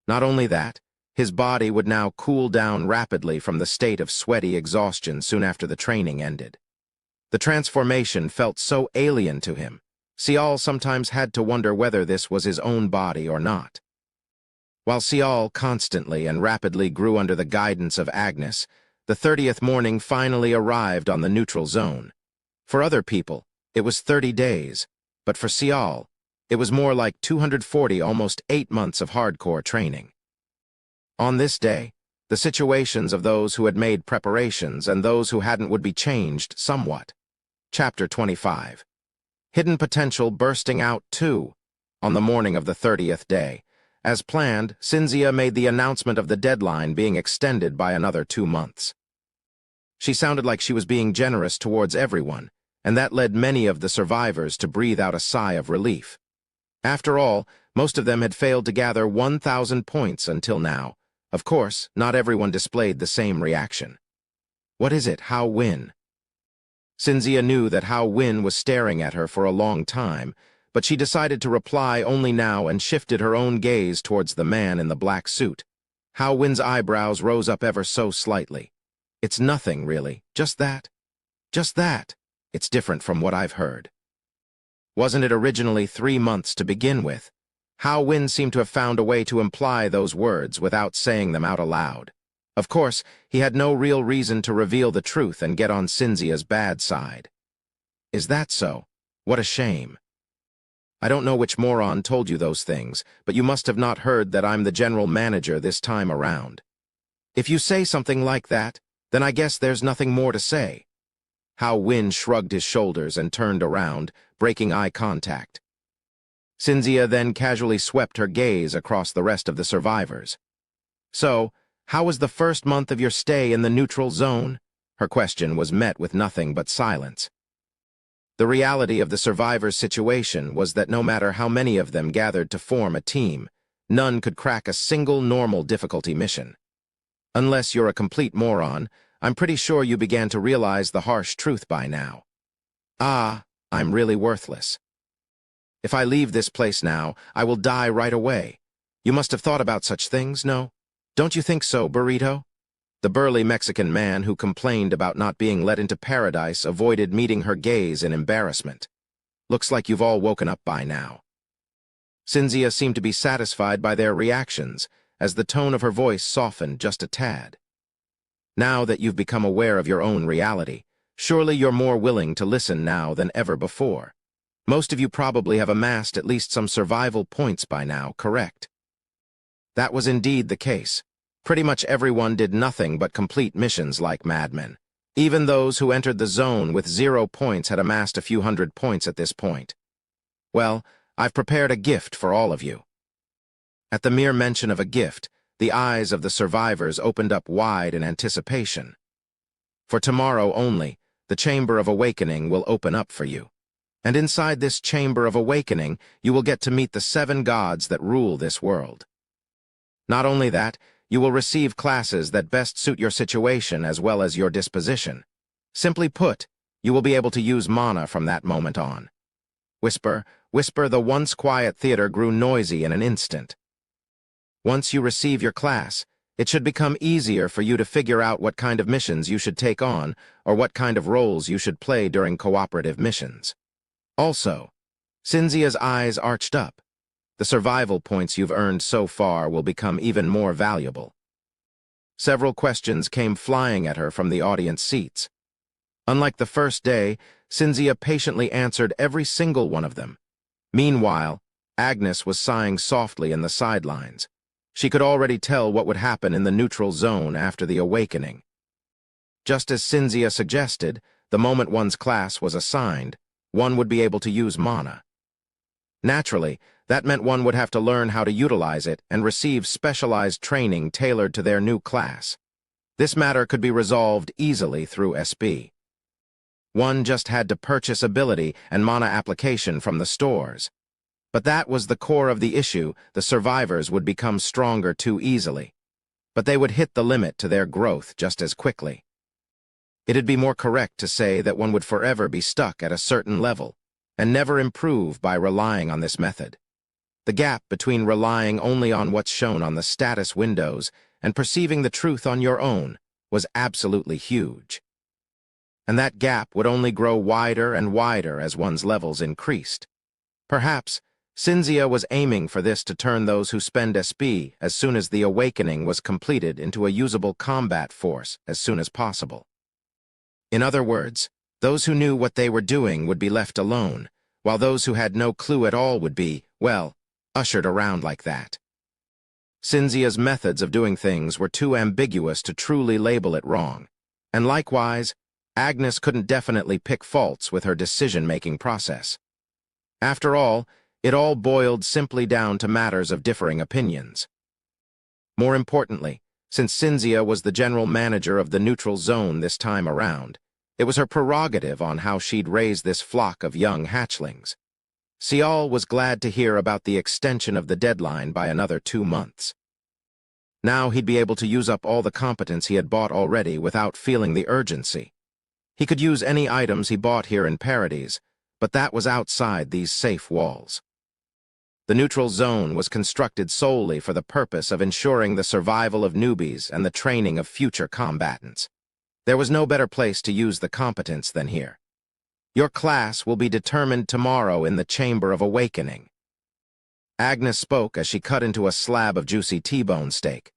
Not only that, his body would now cool down rapidly from the state of sweaty exhaustion soon after the training ended. The transformation felt so alien to him, Sial sometimes had to wonder whether this was his own body or not. While Sial constantly and rapidly grew under the guidance of Agnes, the 30th morning finally arrived on the neutral zone. For other people, it was 30 days, but for Sial, it was more like 240, almost 8 months of hardcore training. On this day, the situations of those who had made preparations and those who hadn't would be changed somewhat. Chapter 25. Hidden potential bursting out too. On the morning of the 30th day, as planned, Cinzia made the announcement of the deadline being extended by another 2 months. She sounded like she was being generous towards everyone, and that led many of the survivors to breathe out a sigh of relief. After all, most of them had failed to gather 1,000 points until now. Of course, not everyone displayed the same reaction. What is it, Hao Win? Cinzia knew that Hao Win was staring at her for a long time, but she decided to reply only now and shifted her own gaze towards the man in the black suit. Hao Win's eyebrows rose up ever so slightly. It's nothing, really. Just that. Just that. It's different from what I've heard. Wasn't it originally 3 months to begin with? Hao Win seemed to have found a way to imply those words without saying them out aloud. Of course, he had no real reason to reveal the truth and get on Cinzia's bad side. Is that so? What a shame. I don't know which moron told you those things, but you must have not heard that I'm the general manager this time around. If you say something like that, then I guess there's nothing more to say. Hao Win shrugged his shoulders and turned around, breaking eye contact. Cinzia then casually swept her gaze across the rest of the survivors. So, how was the first month of your stay in the neutral zone? Her question was met with nothing but silence. The reality of the survivors' situation was that no matter how many of them gathered to form a team, none could crack a single normal difficulty mission. Unless you're a complete moron, I'm pretty sure you began to realize the harsh truth by now. Ah, I'm really worthless. If I leave this place now, I will die right away. You must have thought about such things, no? Don't you think so, Burrito? The burly Mexican man who complained about not being let into paradise avoided meeting her gaze in embarrassment. Looks like you've all woken up by now. Cynthia seemed to be satisfied by their reactions, as the tone of her voice softened just a tad. Now that you've become aware of your own reality, surely you're more willing to listen now than ever before. Most of you probably have amassed at least some survival points by now, correct? That was indeed the case. Pretty much everyone did nothing but complete missions like madmen. Even those who entered the zone with 0 points had amassed a few hundred points at this point. Well, I've prepared a gift for all of you. At the mere mention of a gift, the eyes of the survivors opened up wide in anticipation. For tomorrow only, the Chamber of Awakening will open up for you. And inside this Chamber of Awakening, you will get to meet the 7 gods that rule this world. Not only that, you will receive classes that best suit your situation as well as your disposition. Simply put, you will be able to use mana from that moment on. Whisper, whisper, the once quiet theater grew noisy in an instant. Once you receive your class, it should become easier for you to figure out what kind of missions you should take on or what kind of roles you should play during cooperative missions. Also, Cynthia's eyes arched up. The survival points you've earned so far will become even more valuable. Several questions came flying at her from the audience seats. Unlike the first day, Cynthia patiently answered every single one of them. Meanwhile, Agnes was sighing softly in the sidelines. She could already tell what would happen in the neutral zone after the awakening. Just as Cynthia suggested, the moment one's class was assigned, one would be able to use mana. Naturally, that meant one would have to learn how to utilize it and receive specialized training tailored to their new class. This matter could be resolved easily through SB. One just had to purchase ability and mana application from the stores. But that was the core of the issue. The survivors would become stronger too easily. But they would hit the limit to their growth just as quickly. It'd be more correct to say that one would forever be stuck at a certain level and never improve by relying on this method. The gap between relying only on what's shown on the status windows and perceiving the truth on your own was absolutely huge. And that gap would only grow wider and wider as one's levels increased. Perhaps Cynthia was aiming for this to turn those who spend SB as soon as the awakening was completed into a usable combat force as soon as possible. In other words, those who knew what they were doing would be left alone, while those who had no clue at all would be, well, ushered around like that. Cynthia's methods of doing things were too ambiguous to truly label it wrong, and likewise, Agnes couldn't definitely pick faults with her decision-making process. After all, it all boiled simply down to matters of differing opinions. More importantly, since Cynthia was the general manager of the neutral zone this time around, it was her prerogative on how she'd raise this flock of young hatchlings. Sial was glad to hear about the extension of the deadline by another 2 months. Now he'd be able to use up all the competence he had bought already without feeling the urgency. He could use any items he bought here in Paradise, but that was outside these safe walls. The neutral zone was constructed solely for the purpose of ensuring the survival of newbies and the training of future combatants. There was no better place to use the competence than here. Your class will be determined tomorrow in the Chamber of Awakening. Agnes spoke as she cut into a slab of juicy T-bone steak.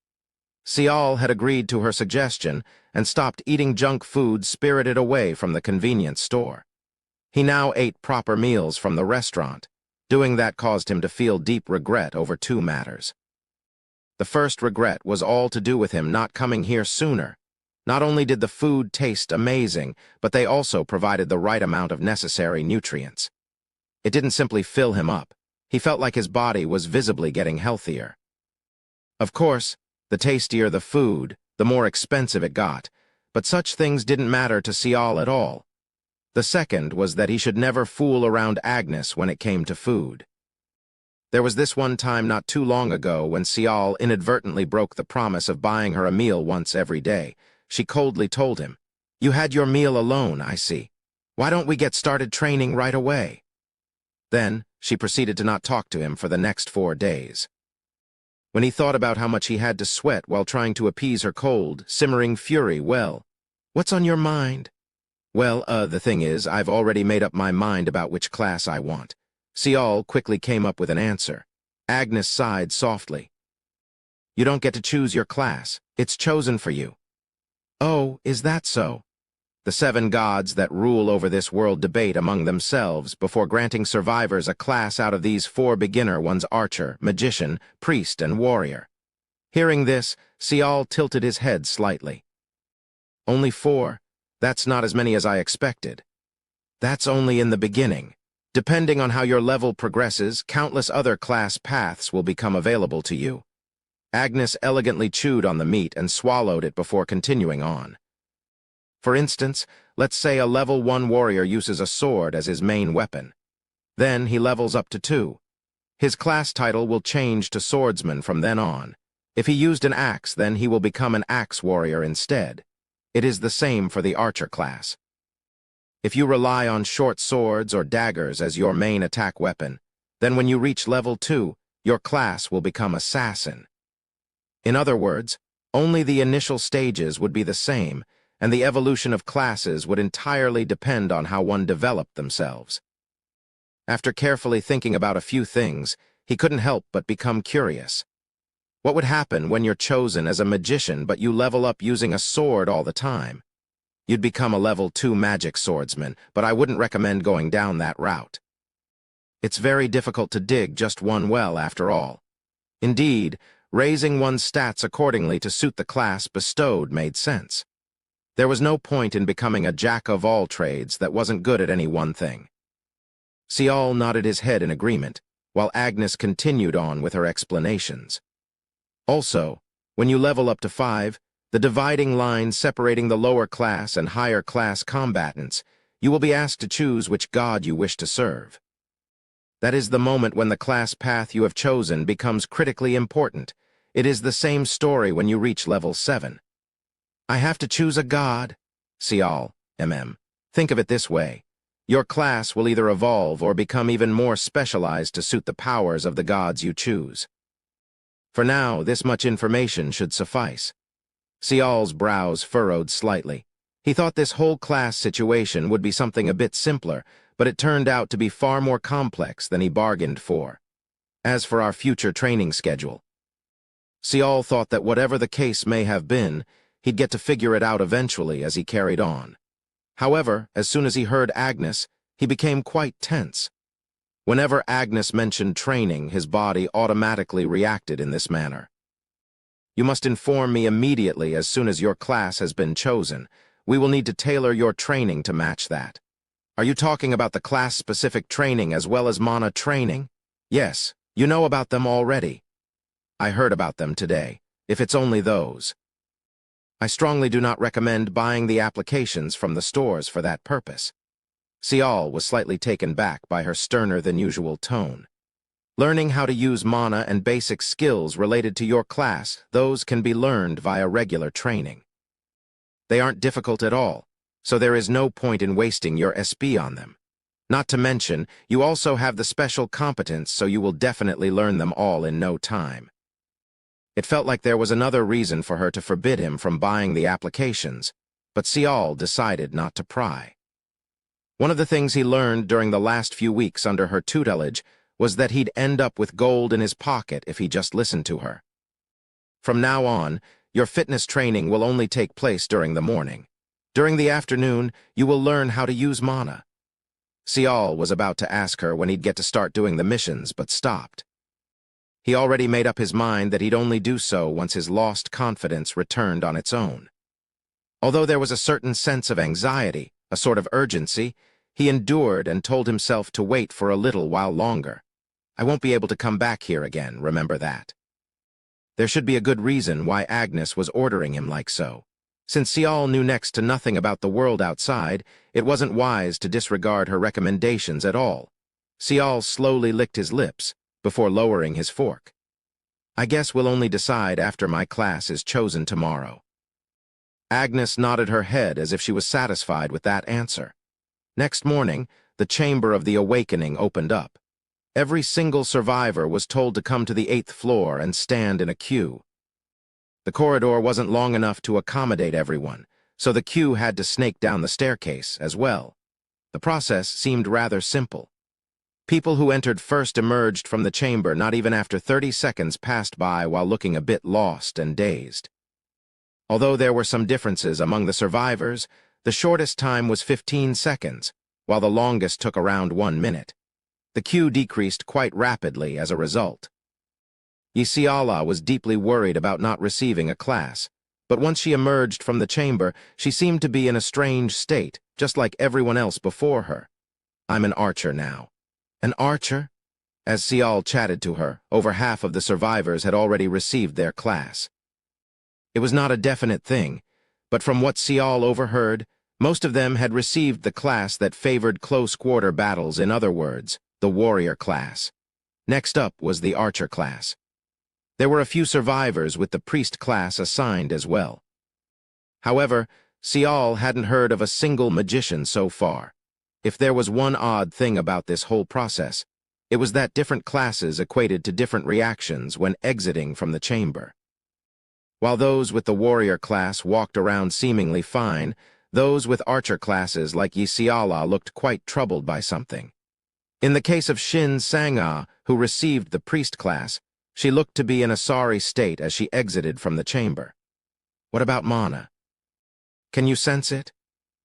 Sial had agreed to her suggestion and stopped eating junk food spirited away from the convenience store. He now ate proper meals from the restaurant. Doing that caused him to feel deep regret over 2 matters. The first regret was all to do with him not coming here sooner. Not only did the food taste amazing, but they also provided the right amount of necessary nutrients. It didn't simply fill him up. He felt like his body was visibly getting healthier. Of course, the tastier the food, the more expensive it got, but such things didn't matter to Sial at all. The second was that he should never fool around Agnes when it came to food. There was this one time not too long ago when Sial inadvertently broke the promise of buying her a meal once every day. She coldly told him, "You had your meal alone, I see. Why don't we get started training right away? Then, she proceeded to not talk to him for the next 4 days. When he thought about how much he had to sweat while trying to appease her cold, simmering fury, well, what's on your mind? Well, the thing is, I've already made up my mind about which class I want. Sial quickly came up with an answer. Agnes sighed softly. You don't get to choose your class. It's chosen for you. Oh, is that so? The 7 gods that rule over this world debate among themselves before granting survivors a class out of these 4 beginner ones: archer, magician, priest, and warrior. Hearing this, Sial tilted his head slightly. Only 4? That's not as many as I expected. That's only in the beginning. Depending on how your level progresses, countless other class paths will become available to you. Agnes elegantly chewed on the meat and swallowed it before continuing on. For instance, let's say a level 1 warrior uses a sword as his main weapon. Then he levels up to 2. His class title will change to swordsman from then on. If he used an axe, then he will become an axe warrior instead. It is the same for the archer class. If you rely on short swords or daggers as your main attack weapon, then when you reach level 2, your class will become assassin. In other words, only the initial stages would be the same, and the evolution of classes would entirely depend on how one developed themselves. After carefully thinking about a few things, he couldn't help but become curious. What would happen when you're chosen as a magician but you level up using a sword all the time? You'd become a level 2 magic swordsman, but I wouldn't recommend going down that route. It's very difficult to dig just one well after all. Indeed, raising one's stats accordingly to suit the class bestowed made sense. There was no point in becoming a jack-of-all-trades that wasn't good at any one thing. Sial nodded his head in agreement, while Agnes continued on with her explanations. Also, when you level up to 5, the dividing line separating the lower class and higher class combatants, you will be asked to choose which god you wish to serve. That is the moment when the class path you have chosen becomes critically important. It is the same story when you reach level 7. I have to choose a god? Sial, think of it this way. Your class will either evolve or become even more specialized to suit the powers of the gods you choose. For now, this much information should suffice. Sial's brows furrowed slightly. He thought this whole class situation would be something a bit simpler, but it turned out to be far more complex than he bargained for. As for our future training schedule, Sial thought that whatever the case may have been, he'd get to figure it out eventually as he carried on. However, as soon as he heard Agnes, he became quite tense. Whenever Agnes mentioned training, his body automatically reacted in this manner. You must inform me immediately as soon as your class has been chosen. We will need to tailor your training to match that. Are you talking about the class-specific training as well as mana training? Yes, you know about them already. I heard about them today, if it's only those. I strongly do not recommend buying the applications from the stores for that purpose. Sial was slightly taken back by her sterner-than-usual tone. Learning how to use mana and basic skills related to your class, those can be learned via regular training. They aren't difficult at all, so there is no point in wasting your SP on them. Not to mention, you also have the special competence, so you will definitely learn them all in no time. It felt like there was another reason for her to forbid him from buying the applications, but Sial decided not to pry. One of the things he learned during the last few weeks under her tutelage was that he'd end up with gold in his pocket if he just listened to her. From now on, your fitness training will only take place during the morning. During the afternoon, you will learn how to use mana. Sial was about to ask her when he'd get to start doing the missions, but stopped. He already made up his mind that he'd only do so once his lost confidence returned on its own. Although there was a certain sense of anxiety, a sort of urgency, he endured and told himself to wait for a little while longer. I won't be able to come back here again, remember that. There should be a good reason why Agnes was ordering him like so. Since Sial knew next to nothing about the world outside, it wasn't wise to disregard her recommendations at all. Sial slowly licked his lips before lowering his fork. I guess we'll only decide after my class is chosen tomorrow. Agnes nodded her head as if she was satisfied with that answer. Next morning, the chamber of the awakening opened up. Every single survivor was told to come to the 8th floor and stand in a queue. The corridor wasn't long enough to accommodate everyone, so the queue had to snake down the staircase as well. The process seemed rather simple. People who entered first emerged from the chamber not even after 30 seconds passed by while looking a bit lost and dazed. Although there were some differences among the survivors, the shortest time was 15 seconds, while the longest took around 1 minute. The queue decreased quite rapidly as a result. Yisiala was deeply worried about not receiving a class, but once she emerged from the chamber, she seemed to be in a strange state, just like everyone else before her. "I'm an archer now." An archer? As Sial chatted to her, over half of the survivors had already received their class. It was not a definite thing, but from what Sial overheard, most of them had received the class that favored close-quarter battles, in other words, the warrior class. Next up was the archer class. There were a few survivors with the priest class assigned as well. However, Sial hadn't heard of a single magician so far. If there was one odd thing about this whole process, it was that different classes equated to different reactions when exiting from the chamber. While those with the warrior class walked around seemingly fine, those with archer classes like Yisiala looked quite troubled by something. In the case of Shin Sang-ah, who received the priest class, she looked to be in a sorry state as she exited from the chamber. What about Mana? Can you sense it?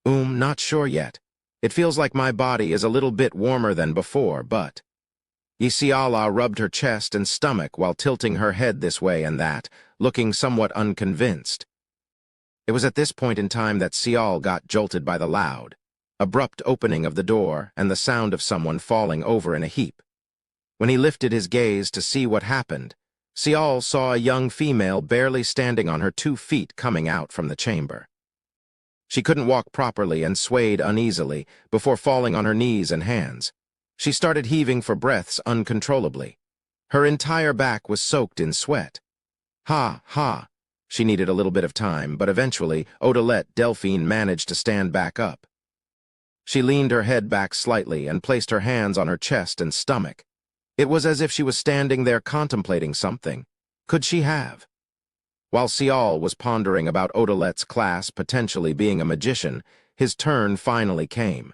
Not sure yet. It feels like my body is a little bit warmer than before, but... Yisiala rubbed her chest and stomach while tilting her head this way and that, looking somewhat unconvinced. It was at this point in time that Sial got jolted by the loud, abrupt opening of the door and the sound of someone falling over in a heap. When he lifted his gaze to see what happened, Sial saw a young female barely standing on her 2 feet coming out from the chamber. She couldn't walk properly and swayed uneasily before falling on her knees and hands. She started heaving for breaths uncontrollably. Her entire back was soaked in sweat. Ha, ha. She needed a little bit of time, but eventually Odalette Delphine managed to stand back up. She leaned her head back slightly and placed her hands on her chest and stomach. It was as if she was standing there contemplating something. Could she have? While Sial was pondering about Odalette's class potentially being a magician, his turn finally came.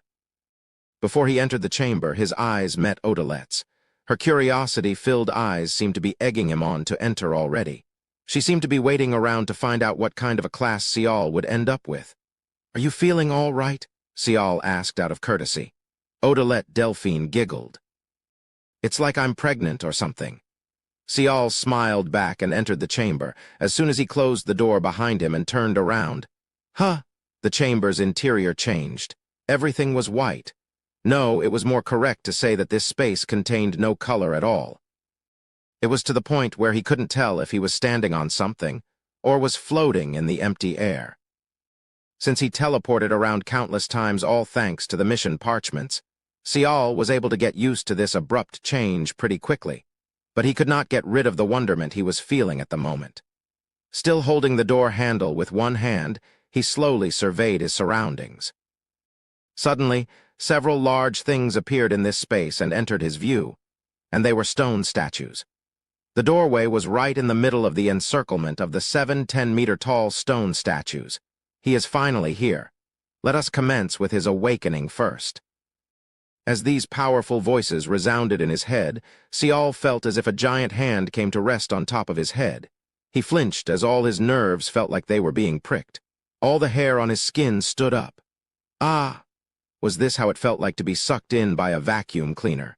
Before he entered the chamber, his eyes met Odalette's. Her curiosity-filled eyes seemed to be egging him on to enter already. She seemed to be waiting around to find out what kind of a class Sial would end up with. "Are you feeling all right?" Sial asked out of courtesy. Odalette Delphine giggled. "It's like I'm pregnant or something." Sial smiled back and entered the chamber, as soon as he closed the door behind him and turned around. Huh! The chamber's interior changed. Everything was white. No, it was more correct to say that this space contained no color at all. It was to the point where he couldn't tell if he was standing on something or was floating in the empty air. Since he teleported around countless times, all thanks to the mission parchments, Sial was able to get used to this abrupt change pretty quickly, but he could not get rid of the wonderment he was feeling at the moment. Still holding the door handle with one hand, he slowly surveyed his surroundings. Suddenly, several large things appeared in this space and entered his view, and they were stone statues. The doorway was right in the middle of the encirclement of the 7 10-meter-tall stone statues. He is finally here. Let us commence with his awakening first. As these powerful voices resounded in his head, Sial felt as if a giant hand came to rest on top of his head. He flinched as all his nerves felt like they were being pricked. All the hair on his skin stood up. Ah! Was this how it felt like to be sucked in by a vacuum cleaner?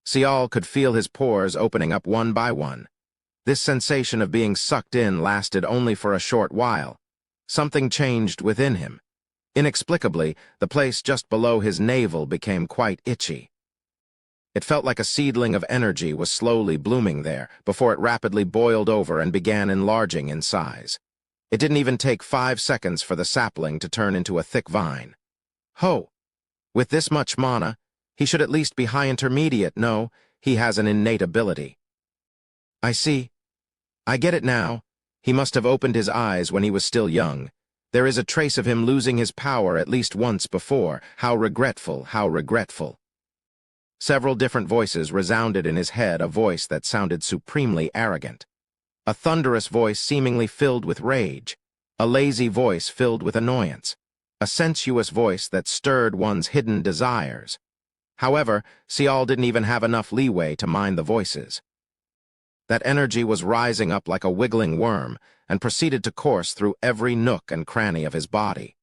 Sial could feel his pores opening up one by one. This sensation of being sucked in lasted only for a short while. Something changed within him. Inexplicably, the place just below his navel became quite itchy. It felt like a seedling of energy was slowly blooming there before it rapidly boiled over and began enlarging in size. It didn't even take 5 seconds for the sapling to turn into a thick vine. Ho! With this much mana, he should at least be high intermediate. No, he has an innate ability. I see. I get it now. He must have opened his eyes when he was still young. There is a trace of him losing his power at least once before. How regretful, how regretful. Several different voices resounded in his head, a voice that sounded supremely arrogant. A thunderous voice seemingly filled with rage. A lazy voice filled with annoyance. A sensuous voice that stirred one's hidden desires. However, Cial didn't even have enough leeway to mind the voices. That energy was rising up like a wiggling worm and proceeded to course through every nook and cranny of his body.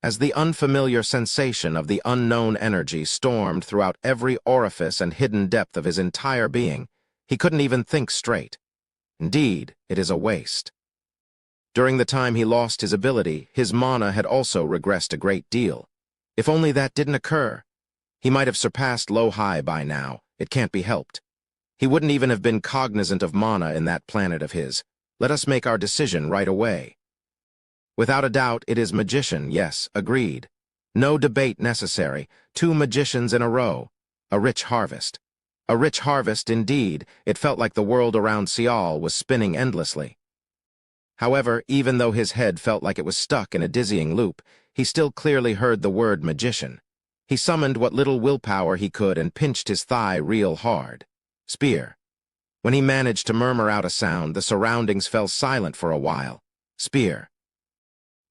As the unfamiliar sensation of the unknown energy stormed throughout every orifice and hidden depth of his entire being, he couldn't even think straight. Indeed, it is a waste. During the time he lost his ability, his mana had also regressed a great deal. If only that didn't occur. He might have surpassed Low-High by now. It can't be helped. He wouldn't even have been cognizant of mana in that planet of his. Let us make our decision right away. Without a doubt, it is magician, yes, agreed. No debate necessary. 2 magicians in a row. A rich harvest. A rich harvest, indeed. It felt like the world around Cial was spinning endlessly. However, even though his head felt like it was stuck in a dizzying loop, he still clearly heard the word magician. He summoned what little willpower he could and pinched his thigh real hard. Spear. When he managed to murmur out a sound, the surroundings fell silent for a while. Spear.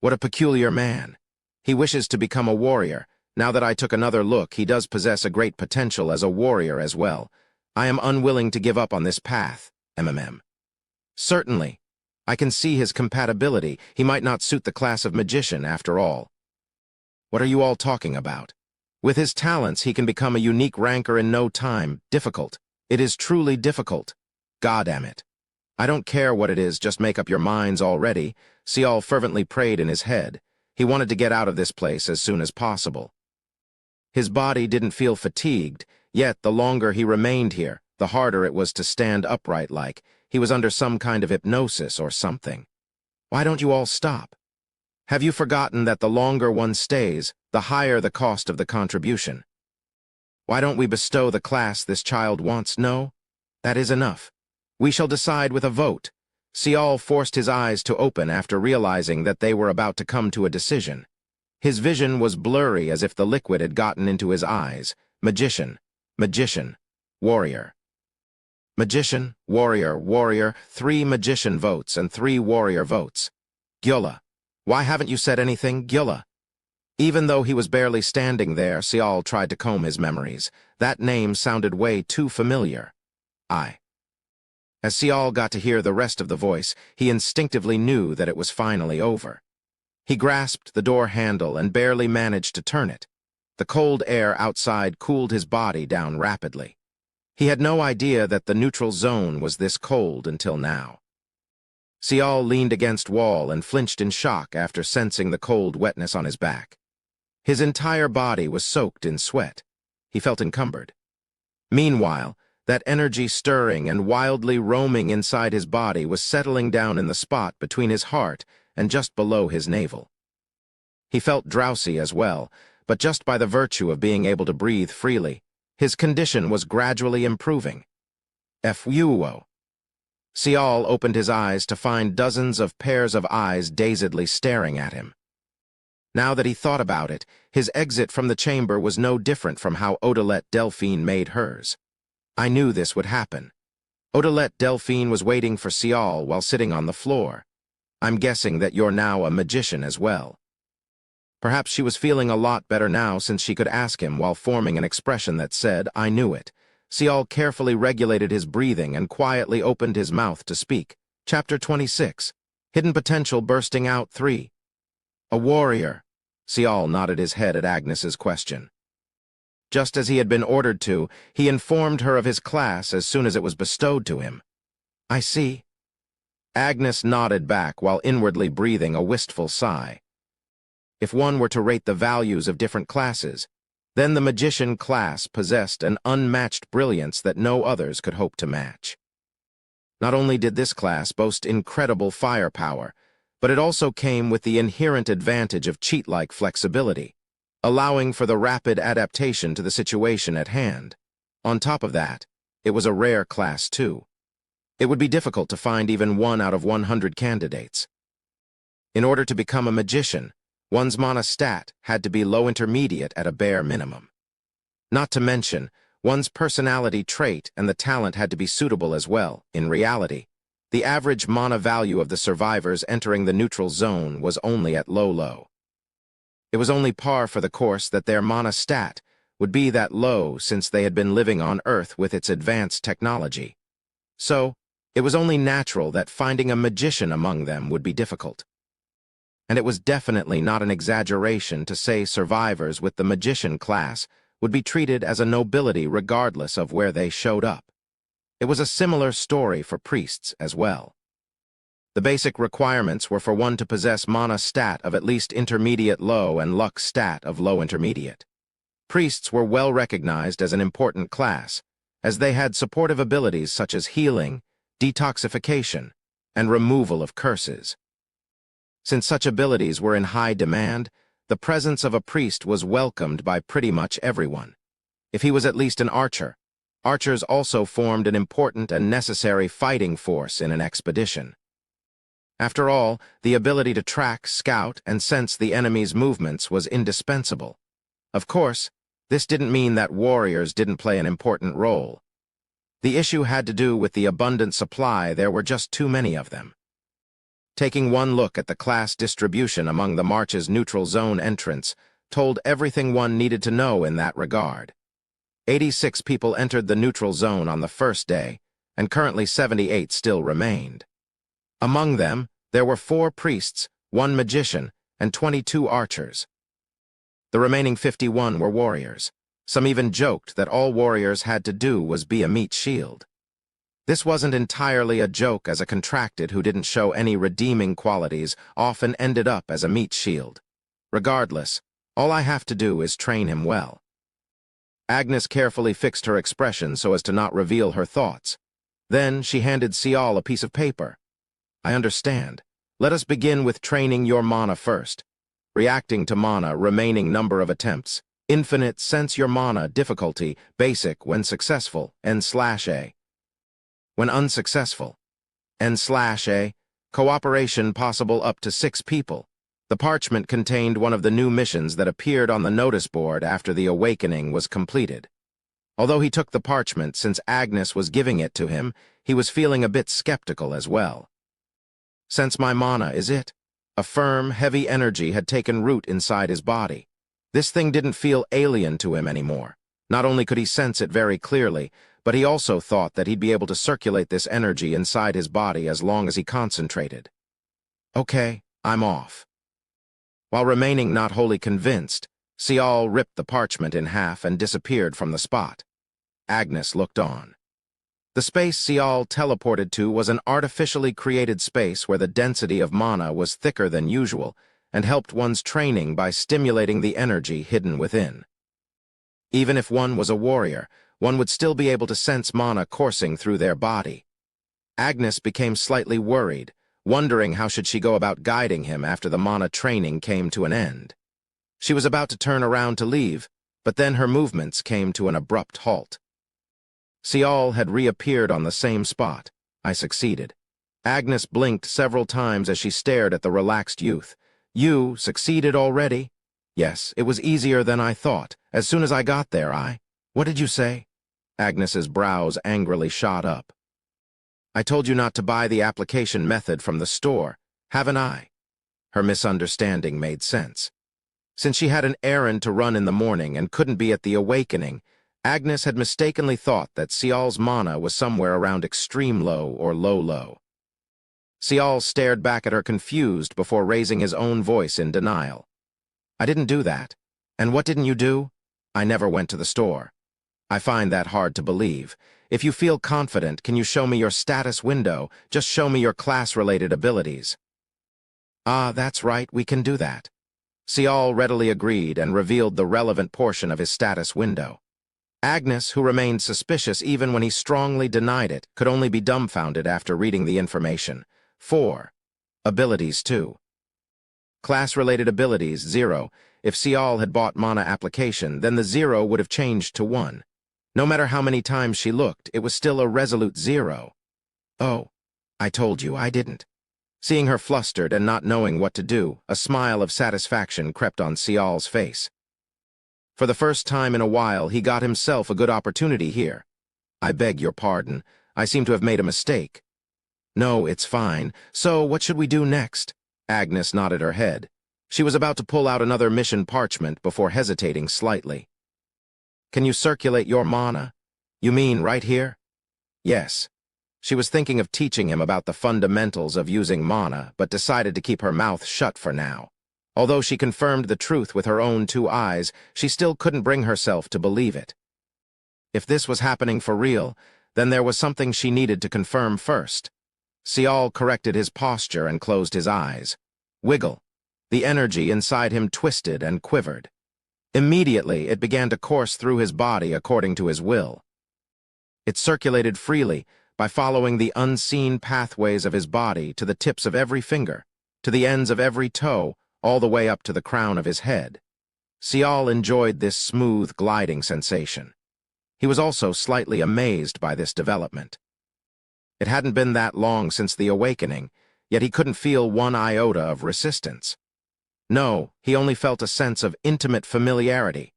What a peculiar man. He wishes to become a warrior. Now that I took another look, he does possess a great potential as a warrior as well. I am unwilling to give up on this path. Certainly. I can see his compatibility. He might not suit the class of magician after all. What are you all talking about? With his talents, he can become a unique ranker in no time. Difficult. It is truly difficult. Goddamn it. I don't care what it is, just make up your minds already. Cial fervently prayed in his head. He wanted to get out of this place as soon as possible. His body didn't feel fatigued, yet the longer he remained here, the harder it was to stand upright like he was under some kind of hypnosis or something. Why don't you all stop? Have you forgotten that the longer one stays, the higher the cost of the contribution? Why don't we bestow the class this child wants? No? That is enough. We shall decide with a vote. Cial forced his eyes to open after realizing that they were about to come to a decision. His vision was blurry as if the liquid had gotten into his eyes. Magician, magician, warrior. Magician, warrior, warrior, 3 magician votes and 3 warrior votes. Gyula. Why haven't you said anything, Gyula? Even though he was barely standing there, Cial tried to comb his memories. That name sounded way too familiar. As Cial got to hear the rest of the voice, he instinctively knew that it was finally over. He grasped the door handle and barely managed to turn it. The cold air outside cooled his body down rapidly. He had no idea that the neutral zone was this cold until now. Cial leaned against wall and flinched in shock after sensing the cold wetness on his back. His entire body was soaked in sweat. He felt encumbered. Meanwhile, that energy stirring and wildly roaming inside his body was settling down in the spot between his heart and just below his navel. He felt drowsy as well, but just by the virtue of being able to breathe freely, his condition was gradually improving. Fuo. Cial opened his eyes to find dozens of pairs of eyes dazedly staring at him. Now that he thought about it, his exit from the chamber was no different from how Odilette Delphine made hers. I knew this would happen. Odilette Delphine was waiting for Cial while sitting on the floor. I'm guessing that you're now a magician as well. Perhaps she was feeling a lot better now since she could ask him while forming an expression that said, I knew it. Cial carefully regulated his breathing and quietly opened his mouth to speak. Chapter 26. Hidden Potential Bursting Out 3. A warrior. Cial nodded his head at Agnes's question. Just as he had been ordered to, he informed her of his class as soon as it was bestowed to him. I see. Agnes nodded back while inwardly breathing a wistful sigh. If one were to rate the values of different classes, then the magician class possessed an unmatched brilliance that no others could hope to match. Not only did this class boast incredible firepower, but it also came with the inherent advantage of cheat-like flexibility, allowing for the rapid adaptation to the situation at hand. On top of that, it was a rare class too. It would be difficult to find even 1 out of 100 candidates. In order to become a magician, one's mana stat had to be low intermediate at a bare minimum. Not to mention, one's personality trait and the talent had to be suitable as well. In reality, the average mana value of the survivors entering the neutral zone was only at low. It was only par for the course that their mana stat would be that low since they had been living on Earth with its advanced technology. So, it was only natural that finding a magician among them would be difficult. And it was definitely not an exaggeration to say survivors with the magician class would be treated as a nobility regardless of where they showed up. It was a similar story for priests as well. The basic requirements were for one to possess mana stat of at least intermediate low and luck stat of low intermediate. Priests were well recognized as an important class, as they had supportive abilities such as healing, detoxification, and removal of curses. Since such abilities were in high demand, the presence of a priest was welcomed by pretty much everyone. If he was at least an archer, archers also formed an important and necessary fighting force in an expedition. After all, the ability to track, scout, and sense the enemy's movements was indispensable. Of course, this didn't mean that warriors didn't play an important role. The issue had to do with the abundant supply. There were just too many of them. Taking one look at the class distribution among the march's neutral zone entrants told everything one needed to know in that regard. 86 people entered the neutral zone on the first day, and currently 78 still remained. Among them, there were 4 priests, 1 magician, and 22 archers. The remaining 51 were warriors. Some even joked that all warriors had to do was be a meat shield. This wasn't entirely a joke, as a contracted who didn't show any redeeming qualities often ended up as a meat shield. Regardless, all I have to do is train him well. Agnes carefully fixed her expression so as to not reveal her thoughts. Then she handed Sial a piece of paper. I understand. Let us begin with training your mana first. Reacting to mana, remaining number of attempts. Infinite, sense your mana, difficulty, basic, when successful, N/A. When unsuccessful, N/A, cooperation possible up to 6 people. The parchment contained one of the new missions that appeared on the notice board after the awakening was completed. Although he took the parchment since Agnes was giving it to him, he was feeling a bit skeptical as well. Sense my mana, is it? A firm, heavy energy had taken root inside his body. This thing didn't feel alien to him anymore. Not only could he sense it very clearly, but he also thought that he'd be able to circulate this energy inside his body as long as he concentrated. Okay, I'm off. While remaining not wholly convinced, Sial ripped the parchment in half and disappeared from the spot. Agnes looked on. The space Sial teleported to was an artificially created space where the density of mana was thicker than usual and helped one's training by stimulating the energy hidden within. Even if one was a warrior, one would still be able to sense mana coursing through their body. Agnes became slightly worried, wondering how should she go about guiding him after the mana training came to an end. She was about to turn around to leave, but then her movements came to an abrupt halt. Sial had reappeared on the same spot. I succeeded. Agnes blinked several times as she stared at the relaxed youth. You succeeded already? Yes, it was easier than I thought. As soon as I got there, What did you say? Agnes's brows angrily shot up. I told you not to buy the application method from the store, haven't I? Her misunderstanding made sense. Since she had an errand to run in the morning and couldn't be at the awakening, Agnes had mistakenly thought that Sial's mana was somewhere around extreme low or low. Sial stared back at her confused before raising his own voice in denial. I didn't do that. And what didn't you do? I never went to the store. I find that hard to believe. If you feel confident, can you show me your status window? Just show me your class-related abilities. Ah, that's right, we can do that. Sial readily agreed and revealed the relevant portion of his status window. Agnes, who remained suspicious even when he strongly denied it, could only be dumbfounded after reading the information. 4. Abilities 2. Class-related abilities 0. If Sial had bought mana application, then the 0 would have changed to 1. No matter how many times she looked, it was still a resolute 0. Oh, I told you I didn't. Seeing her flustered and not knowing what to do, a smile of satisfaction crept on Sial's face. For the first time in a while, he got himself a good opportunity here. "I beg your pardon. I seem to have made a mistake." "No, it's fine. So, what should we do next?" Agnes nodded her head. She was about to pull out another mission parchment before hesitating slightly. "Can you circulate your mana? You mean right here?" "Yes." She was thinking of teaching him about the fundamentals of using mana, but decided to keep her mouth shut for now. Although she confirmed the truth with her own 2 eyes, she still couldn't bring herself to believe it. If this was happening for real, then there was something she needed to confirm first. Sial corrected his posture and closed his eyes. Wiggle. The energy inside him twisted and quivered. Immediately, it began to course through his body according to his will. It circulated freely by following the unseen pathways of his body to the tips of every finger, to the ends of every toe, all the way up to the crown of his head. Sial enjoyed this smooth, gliding sensation. He was also slightly amazed by this development. It hadn't been that long since the awakening, yet he couldn't feel one iota of resistance. No, he only felt a sense of intimate familiarity.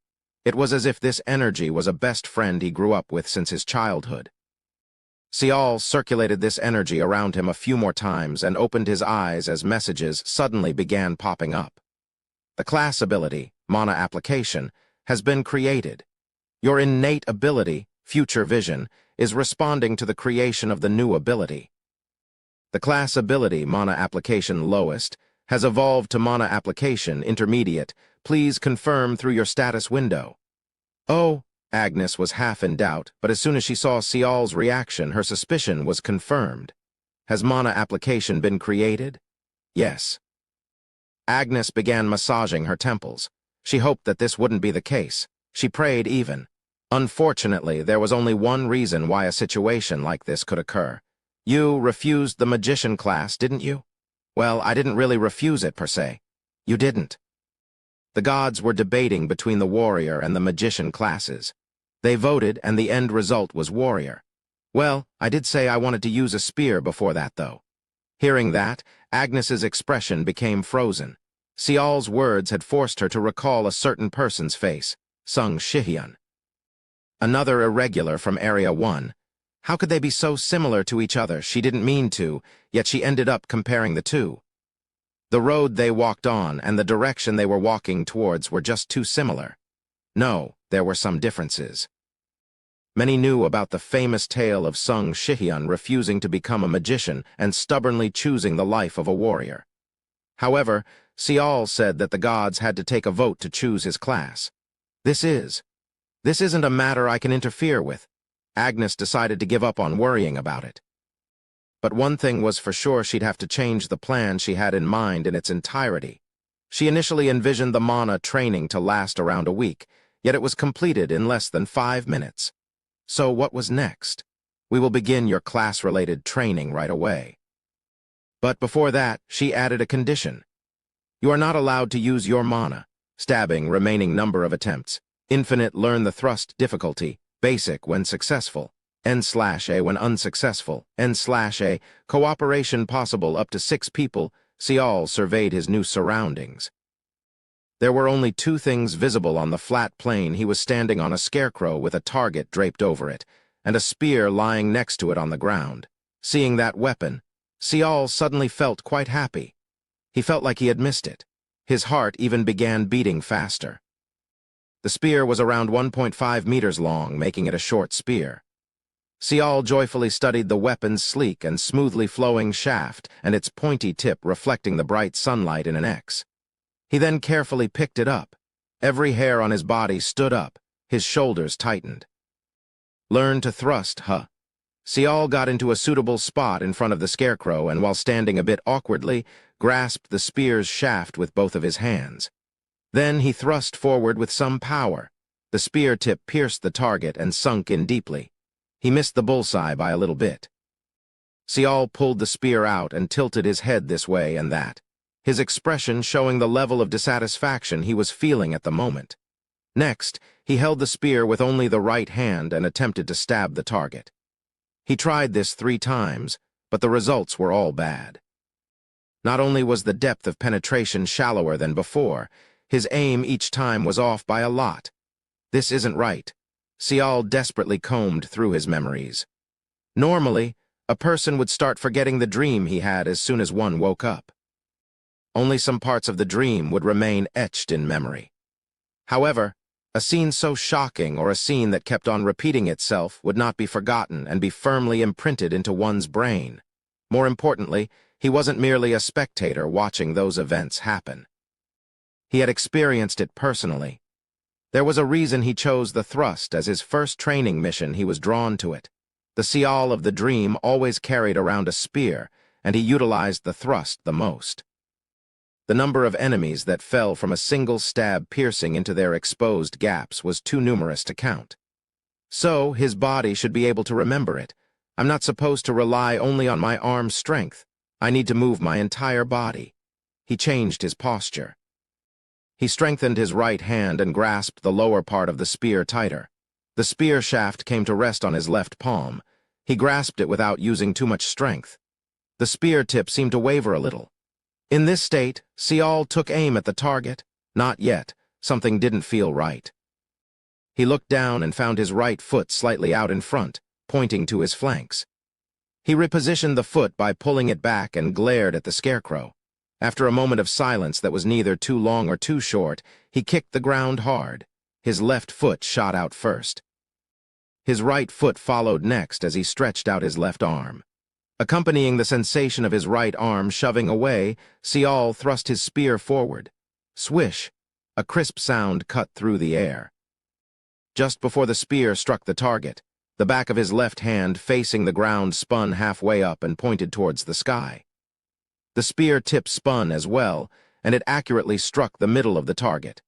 It was as if this energy was a best friend he grew up with since his childhood. Sial circulated this energy around him a few more times and opened his eyes as messages suddenly began popping up. The class ability, Mana Application, has been created. Your innate ability, Future Vision, is responding to the creation of the new ability. The class ability, Mana Application Lowest, has evolved to Mana Application Intermediate. Please confirm through your status window. Oh, Agnes was half in doubt, but as soon as she saw Sial's reaction, her suspicion was confirmed. Has Mana Application been created? Yes. Agnes began massaging her temples. She hoped that this wouldn't be the case. She prayed even. Unfortunately, there was only one reason why a situation like this could occur. You refused the magician class, didn't you? Well, I didn't really refuse it per se. You didn't. The gods were debating between the warrior and the magician classes. They voted, and the end result was warrior. Well, I did say I wanted to use a spear before that, though. Hearing that, Agnes's expression became frozen. Sial's words had forced her to recall a certain person's face, Sung Shihyun. Another irregular from Area 1. How could they be so similar to each other? She didn't mean to, yet she ended up comparing the two. The road they walked on and the direction they were walking towards were just too similar. No, there were some differences. Many knew about the famous tale of Sung Shihyun refusing to become a magician and stubbornly choosing the life of a warrior. However, Sial said that the gods had to take a vote to choose his class. This isn't a matter I can interfere with. Agnes decided to give up on worrying about it. But one thing was for sure: she'd have to change the plan she had in mind in its entirety. She initially envisioned the mana training to last around a week, yet it was completed in less than 5 minutes. So what was next? We will begin your class-related training right away. But before that, she added a condition. You are not allowed to use your mana. Stabbing, remaining number of attempts. Infinite, learn the thrust difficulty. Basic when successful. N/A when unsuccessful. N/A, cooperation possible up to 6 people. Sial surveyed his new surroundings. There were only 2 things visible on the flat plain. He was standing on a scarecrow with a target draped over it, and a spear lying next to it on the ground. Seeing that weapon, Sial suddenly felt quite happy. He felt like he had missed it. His heart even began beating faster. The spear was around 1.5 meters long, making it a short spear. Sial joyfully studied the weapon's sleek and smoothly flowing shaft and its pointy tip reflecting the bright sunlight in an X. He then carefully picked it up. Every hair on his body stood up, his shoulders tightened. Learn to thrust, huh? Sial got into a suitable spot in front of the scarecrow and, while standing a bit awkwardly, grasped the spear's shaft with both of his hands. Then he thrust forward with some power. The spear tip pierced the target and sunk in deeply. He missed the bullseye by a little bit. Sial pulled the spear out and tilted his head this way and that, his expression showing the level of dissatisfaction he was feeling at the moment. Next, he held the spear with only the right hand and attempted to stab the target. He tried this 3 times, but the results were all bad. Not only was the depth of penetration shallower than before, his aim each time was off by a lot. This isn't right. Sial desperately combed through his memories. Normally, a person would start forgetting the dream he had as soon as one woke up. Only some parts of the dream would remain etched in memory. However, a scene so shocking or a scene that kept on repeating itself would not be forgotten and be firmly imprinted into one's brain. More importantly, he wasn't merely a spectator watching those events happen. He had experienced it personally. There was a reason he chose the thrust as his first training mission. He was drawn to it. The Sial of the dream always carried around a spear, and he utilized the thrust the most. The number of enemies that fell from a single stab piercing into their exposed gaps was too numerous to count. So, his body should be able to remember it. I'm not supposed to rely only on my arm's strength. I need to move my entire body. He changed his posture. He strengthened his right hand and grasped the lower part of the spear tighter. The spear shaft came to rest on his left palm. He grasped it without using too much strength. The spear tip seemed to waver a little. In this state, Sial took aim at the target. Not yet. Something didn't feel right. He looked down and found his right foot slightly out in front, pointing to his flanks. He repositioned the foot by pulling it back and glared at the scarecrow. After a moment of silence that was neither too long or too short, he kicked the ground hard. His left foot shot out first. His right foot followed next as he stretched out his left arm. Accompanying the sensation of his right arm shoving away, Sial thrust his spear forward. Swish! A crisp sound cut through the air. Just before the spear struck the target, the back of his left hand facing the ground spun halfway up and pointed towards the sky. The spear tip spun as well, and it accurately struck the middle of the target.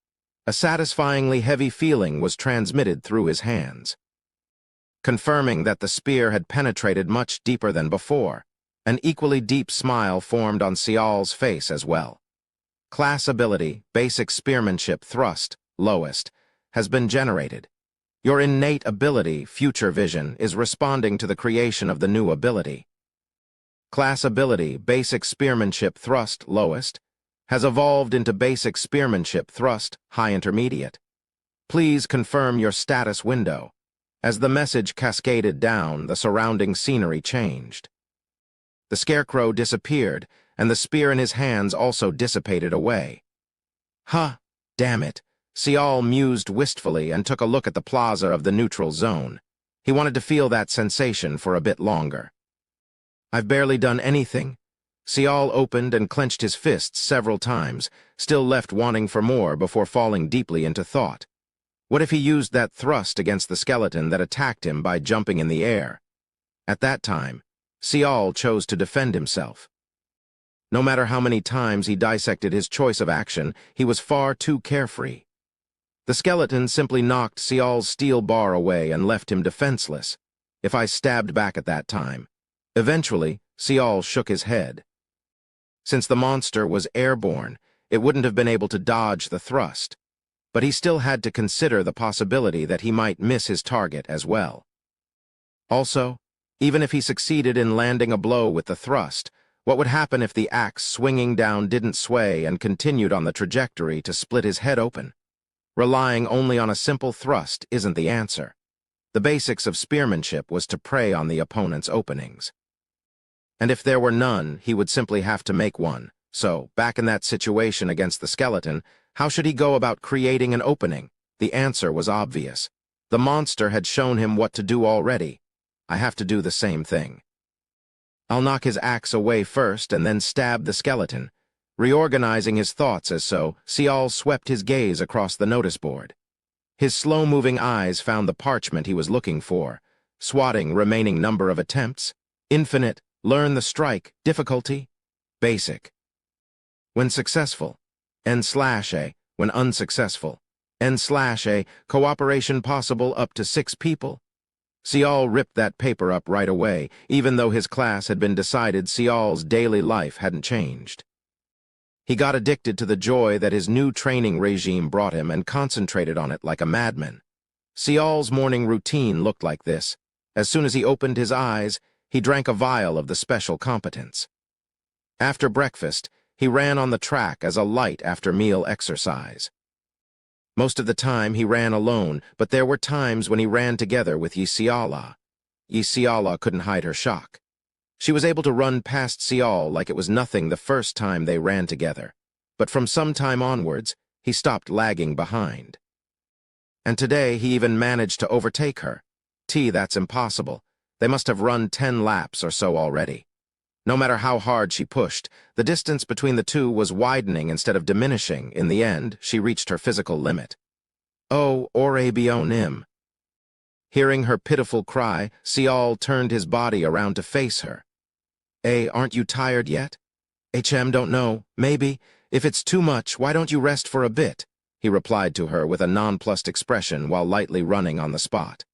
A satisfyingly heavy feeling was transmitted through his hands. Confirming that the spear had penetrated much deeper than before, an equally deep smile formed on Sial's face as well. Class ability, basic spearmanship thrust, lowest, has been generated. Your innate ability, future vision, is responding to the creation of the new ability. Class ability, basic spearmanship thrust, lowest, has evolved into basic spearmanship thrust, high intermediate. Please confirm your status window. As the message cascaded down, the surrounding scenery changed. The scarecrow disappeared, and the spear in his hands also dissipated away. Huh, damn it. Sial mused wistfully and took a look at the plaza of the neutral zone. He wanted to feel that sensation for a bit longer. I've barely done anything. Sial opened and clenched his fists several times, still left wanting for more before falling deeply into thought. What if he used that thrust against the skeleton that attacked him by jumping in the air? At that time, Sial chose to defend himself. No matter how many times he dissected his choice of action, he was far too carefree. The skeleton simply knocked Sial's steel bar away and left him defenseless. If I stabbed back at that time. Eventually, Sial shook his head. Since the monster was airborne, it wouldn't have been able to dodge the thrust. But he still had to consider the possibility that he might miss his target as well. Also, even if he succeeded in landing a blow with the thrust, what would happen if the axe swinging down didn't sway and continued on the trajectory to split his head open? Relying only on a simple thrust isn't the answer. The basics of spearmanship was to prey on the opponent's openings. And if there were none, he would simply have to make one. So, back in that situation against the skeleton, how should he go about creating an opening? The answer was obvious. The monster had shown him what to do already. I have to do the same thing. I'll knock his axe away first and then stab the skeleton. Reorganizing his thoughts as so, Sial swept his gaze across the notice board. His slow-moving eyes found the parchment he was looking for. Swatting remaining number of attempts. Infinite. Learn the strike. Difficulty. Basic. When successful. N/A. When unsuccessful. N/A. Cooperation possible up to 6 people. Sial ripped that paper up right away. Even though his class had been decided, Sial's daily life hadn't changed. He got addicted to the joy that his new training regime brought him and concentrated on it like a madman. Sial's morning routine looked like this. As soon as he opened his eyes, he drank a vial of the special competence. After breakfast, he ran on the track as a light after-meal exercise. Most of the time he ran alone, but there were times when he ran together with Yisiala. Yisiala couldn't hide her shock. She was able to run past Sial like it was nothing the first time they ran together, but from some time onwards, he stopped lagging behind. And today he even managed to overtake her. That's impossible. They must have run 10 laps or so already. No matter how hard she pushed, the distance between the two was widening instead of diminishing. In the end, she reached her physical limit. Oh, Orebionim. Hearing her pitiful cry, Sial turned his body around to face her. Aren't you tired yet? Don't know, maybe. If it's too much, why don't you rest for a bit? He replied to her with a nonplussed expression while lightly running on the spot.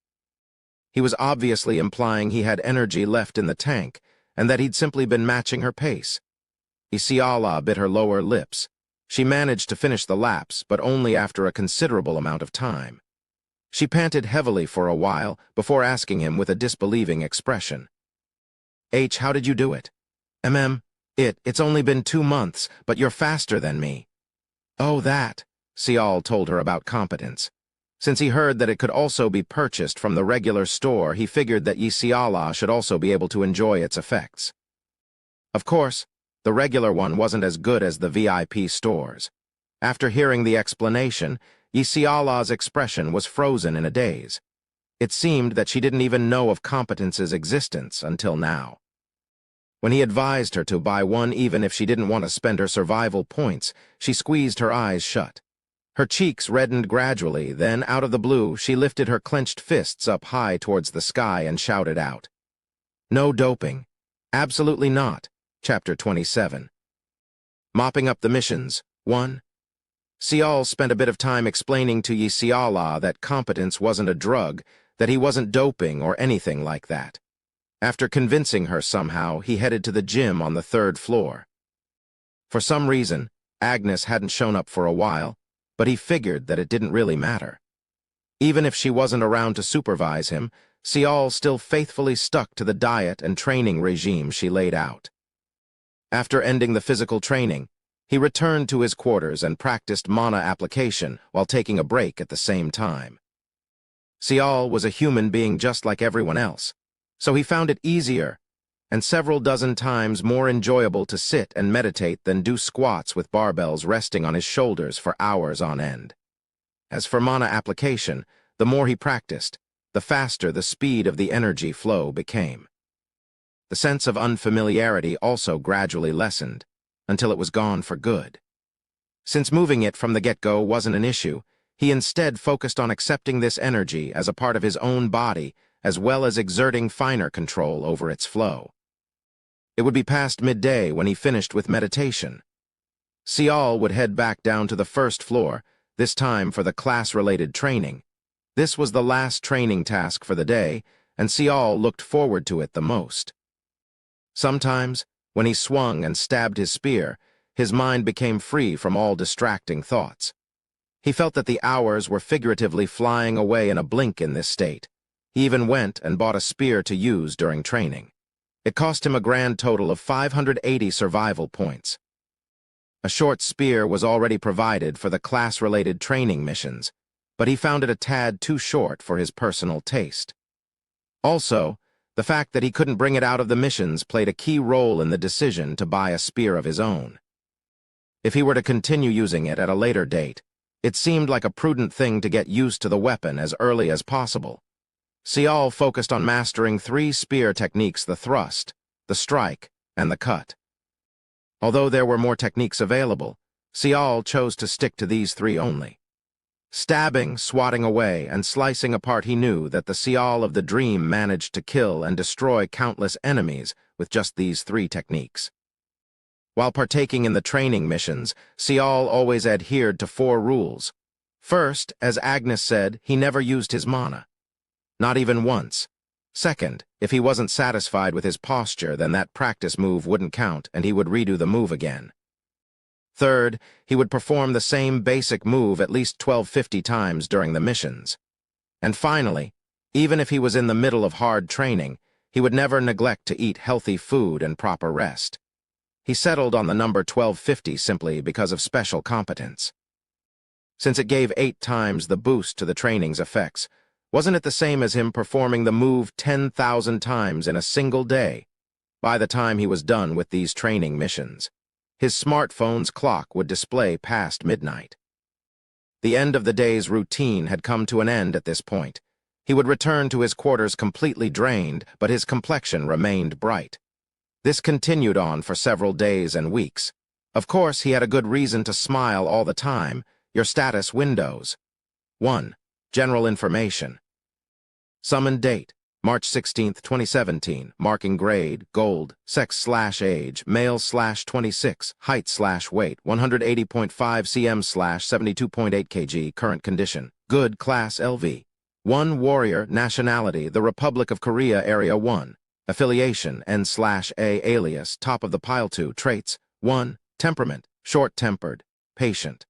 He was obviously implying he had energy left in the tank, and that he'd simply been matching her pace. Isiala bit her lower lips. She managed to finish the laps, but only after a considerable amount of time. She panted heavily for a while before asking him with a disbelieving expression. How did you do it? It's only been 2 months, but you're faster than me. Oh, that, Sial told her about competence. Since he heard that it could also be purchased from the regular store, he figured that Yisiala should also be able to enjoy its effects. Of course, the regular one wasn't as good as the VIP stores. After hearing the explanation, Yisiala's expression was frozen in a daze. It seemed that she didn't even know of competence's existence until now. When he advised her to buy one even if she didn't want to spend her survival points, she squeezed her eyes shut. Her cheeks reddened gradually, then, out of the blue, she lifted her clenched fists up high towards the sky and shouted out. No doping. Absolutely not. Chapter 27. Mopping up the missions. 1. Sial spent a bit of time explaining to Yisiala that competence wasn't a drug, that he wasn't doping or anything like that. After convincing her somehow, he headed to the gym on the 3rd floor. For some reason, Agnes hadn't shown up for a while, but he figured that it didn't really matter. Even if she wasn't around to supervise him, Sial still faithfully stuck to the diet and training regime she laid out. After ending the physical training, he returned to his quarters and practiced mana application while taking a break at the same time. Sial was a human being just like everyone else, so he found it easier and several dozen times more enjoyable to sit and meditate than do squats with barbells resting on his shoulders for hours on end. As for mana application, the more he practiced, the faster the speed of the energy flow became. The sense of unfamiliarity also gradually lessened, until it was gone for good. Since moving it from the get-go wasn't an issue, he instead focused on accepting this energy as a part of his own body, as well as exerting finer control over its flow. It would be past midday when he finished with meditation. Sial would head back down to the 1st floor, this time for the class-related training. This was the last training task for the day, and Sial looked forward to it the most. Sometimes, when he swung and stabbed his spear, his mind became free from all distracting thoughts. He felt that the hours were figuratively flying away in a blink in this state. He even went and bought a spear to use during training. It cost him a grand total of 580 survival points. A short spear was already provided for the class-related training missions, but he found it a tad too short for his personal taste. Also, the fact that he couldn't bring it out of the missions played a key role in the decision to buy a spear of his own. If he were to continue using it at a later date, it seemed like a prudent thing to get used to the weapon as early as possible. Sial focused on mastering 3 spear techniques: the thrust, the strike, and the cut. Although there were more techniques available, Sial chose to stick to these 3 only. Stabbing, swatting away, and slicing apart, he knew that the Sial of the dream managed to kill and destroy countless enemies with just these 3 techniques. While partaking in the training missions, Sial always adhered to 4 rules. First, as Agnes said, he never used his mana. Not even once. Second, if he wasn't satisfied with his posture, then that practice move wouldn't count and he would redo the move again. Third, he would perform the same basic move at least 1250 times during the missions. And finally, even if he was in the middle of hard training, he would never neglect to eat healthy food and proper rest. He settled on the number 1250 simply because of special competence. Since it gave 8 times the boost to the training's effects, wasn't it the same as him performing the move 10,000 times in a single day? By the time he was done with these training missions, his smartphone's clock would display past midnight. The end of the day's routine had come to an end at this point. He would return to his quarters completely drained, but his complexion remained bright. This continued on for several days and weeks. Of course, he had a good reason to smile all the time. Your status windows. 1. General information. Summon date, March 16, 2017, marking grade, gold, sex/age, male/26, height/weight, 180.5 cm/72.8 kg, current condition, good, class LV. 1. Warrior, nationality, the Republic of Korea, Area 1. Affiliation, N/A, alias, top of the pile. 2. Traits. 1. Temperament, short-tempered, patient.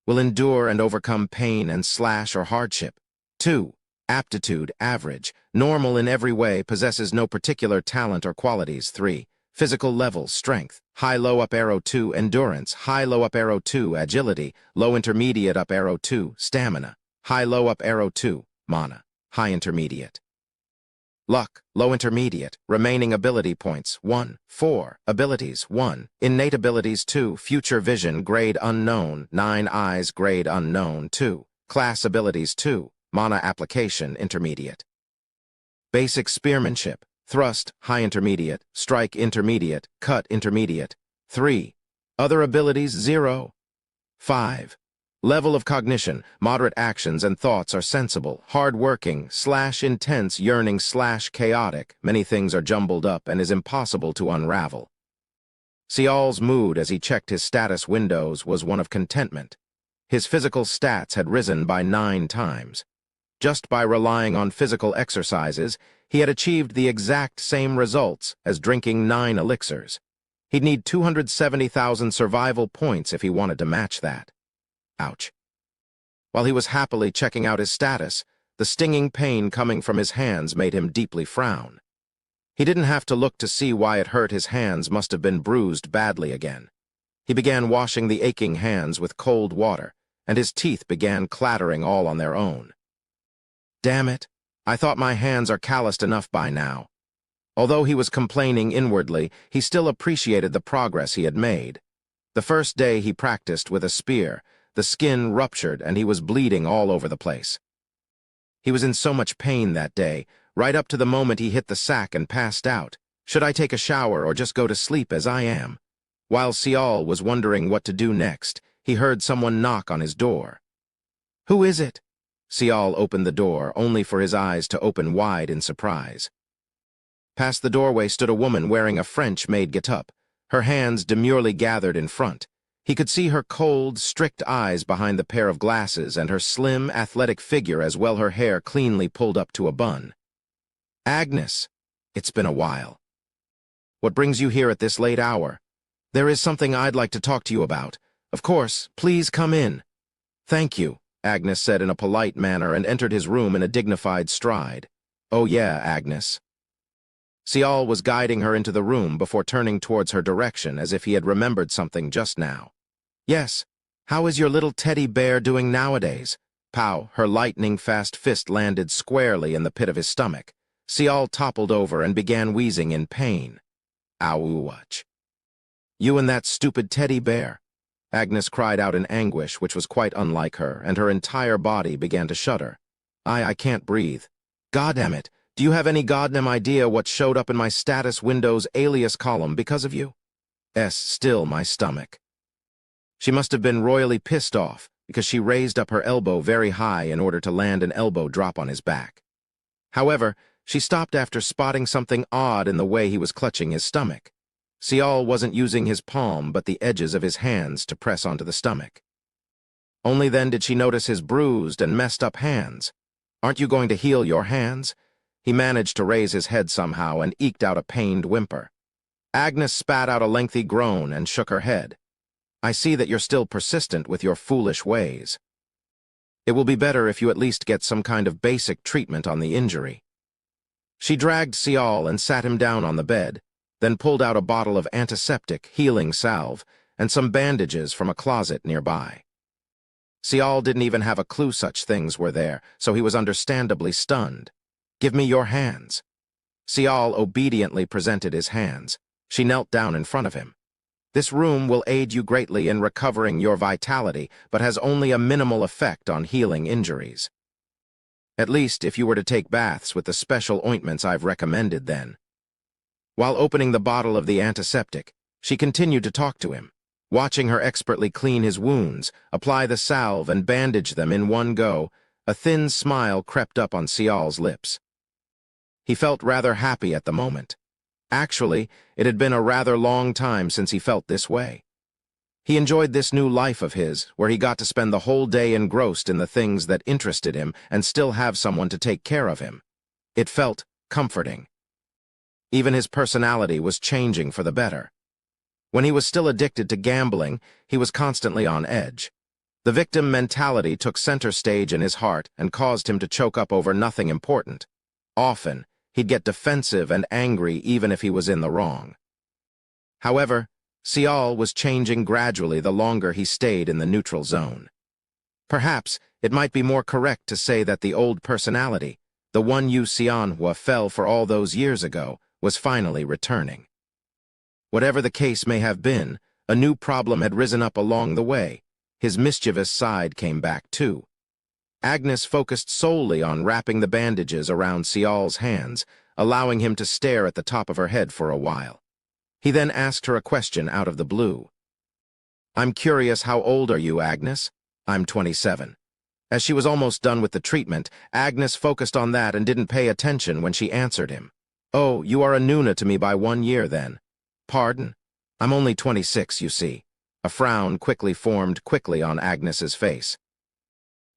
Will endure and overcome pain and or hardship. 2. Aptitude, average, normal in every way, possesses no particular talent or qualities. 3. Physical level, strength, high-low up arrow 2, endurance, high-low up arrow 2, agility, low-intermediate up arrow 2, stamina, high-low up arrow 2, mana, high-intermediate. Luck, low-intermediate, remaining ability points, 1. 4. Abilities, 1. Innate abilities, 2. Future vision, grade unknown, 9 eyes, grade unknown, 2. Class abilities, 2. Mana application, intermediate. Basic spearmanship, thrust, high-intermediate, strike intermediate, cut intermediate, 3. Other abilities, 0. 5. Level of cognition, moderate, actions and thoughts are sensible, hard-working, /intense, yearning /chaotic, many things are jumbled up and is impossible to unravel. Seal's mood as he checked his status windows was one of contentment. His physical stats had risen by 9 times. Just by relying on physical exercises, he had achieved the exact same results as drinking 9 elixirs. He'd need 270,000 survival points if he wanted to match that. Ouch. While he was happily checking out his status, the stinging pain coming from his hands made him deeply frown. He didn't have to look to see why it hurt. His hands must have been bruised badly again. He began washing the aching hands with cold water, and his teeth began clattering all on their own. Damn it, I thought my hands are calloused enough by now. Although he was complaining inwardly, he still appreciated the progress he had made. The first day he practiced with a spear, the skin ruptured and he was bleeding all over the place. He was in so much pain that day, right up to the moment he hit the sack and passed out. Should I take a shower or just go to sleep as I am? While Seal was wondering what to do next, he heard someone knock on his door. Who is it? Seal opened the door, only for his eyes to open wide in surprise. Past the doorway stood a woman wearing a French-made getup, her hands demurely gathered in front. He could see her cold, strict eyes behind the pair of glasses and her slim, athletic figure, as well, her hair cleanly pulled up to a bun. Agnes, it's been a while. What brings you here at this late hour? There is something I'd like to talk to you about. Of course, please come in. Thank you, Agnes said in a polite manner and entered his room in a dignified stride. Oh yeah, Agnes. Seal was guiding her into the room before turning towards her direction as if he had remembered something just now. Yes, how is your little teddy bear doing nowadays? Pow, her lightning-fast fist landed squarely in the pit of his stomach. Seal toppled over and began wheezing in pain. Ouch. You and that stupid teddy bear. Agnes cried out in anguish, which was quite unlike her, and her entire body began to shudder. I can't breathe. Goddamn it. Do you have any goddamn idea what showed up in my status Windows alias column because of you? Still my stomach. She must have been royally pissed off, because she raised up her elbow very high in order to land an elbow drop on his back. However, she stopped after spotting something odd in the way he was clutching his stomach. Seal wasn't using his palm but the edges of his hands to press onto the stomach. Only then did she notice his bruised and messed up hands. Aren't you going to heal your hands? He managed to raise his head somehow and eked out a pained whimper. Agnes spat out a lengthy groan and shook her head. I see that you're still persistent with your foolish ways. It will be better if you at least get some kind of basic treatment on the injury. She dragged Seal and sat him down on the bed, then pulled out a bottle of antiseptic healing salve and some bandages from a closet nearby. Sial didn't even have a clue such things were there, so he was understandably stunned. "Give me your hands." Sial obediently presented his hands. She knelt down in front of him. "This room will aid you greatly in recovering your vitality, but has only a minimal effect on healing injuries. At least if you were to take baths with the special ointments I've recommended then." While opening the bottle of the antiseptic, she continued to talk to him, watching her expertly clean his wounds, apply the salve, and bandage them in one go. A thin smile crept up on Sial's lips. He felt rather happy at the moment. Actually, it had been a rather long time since he felt this way. He enjoyed this new life of his, where he got to spend the whole day engrossed in the things that interested him and still have someone to take care of him. It felt comforting. Even his personality was changing for the better. When he was still addicted to gambling, he was constantly on edge. The victim mentality took center stage in his heart and caused him to choke up over nothing important. Often, he'd get defensive and angry even if he was in the wrong. However, Sial was changing gradually the longer he stayed in the neutral zone. Perhaps it might be more correct to say that the old personality, the one Yu Xianhua fell for all those years ago, was finally returning. Whatever the case may have been, a new problem had risen up along the way. His mischievous side came back too. Agnes focused solely on wrapping the bandages around Sial's hands, allowing him to stare at the top of her head for a while. He then asked her a question out of the blue. "I'm curious, how old are you, Agnes?" "I'm 27. As she was almost done with the treatment, Agnes focused on that and didn't pay attention when she answered him. "Oh, you are a Nuna to me by 1 year, then." "Pardon? I'm only 26, you see." A frown formed on Agnes's face.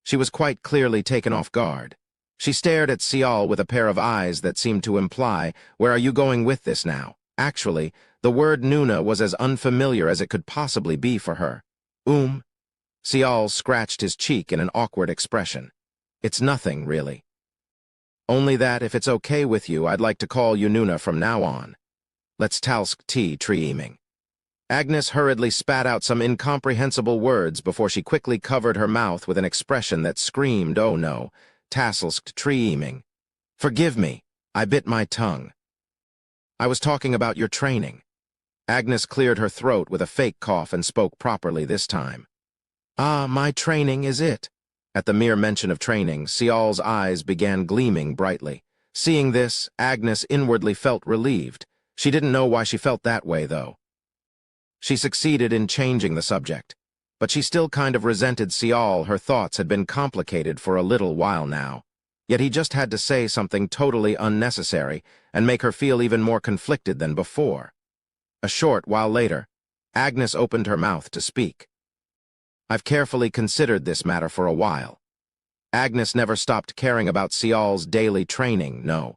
She was quite clearly taken off guard. She stared at Sial with a pair of eyes that seemed to imply, "Where are you going with this now?" Actually, the word Nuna was as unfamiliar as it could possibly be for her. Sial scratched his cheek in an awkward expression. "It's nothing, really. Only that, if it's okay with you, I'd like to call you Nuna from now on. Let's talsk tea treeming." Agnes hurriedly spat out some incomprehensible words before she quickly covered her mouth with an expression that screamed, "Oh no, tasselsk treeming. Forgive me, I bit my tongue. I was talking about your training." Agnes cleared her throat with a fake cough and spoke properly this time. "Ah, my training is it." At the mere mention of training, Sial's eyes began gleaming brightly. Seeing this, Agnes inwardly felt relieved. She didn't know why she felt that way, though. She succeeded in changing the subject, but she still kind of resented Sial. Her thoughts had been complicated for a little while now. Yet he just had to say something totally unnecessary and make her feel even more conflicted than before. A short while later, Agnes opened her mouth to speak. "I've carefully considered this matter for a while." Agnes never stopped caring about Sial's daily training, no.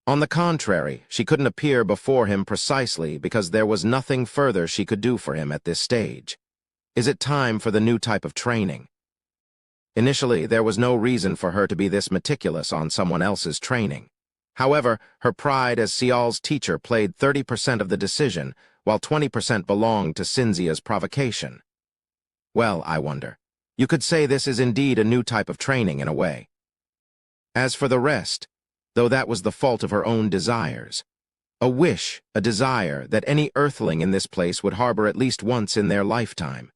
On the contrary, she couldn't appear before him precisely because there was nothing further she could do for him at this stage. Is it time for the new type of training? Initially, there was no reason for her to be this meticulous on someone else's training. However, her pride as Sial's teacher played 30% of the decision, while 20% belonged to Cinzia's provocation. Well, I wonder. You could say this is indeed a new type of training in a way. As for the rest, though that was the fault of her own desires. A wish, a desire, that any earthling in this place would harbor at least once in their lifetime.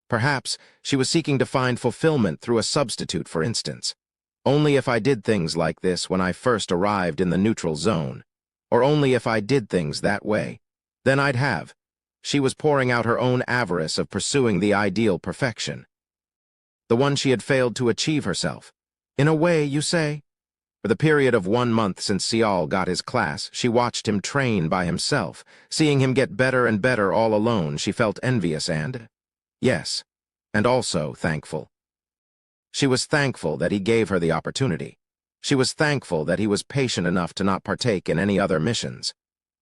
Perhaps she was seeking to find fulfillment through a substitute, for instance. Only if I did things like this when I first arrived in the neutral zone, or only if I did things that way, then I'd have. She was pouring out her own avarice of pursuing the ideal perfection. The one she had failed to achieve herself. In a way, you say? For the period of 1 month since Sial got his class, she watched him train by himself. Seeing him get better and better all alone, she felt envious and, yes, and also thankful. She was thankful that he gave her the opportunity. She was thankful that he was patient enough to not partake in any other missions.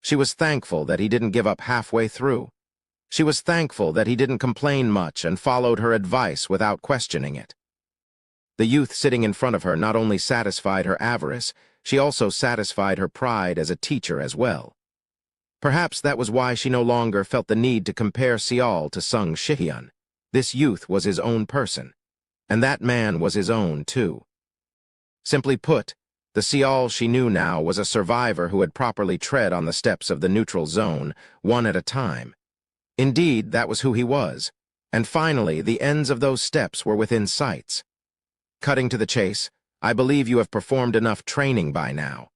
She was thankful that he didn't give up halfway through. She was thankful that he didn't complain much and followed her advice without questioning it. The youth sitting in front of her not only satisfied her avarice, she also satisfied her pride as a teacher as well. Perhaps that was why she no longer felt the need to compare Seol to Sung Shihyun. This youth was his own person, and that man was his own, too. Simply put, the Seol she knew now was a survivor who had properly tread on the steps of the neutral zone, one at a time. Indeed, that was who he was, and finally the ends of those steps were within sights. Cutting to the chase, I believe you have performed enough training by now.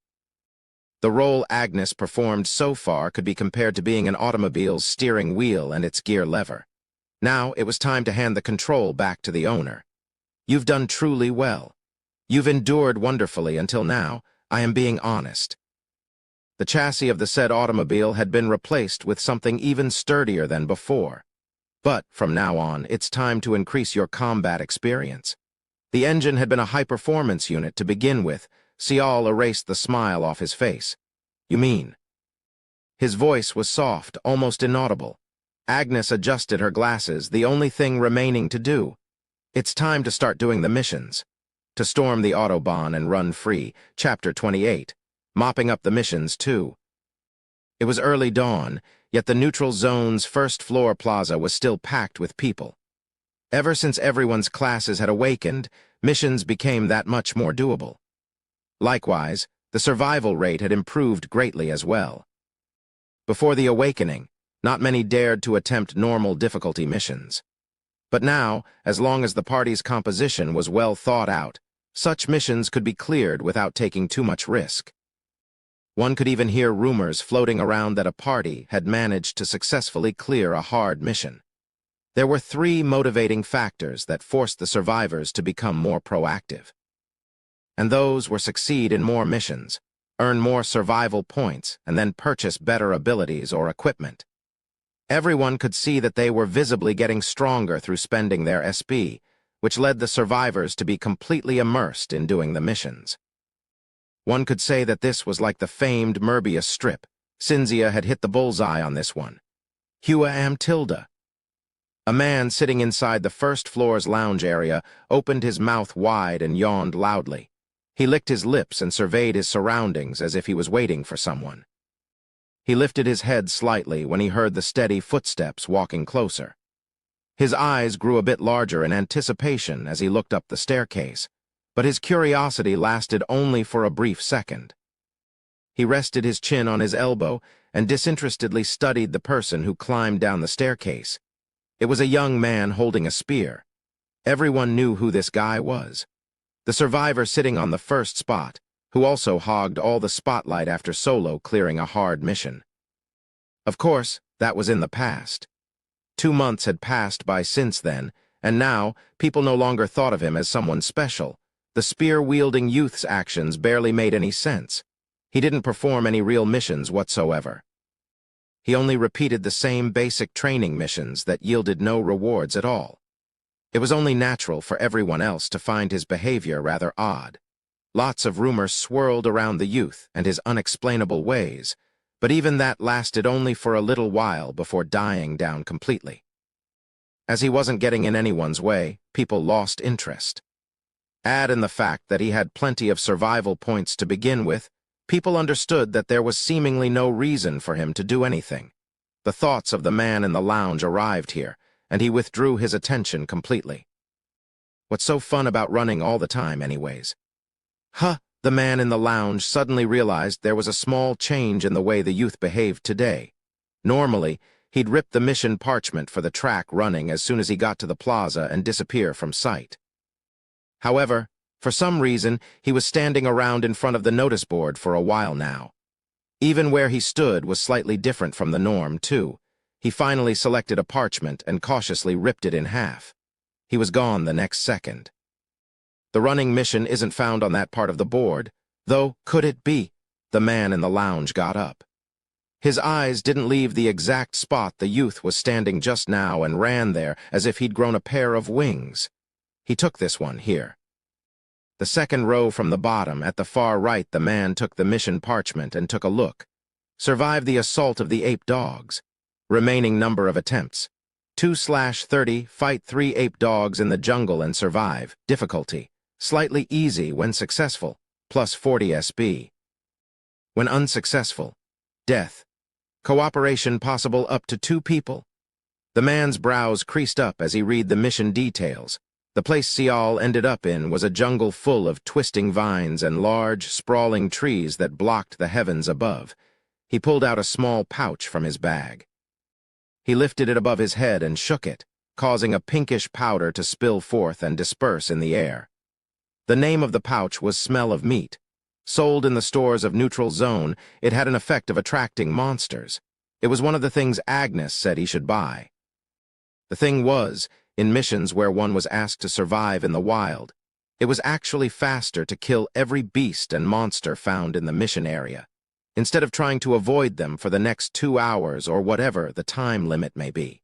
The role Agnes performed so far could be compared to being an automobile's steering wheel and its gear lever. Now it was time to hand the control back to the owner. You've done truly well. You've endured wonderfully until now, I am being honest. The chassis of the said automobile had been replaced with something even sturdier than before. But, from now on, it's time to increase your combat experience. The engine had been a high-performance unit to begin with. Seol erased the smile off his face. You mean? His voice was soft, almost inaudible. Agnes adjusted her glasses, the only thing remaining to do. It's time to start doing the missions. To storm the Autobahn and run free, Chapter 28. Mopping up the missions, too. It was early dawn, yet the neutral zone's first-floor plaza was still packed with people. Ever since everyone's classes had awakened, missions became that much more doable. Likewise, the survival rate had improved greatly as well. Before the awakening, not many dared to attempt normal difficulty missions. But now, as long as the party's composition was well thought out, such missions could be cleared without taking too much risk. One could even hear rumors floating around that a party had managed to successfully clear a hard mission. There were 3 motivating factors that forced the survivors to become more proactive. And those were succeed in more missions, earn more survival points, and then purchase better abilities or equipment. Everyone could see that they were visibly getting stronger through spending their SP, which led the survivors to be completely immersed in doing the missions. One could say that this was like the famed Möbius strip. Cinzia had hit the bullseye on this one. Hua am tilde. A man sitting inside the first floor's lounge area opened his mouth wide and yawned loudly. He licked his lips and surveyed his surroundings as if he was waiting for someone. He lifted his head slightly when he heard the steady footsteps walking closer. His eyes grew a bit larger in anticipation as he looked up the staircase, but his curiosity lasted only for a brief second. He rested his chin on his elbow and disinterestedly studied the person who climbed down the staircase. It was a young man holding a spear. Everyone knew who this guy was. The survivor sitting on the first spot, who also hogged all the spotlight after solo clearing a hard mission. Of course, that was in the past. 2 months had passed by since then, and now people no longer thought of him as someone special. The spear-wielding youth's actions barely made any sense. He didn't perform any real missions whatsoever. He only repeated the same basic training missions that yielded no rewards at all. It was only natural for everyone else to find his behavior rather odd. Lots of rumors swirled around the youth and his unexplainable ways, but even that lasted only for a little while before dying down completely. As he wasn't getting in anyone's way, people lost interest. Add in the fact that he had plenty of survival points to begin with, people understood that there was seemingly no reason for him to do anything. The thoughts of the man in the lounge arrived here, and he withdrew his attention completely. What's so fun about running all the time, anyways? The man in the lounge suddenly realized there was a small change in the way the youth behaved today. Normally, he'd rip the mission parchment for the track running as soon as he got to the plaza and disappear from sight. However, for some reason, he was standing around in front of the notice board for a while now. Even where he stood was slightly different from the norm, too. He finally selected a parchment and cautiously ripped it in half. He was gone the next second. The running mission isn't found on that part of the board, though could it be? The man in the lounge got up. His eyes didn't leave the exact spot the youth was standing just now and ran there as if he'd grown a pair of wings. He took this one here. The second row from the bottom, at the far right, the man took the mission parchment and took a look. Survived the assault of the ape dogs. Remaining number of attempts: 2/30, fight 3 ape dogs in the jungle and survive. Difficulty: slightly easy when successful, plus 40 SB. When unsuccessful, death. Cooperation possible up to 2 people. The man's brows creased up as he read the mission details. The place Sial ended up in was a jungle full of twisting vines and large, sprawling trees that blocked the heavens above. He pulled out a small pouch from his bag. He lifted it above his head and shook it, causing a pinkish powder to spill forth and disperse in the air. The name of the pouch was Smell of Meat. Sold in the stores of Neutral Zone, it had an effect of attracting monsters. It was one of the things Agnes said he should buy. The thing was, in missions where one was asked to survive in the wild, it was actually faster to kill every beast and monster found in the mission area, instead of trying to avoid them for the next 2 hours or whatever the time limit may be.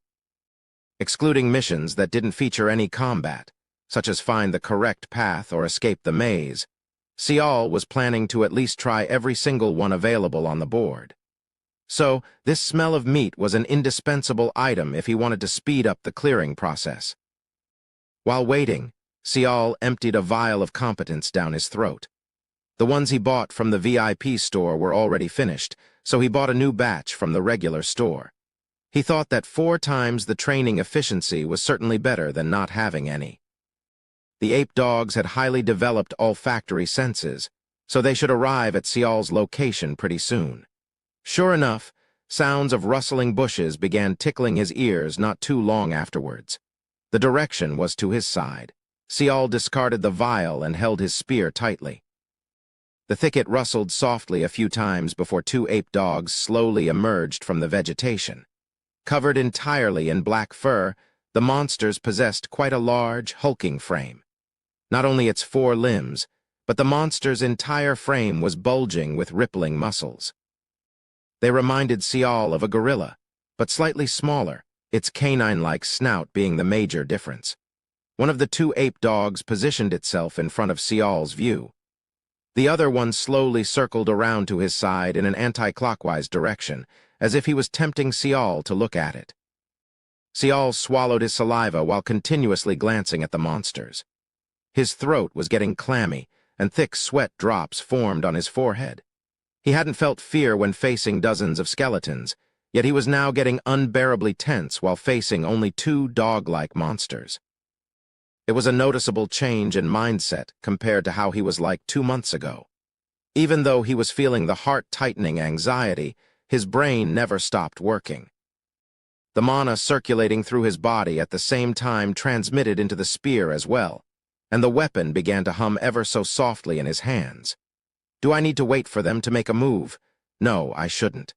Excluding missions that didn't feature any combat, such as find the correct path or escape the maze, Sial was planning to at least try every single one available on the board. So, this smell of meat was an indispensable item if he wanted to speed up the clearing process. While waiting, Sial emptied a vial of competence down his throat. The ones he bought from the VIP store were already finished, so he bought a new batch from the regular store. He thought that 4 times the training efficiency was certainly better than not having any. The ape dogs had highly developed olfactory senses, so they should arrive at Sial's location pretty soon. Sure enough, sounds of rustling bushes began tickling his ears not too long afterwards. The direction was to his side. Sial discarded the vial and held his spear tightly. The thicket rustled softly a few times before 2 ape dogs slowly emerged from the vegetation. Covered entirely in black fur, the monsters possessed quite a large, hulking frame. Not only its 4 limbs, but the monster's entire frame was bulging with rippling muscles. They reminded Sial of a gorilla, but slightly smaller, its canine-like snout being the major difference. One of the 2 ape dogs positioned itself in front of Sial's view. The other one slowly circled around to his side in an anti-clockwise direction, as if he was tempting Sial to look at it. Sial swallowed his saliva while continuously glancing at the monsters. His throat was getting clammy, and thick sweat drops formed on his forehead. He hadn't felt fear when facing dozens of skeletons, yet he was now getting unbearably tense while facing only 2 dog-like monsters. It was a noticeable change in mindset compared to how he was like 2 months ago. Even though he was feeling the heart-tightening anxiety, his brain never stopped working. The mana circulating through his body at the same time transmitted into the spear as well, and the weapon began to hum ever so softly in his hands. Do I need to wait for them to make a move? No, I shouldn't.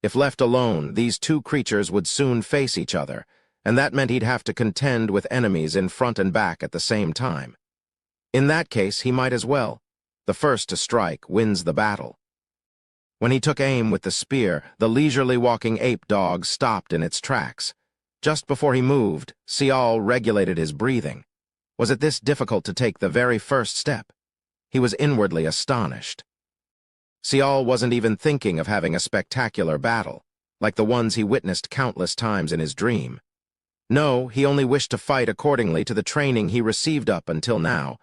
If left alone, these 2 creatures would soon face each other, and that meant he'd have to contend with enemies in front and back at the same time. In that case, he might as well. The first to strike wins the battle. When he took aim with the spear, the leisurely walking ape dog stopped in its tracks. Just before he moved, Sial regulated his breathing. Was it this difficult to take the very first step? He was inwardly astonished. Sial wasn't even thinking of having a spectacular battle, like the ones he witnessed countless times in his dream. No, he only wished to fight accordingly to the training he received up until now.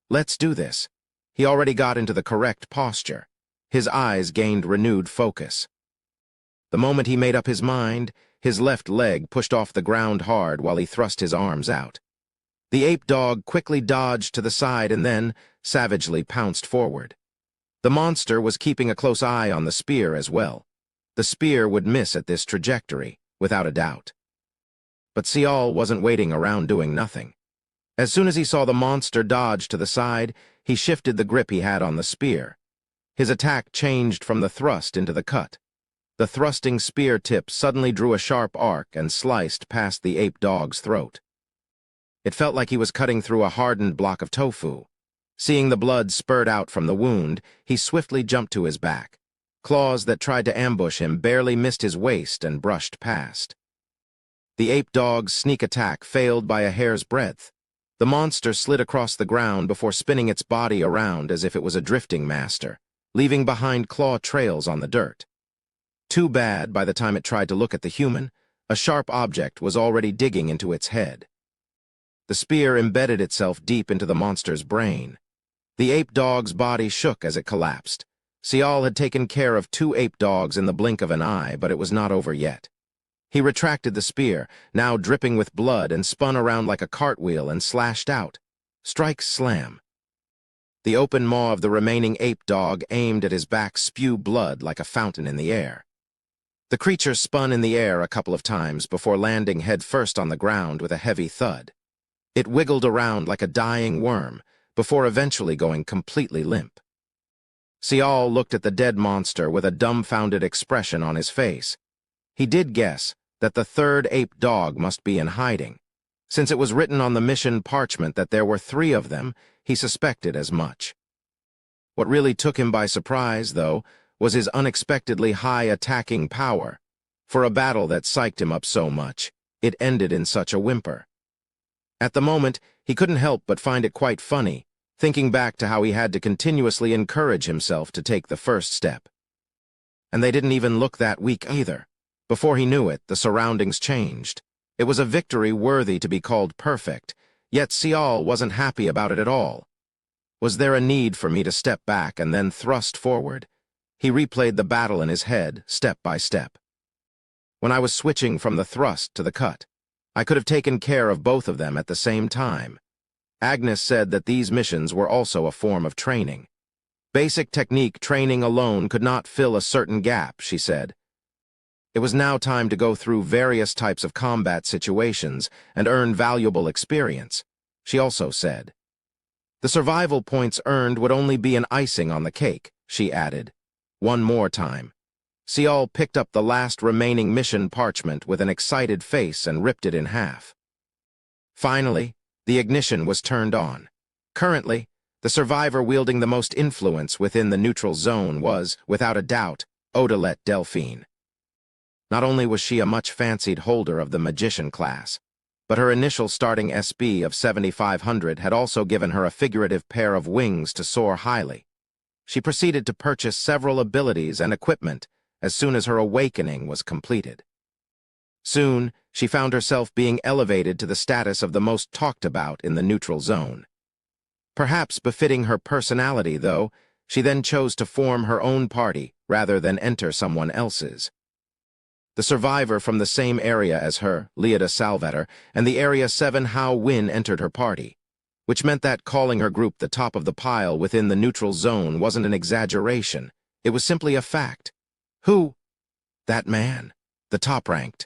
Let's do this. He already got into the correct posture. His eyes gained renewed focus. The moment he made up his mind, his left leg pushed off the ground hard while he thrust his arms out. The ape dog quickly dodged to the side and then savagely pounced forward. The monster was keeping a close eye on the spear as well. The spear would miss at this trajectory, without a doubt. But Sial wasn't waiting around doing nothing. As soon as he saw the monster dodge to the side, he shifted the grip he had on the spear. His attack changed from the thrust into the cut. The thrusting spear tip suddenly drew a sharp arc and sliced past the ape dog's throat. It felt like he was cutting through a hardened block of tofu. Seeing the blood spurt out from the wound, he swiftly jumped to his back. Claws that tried to ambush him barely missed his waist and brushed past. The ape dog's sneak attack failed by a hair's breadth. The monster slid across the ground before spinning its body around as if it was a drifting master, leaving behind claw trails on the dirt. Too bad, by the time it tried to look at the human, a sharp object was already digging into its head. The spear embedded itself deep into the monster's brain. The ape dog's body shook as it collapsed. Sial had taken care of 2 ape dogs in the blink of an eye, but it was not over yet. He retracted the spear, now dripping with blood, and spun around like a cartwheel and slashed out. Strike, slam. The open maw of the remaining ape dog aimed at his back spew blood like a fountain in the air. The creature spun in the air a couple of times before landing head first on the ground with a heavy thud. It wiggled around like a dying worm, before eventually going completely limp. Sial looked at the dead monster with a dumbfounded expression on his face. He did guess that the 3rd ape dog must be in hiding. Since it was written on the mission parchment that there were 3 of them, he suspected as much. What really took him by surprise, though, was his unexpectedly high attacking power. For a battle that psyched him up so much, it ended in such a whimper. At the moment, he couldn't help but find it quite funny, thinking back to how he had to continuously encourage himself to take the first step. And they didn't even look that weak either. Before he knew it, the surroundings changed. It was a victory worthy to be called perfect, yet Sial wasn't happy about it at all. Was there a need for me to step back and then thrust forward? He replayed the battle in his head, step by step. When I was switching from the thrust to the cut, I could have taken care of both of them at the same time. Agnes said that these missions were also a form of training. Basic technique training alone could not fill a certain gap, she said. It was now time to go through various types of combat situations and earn valuable experience, she also said. The survival points earned would only be an icing on the cake, she added. One more time. Sial picked up the last remaining mission parchment with an excited face and ripped it in half. Finally, the ignition was turned on. Currently, the survivor wielding the most influence within the neutral zone was, without a doubt, Odilette Delphine. Not only was she a much-fancied holder of the magician class, but her initial starting SB of 7,500 had also given her a figurative pair of wings to soar highly. She proceeded to purchase several abilities and equipment as soon as her awakening was completed. Soon, she found herself being elevated to the status of the most talked about in the neutral zone. Perhaps befitting her personality, though, she then chose to form her own party rather than enter someone else's. The survivor from the same area as her, Leida Salvetter, and the Area 7 Hao Win entered her party, which meant that calling her group the top of the pile within the neutral zone wasn't an exaggeration, it was simply a fact. Who? That man, the top-ranked.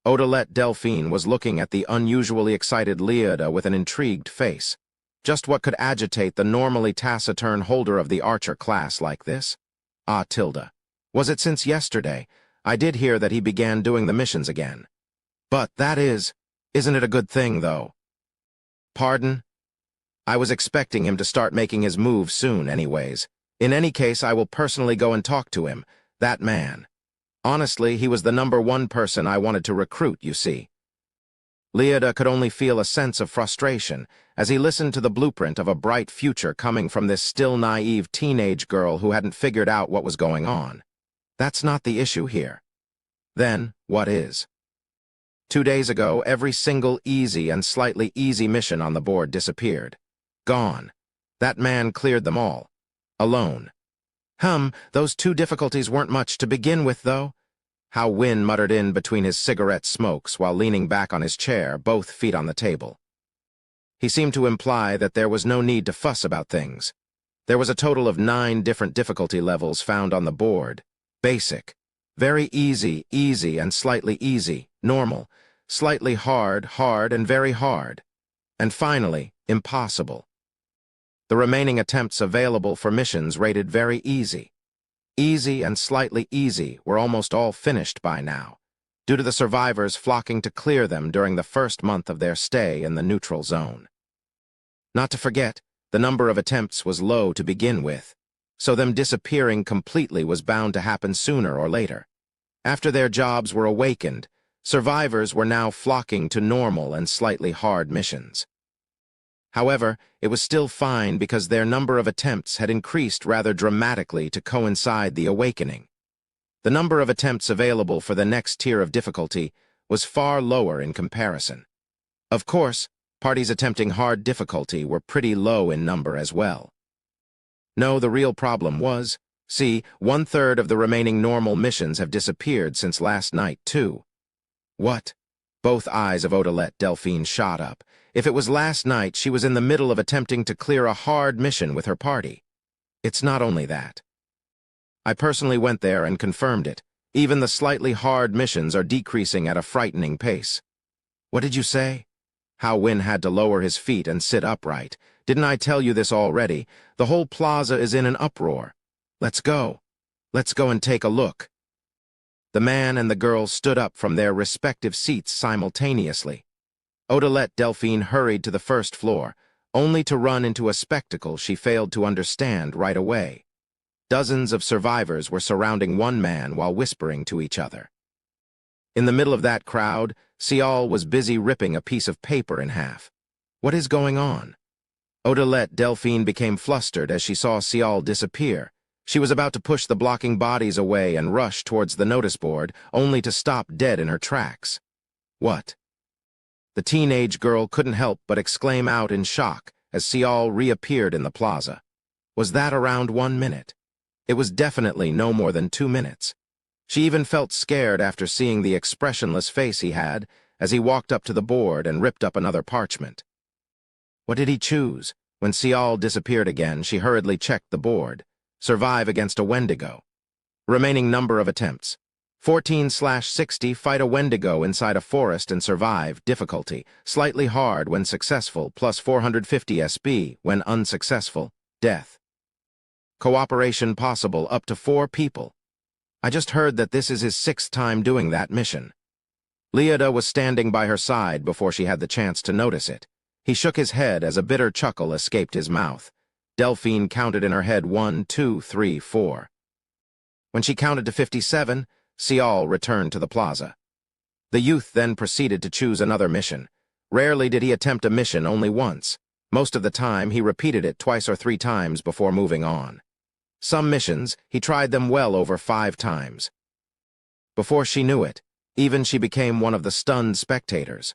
Odilette Delphine was looking at the unusually excited Leida with an intrigued face. Just what could agitate the normally taciturn holder of the archer class like this? Ah, Tilda. Was it since yesterday? I did hear that he began doing the missions again. But isn't it a good thing, though? Pardon? I was expecting him to start making his move soon, anyways. In any case, I will personally go and talk to him, that man. Honestly, he was the #1 person I wanted to recruit, you see. Leida could only feel a sense of frustration as he listened to the blueprint of a bright future coming from this still naive teenage girl who hadn't figured out what was going on. That's not the issue here. Then, what is? 2 days ago, every single easy and slightly easy mission on the board disappeared. Gone. That man cleared them all. Alone. Those 2 difficulties weren't much to begin with, though. Hao Win muttered in between his cigarette smokes while leaning back on his chair, both feet on the table. He seemed to imply that there was no need to fuss about things. There was a total of 9 different difficulty levels found on the board. Basic. Very easy, easy, and slightly easy, normal. Slightly hard, hard, and very hard. And finally, impossible. The remaining attempts available for missions rated very easy. Easy and slightly easy were almost all finished by now, due to the survivors flocking to clear them during the first month of their stay in the neutral zone. Not to forget, the number of attempts was low to begin with, so them disappearing completely was bound to happen sooner or later. After their jobs were awakened, survivors were now flocking to normal and slightly hard missions. However, it was still fine because their number of attempts had increased rather dramatically to coincide the awakening. The number of attempts available for the next tier of difficulty was far lower in comparison. Of course, parties attempting hard difficulty were pretty low in number as well. No, the real problem was, see, 1/3 of the remaining normal missions have disappeared since last night, too. What? Both eyes of Odalette Delphine shot up. If it was last night, she was in the middle of attempting to clear a hard mission with her party. It's not only that. I personally went there and confirmed it. Even the slightly hard missions are decreasing at a frightening pace. What did you say? Hao Win had to lower his feet and sit upright. Didn't I tell you this already? The whole plaza is in an uproar. Let's go. Let's go and take a look. The man and the girl stood up from their respective seats simultaneously. Odalette Delphine hurried to the first floor, only to run into a spectacle she failed to understand right away. Dozens of survivors were surrounding one man while whispering to each other. In the middle of that crowd, Sial was busy ripping a piece of paper in half. What is going on? Odalette Delphine became flustered as she saw Sial disappear. She was about to push the blocking bodies away and rush towards the notice board, only to stop dead in her tracks. What? The teenage girl couldn't help but exclaim out in shock as Sial reappeared in the plaza. Was that around 1 minute? It was definitely no more than 2 minutes. She even felt scared after seeing the expressionless face he had as he walked up to the board and ripped up another parchment. What did he choose? When Sial disappeared again, she hurriedly checked the board. Survive against a Wendigo. Remaining number of attempts. 14/60, fight a Wendigo inside a forest and survive, difficulty. Slightly hard when successful, plus 450 SB when unsuccessful, death. Cooperation possible up to 4 people. I just heard that this is his 6th time doing that mission. Leota was standing by her side before she had the chance to notice it. He shook his head as a bitter chuckle escaped his mouth. Delphine counted in her head 1, 2, 3, 4. When she counted to 57, Sial returned to the plaza. The youth then proceeded to choose another mission. Rarely did he attempt a mission only once. Most of the time, he repeated it 2 or 3 times before moving on. Some missions, he tried them well over 5 times. Before she knew it, even she became one of the stunned spectators.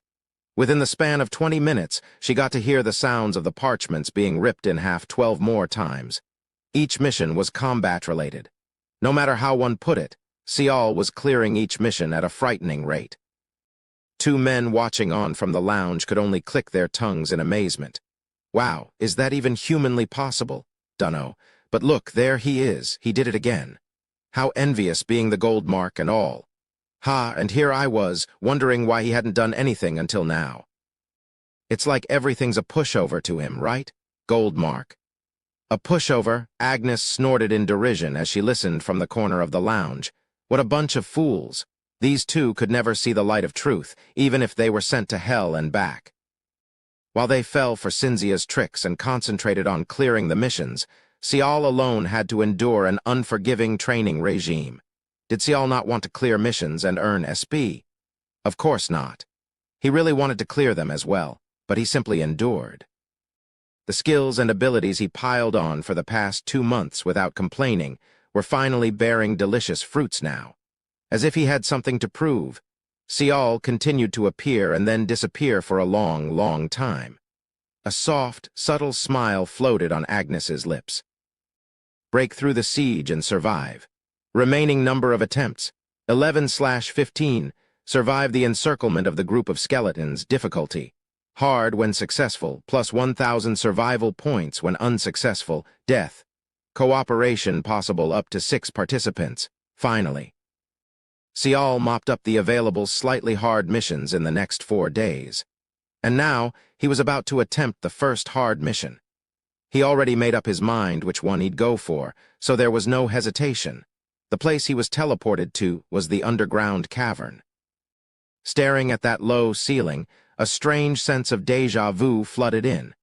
Within the span of 20 minutes, she got to hear the sounds of the parchments being ripped in half 12 more times. Each mission was combat-related. No matter how one put it, Sial was clearing each mission at a frightening rate. 2 men watching on from the lounge could only click their tongues in amazement. Wow, is that even humanly possible? Dunno. But look, there he is. He did it again. How envious, being the gold mark and all. Ha, and here I was, wondering why he hadn't done anything until now. It's like everything's a pushover to him, right? Gold mark. A pushover, Agnes snorted in derision as she listened from the corner of the lounge. What a bunch of fools. These 2 could never see the light of truth, even if they were sent to hell and back. While they fell for Cynthia's tricks and concentrated on clearing the missions, Sial alone had to endure an unforgiving training regime. Did Sial not want to clear missions and earn SB? Of course not. He really wanted to clear them as well, but he simply endured. The skills and abilities he piled on for the past 2 months without complaining were finally bearing delicious fruits now. As if he had something to prove, Sial continued to appear and then disappear for a long, long time. A soft, subtle smile floated on Agnes's lips. Break through the siege and survive. Remaining number of attempts, 11/15. Survive the encirclement of the group of skeletons, difficulty. Hard when successful, plus 1,000 survival points when unsuccessful, death. Cooperation possible up to 6 participants, finally. Sial mopped up the available slightly hard missions in the next 4 days. And now, he was about to attempt the first hard mission. He already made up his mind which one he'd go for, so there was no hesitation. The place he was teleported to was the underground cavern. Staring at that low ceiling, a strange sense of déjà vu flooded in.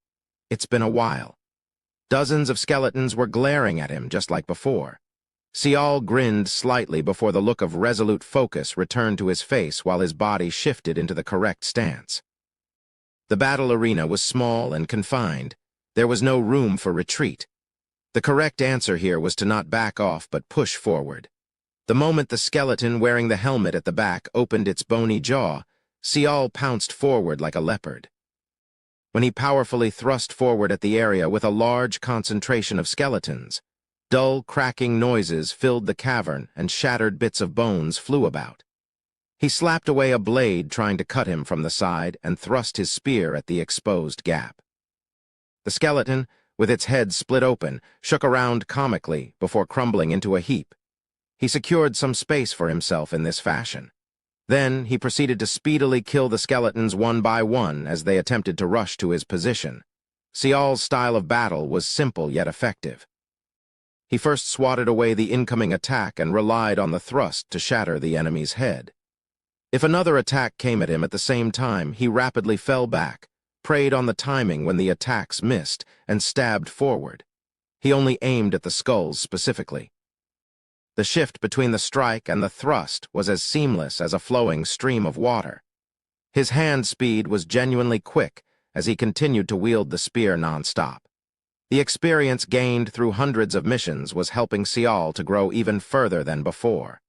It's been a while. Dozens of skeletons were glaring at him just like before. Sial grinned slightly before the look of resolute focus returned to his face while his body shifted into the correct stance. The battle arena was small and confined. There was no room for retreat. The correct answer here was to not back off but push forward. The moment the skeleton wearing the helmet at the back opened its bony jaw, Sial pounced forward like a leopard. when he powerfully thrust forward at the area with a large concentration of skeletons. Dull, cracking noises filled the cavern and shattered bits of bones flew about. He slapped away a blade trying to cut him from the side and thrust his spear at the exposed gap. The skeleton, with its head split open, shook around comically before crumbling into a heap. He secured some space for himself in this fashion. Then he proceeded to speedily kill the skeletons one by one as they attempted to rush to his position. Sial's style of battle was simple yet effective. He first swatted away the incoming attack and relied on the thrust to shatter the enemy's head. If another attack came at him at the same time, he rapidly fell back, preyed on the timing when the attacks missed, and stabbed forward. He only aimed at the skulls specifically. The shift between the strike and the thrust was as seamless as a flowing stream of water. His hand speed was genuinely quick as he continued to wield the spear non-stop. The experience gained through hundreds of missions was helping Sial to grow even further than before.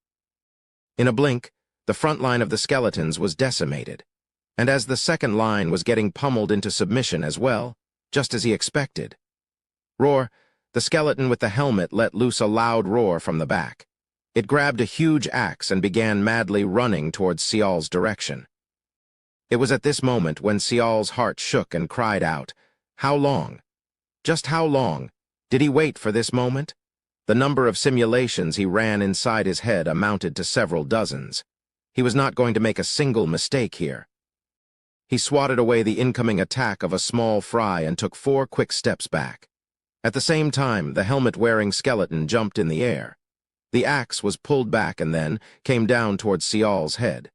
In a blink, the front line of the skeletons was decimated, and as the second line was getting pummeled into submission as well, just as he expected. Roar, the skeleton with the helmet let loose a loud roar from the back. It grabbed a huge axe and began madly running towards Sial's direction. It was at this moment when Sial's heart shook and cried out, "How long? Just how long? Did he wait for this moment?" The number of simulations he ran inside his head amounted to several dozens. He was not going to make a single mistake here. He swatted away the incoming attack of a small fry and took 4 quick steps back. At the same time, the helmet-wearing skeleton jumped in the air. The axe was pulled back and then came down towards Sial's head.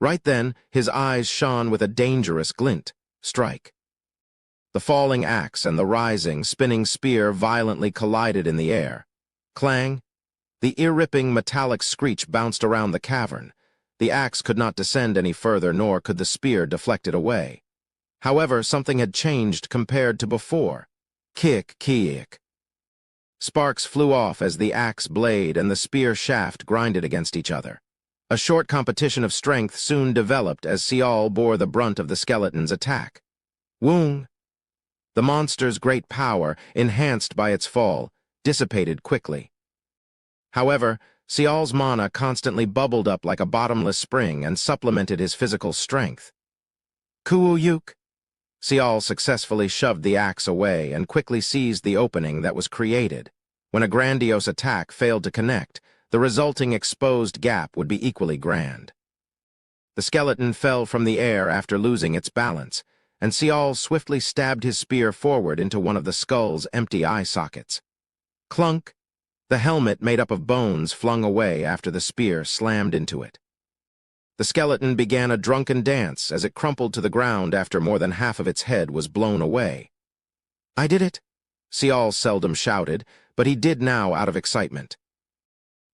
Right then, his eyes shone with a dangerous glint. Strike. The falling axe and the rising, spinning spear violently collided in the air. Clang! The ear-ripping metallic screech bounced around the cavern. The axe could not descend any further, nor could the spear deflect it away. However, something had changed compared to before. Kick. Sparks flew off as the axe blade and the spear shaft grinded against each other. A short competition of strength soon developed as Sial bore the brunt of the skeleton's attack. Woong! The monster's great power, enhanced by its fall, dissipated quickly. However, Sial's mana constantly bubbled up like a bottomless spring and supplemented his physical strength. Kuuyuk! Sial successfully shoved the axe away and quickly seized the opening that was created. When a grandiose attack failed to connect, the resulting exposed gap would be equally grand. The skeleton fell from the air after losing its balance, and Sial swiftly stabbed his spear forward into one of the skull's empty eye sockets. Clunk! The helmet made up of bones flung away after the spear slammed into it. The skeleton began a drunken dance as it crumpled to the ground after more than half of its head was blown away. "I did it!" Sial seldom shouted, but he did now out of excitement.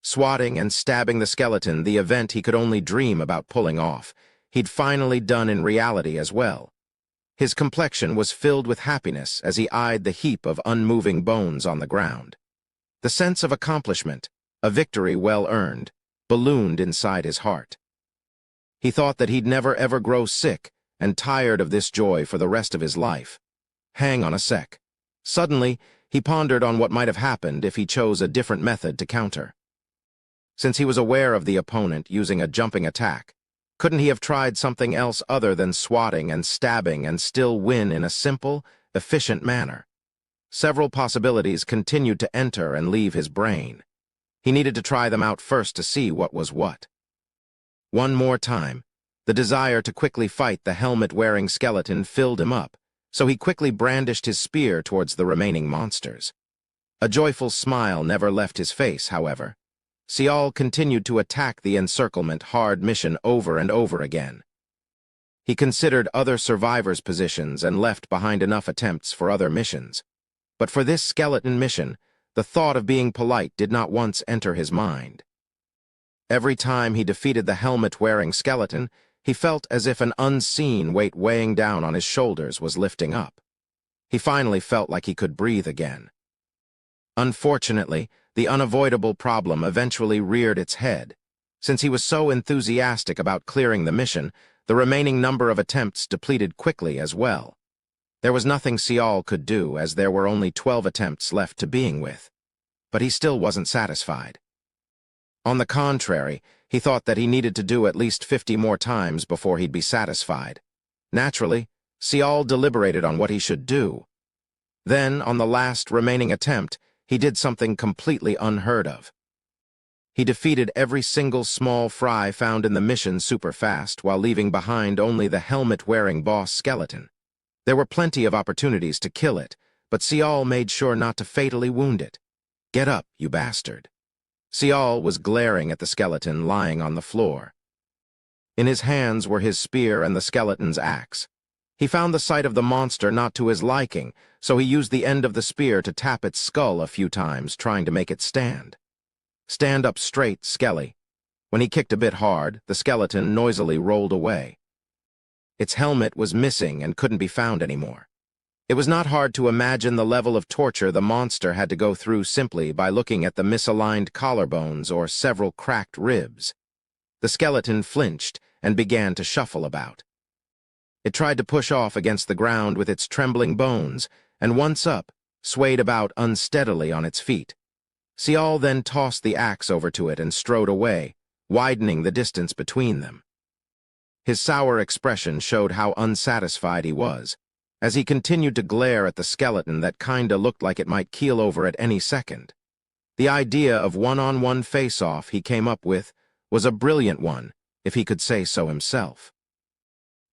Swatting and stabbing the skeleton, the event he could only dream about pulling off, he'd finally done in reality as well. His complexion was filled with happiness as he eyed the heap of unmoving bones on the ground. The sense of accomplishment, a victory well earned, ballooned inside his heart. He thought that he'd never ever grow sick and tired of this joy for the rest of his life. Hang on a sec. Suddenly, he pondered on what might have happened if he chose a different method to counter. Since he was aware of the opponent using a jumping attack, couldn't he have tried something else other than swatting and stabbing and still win in a simple, efficient manner? Several possibilities continued to enter and leave his brain. He needed to try them out first to see what was what. One more time, the desire to quickly fight the helmet-wearing skeleton filled him up, so he quickly brandished his spear towards the remaining monsters. A joyful smile never left his face, however. Sial continued to attack the encirclement hard mission over and over again. He considered other survivors' positions and left behind enough attempts for other missions. But for this skeleton mission, the thought of being polite did not once enter his mind. Every time he defeated the helmet-wearing skeleton, he felt as if an unseen weight weighing down on his shoulders was lifting up. He finally felt like he could breathe again. Unfortunately, the unavoidable problem eventually reared its head. Since he was so enthusiastic about clearing the mission, the remaining number of attempts depleted quickly as well. There was nothing Sial could do, as there were only 12 attempts left to being with. But he still wasn't satisfied. On the contrary, he thought that he needed to do at least 50 more times before he'd be satisfied. Naturally, Sial deliberated on what he should do. Then, on the last remaining attempt, he did something completely unheard of. He defeated every single small fry found in the mission super fast, while leaving behind only the helmet-wearing boss skeleton. There were plenty of opportunities to kill it, but Sial made sure not to fatally wound it. "Get up, you bastard." Sial was glaring at the skeleton lying on the floor. In his hands were his spear and the skeleton's axe. He found the sight of the monster not to his liking, so he used the end of the spear to tap its skull a few times, trying to make it stand. "Stand up straight, Skelly." When he kicked a bit hard, the skeleton noisily rolled away. Its helmet was missing and couldn't be found anymore. It was not hard to imagine the level of torture the monster had to go through simply by looking at the misaligned collarbones or several cracked ribs. The skeleton flinched and began to shuffle about. It tried to push off against the ground with its trembling bones, and once up, swayed about unsteadily on its feet. Sial then tossed the axe over to it and strode away, widening the distance between them. His sour expression showed how unsatisfied he was, as he continued to glare at the skeleton that kinda looked like it might keel over at any second. The idea of one-on-one face-off he came up with was a brilliant one, if he could say so himself.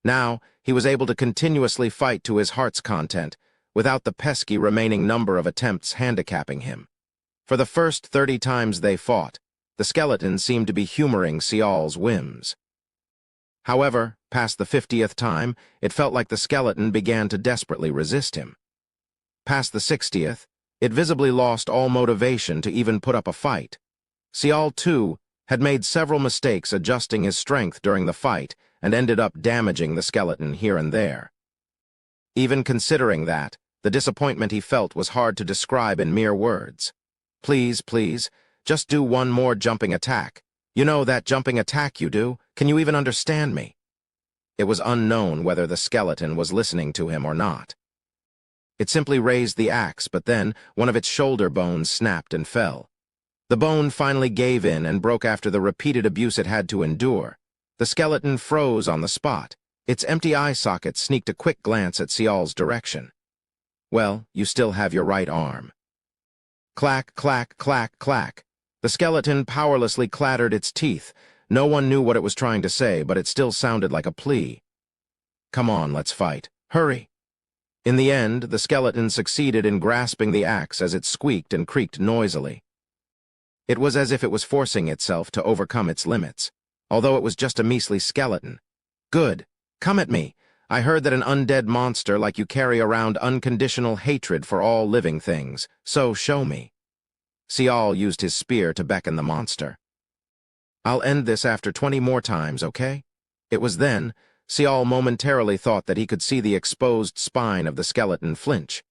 Now, he was able to continuously fight to his heart's content, without the pesky remaining number of attempts handicapping him. For the first 30 times they fought, the skeleton seemed to be humoring Sial's whims. However, past the 50th time, it felt like the skeleton began to desperately resist him. Past the 60th, it visibly lost all motivation to even put up a fight. Sial, too, had made several mistakes adjusting his strength during the fight and ended up damaging the skeleton here and there. Even considering that, the disappointment he felt was hard to describe in mere words. "Please, please, just do one more jumping attack. You know that jumping attack you do? Can you even understand me?" It was unknown whether the skeleton was listening to him or not. It simply raised the axe, but then one of its shoulder bones snapped and fell. The bone finally gave in and broke after the repeated abuse it had to endure. The skeleton froze on the spot. Its empty eye socket sneaked a quick glance at Sial's direction. "Well, you still have your right arm." Clack, clack, clack, clack. The skeleton powerlessly clattered its teeth. No one knew what it was trying to say, but it still sounded like a plea. "Come on, let's fight. Hurry." In the end, the skeleton succeeded in grasping the axe as it squeaked and creaked noisily. It was as if it was forcing itself to overcome its limits, although it was just a measly skeleton. "Good. Come at me. I heard that an undead monster like you carry around unconditional hatred for all living things, so show me." Sial used his spear to beckon the monster. "I'll end this after 20 more times, okay?" It was then Sial momentarily thought that he could see the exposed spine of the skeleton flinch.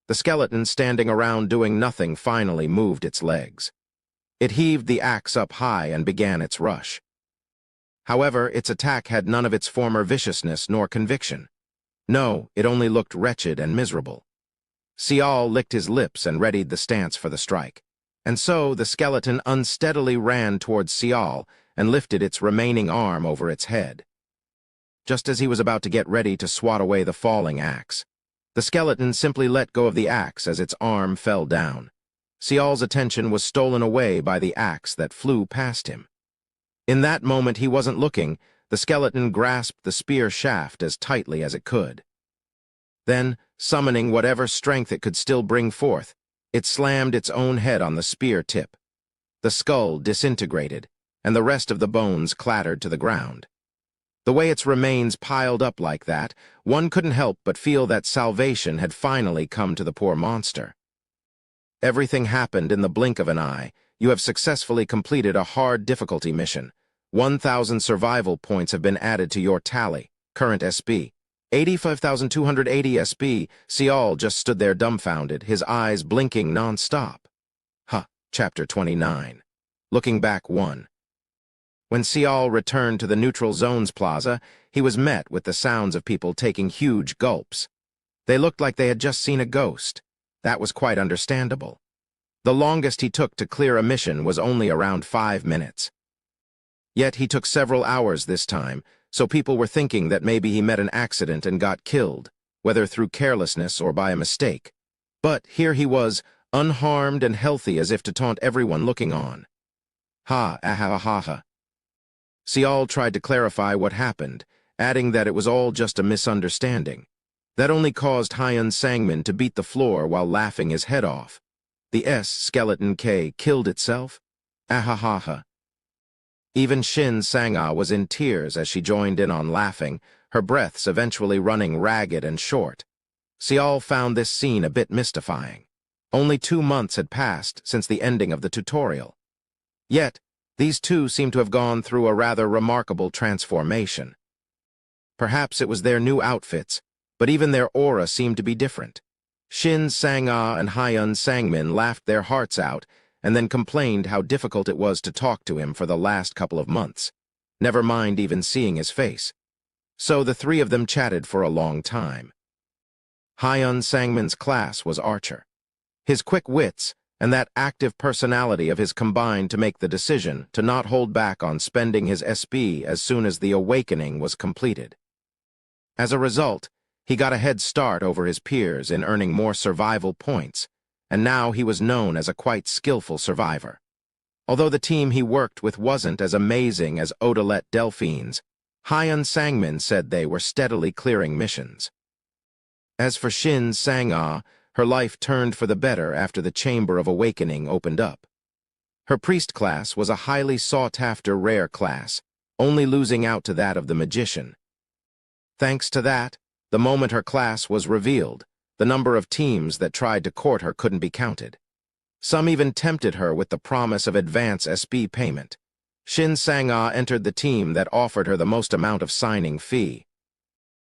The skeleton, standing around doing nothing, finally moved its legs. It heaved the axe up high and began its rush. However, its attack had none of its former viciousness nor conviction. No, it only looked wretched and miserable. Sial licked his lips and readied the stance for the strike. And so the skeleton unsteadily ran towards Sial and lifted its remaining arm over its head. Just as he was about to get ready to swat away the falling axe, the skeleton simply let go of the axe as its arm fell down. Sial's attention was stolen away by the axe that flew past him. In that moment he wasn't looking, the skeleton grasped the spear shaft as tightly as it could. Then, summoning whatever strength it could still bring forth, it slammed its own head on the spear tip. The skull disintegrated, and the rest of the bones clattered to the ground. The way its remains piled up like that, one couldn't help but feel that salvation had finally come to the poor monster. Everything happened in the blink of an eye. You have successfully completed a hard difficulty mission. 1,000 survival points have been added to your tally. Current SB. 85,280 SB. Sial just stood there dumbfounded, his eyes blinking non-stop. Chapter 29. Looking back 1. When Sial returned to the Neutral Zones Plaza, he was met with the sounds of people taking huge gulps. They looked like they had just seen a ghost. That was quite understandable. The longest he took to clear a mission was only around 5 minutes. Yet he took several hours this time, so people were thinking that maybe he met an accident and got killed, whether through carelessness or by a mistake. But here he was, unharmed and healthy as if to taunt everyone looking on. Ha, aha, ha, ha. Sial tried to clarify what happened, adding that it was all just a misunderstanding. That only caused Ainz Sangmin to beat the floor while laughing his head off. The skeleton K killed itself? Ahahaha. Even Shin Sang-ah was in tears as she joined in on laughing, her breaths eventually running ragged and short. Sial found this scene a bit mystifying. Only 2 months had passed since the ending of the tutorial. Yet, these two seemed to have gone through a rather remarkable transformation. Perhaps it was their new outfits, but even their aura seemed to be different. Shin Sang-ah and Ainz Sangmin laughed their hearts out and then complained how difficult it was to talk to him for the last couple of months, never mind even seeing his face. So the three of them chatted for a long time. Ainz Sangmin's class was Archer. His quick wits and that active personality of his combined to make the decision to not hold back on spending his SB as soon as the awakening was completed. As a result, he got a head start over his peers in earning more survival points, and now he was known as a quite skillful survivor. Although the team he worked with wasn't as amazing as Odalet Delphines, Ainz Sangmin said they were steadily clearing missions. As for Shin Sang-ah, her life turned for the better after the Chamber of Awakening opened up. Her priest class was a highly sought-after rare class, only losing out to that of the magician. Thanks to that, the moment her class was revealed, the number of teams that tried to court her couldn't be counted. Some even tempted her with the promise of advance SB payment. Shin Sang-ah entered the team that offered her the most amount of signing fee.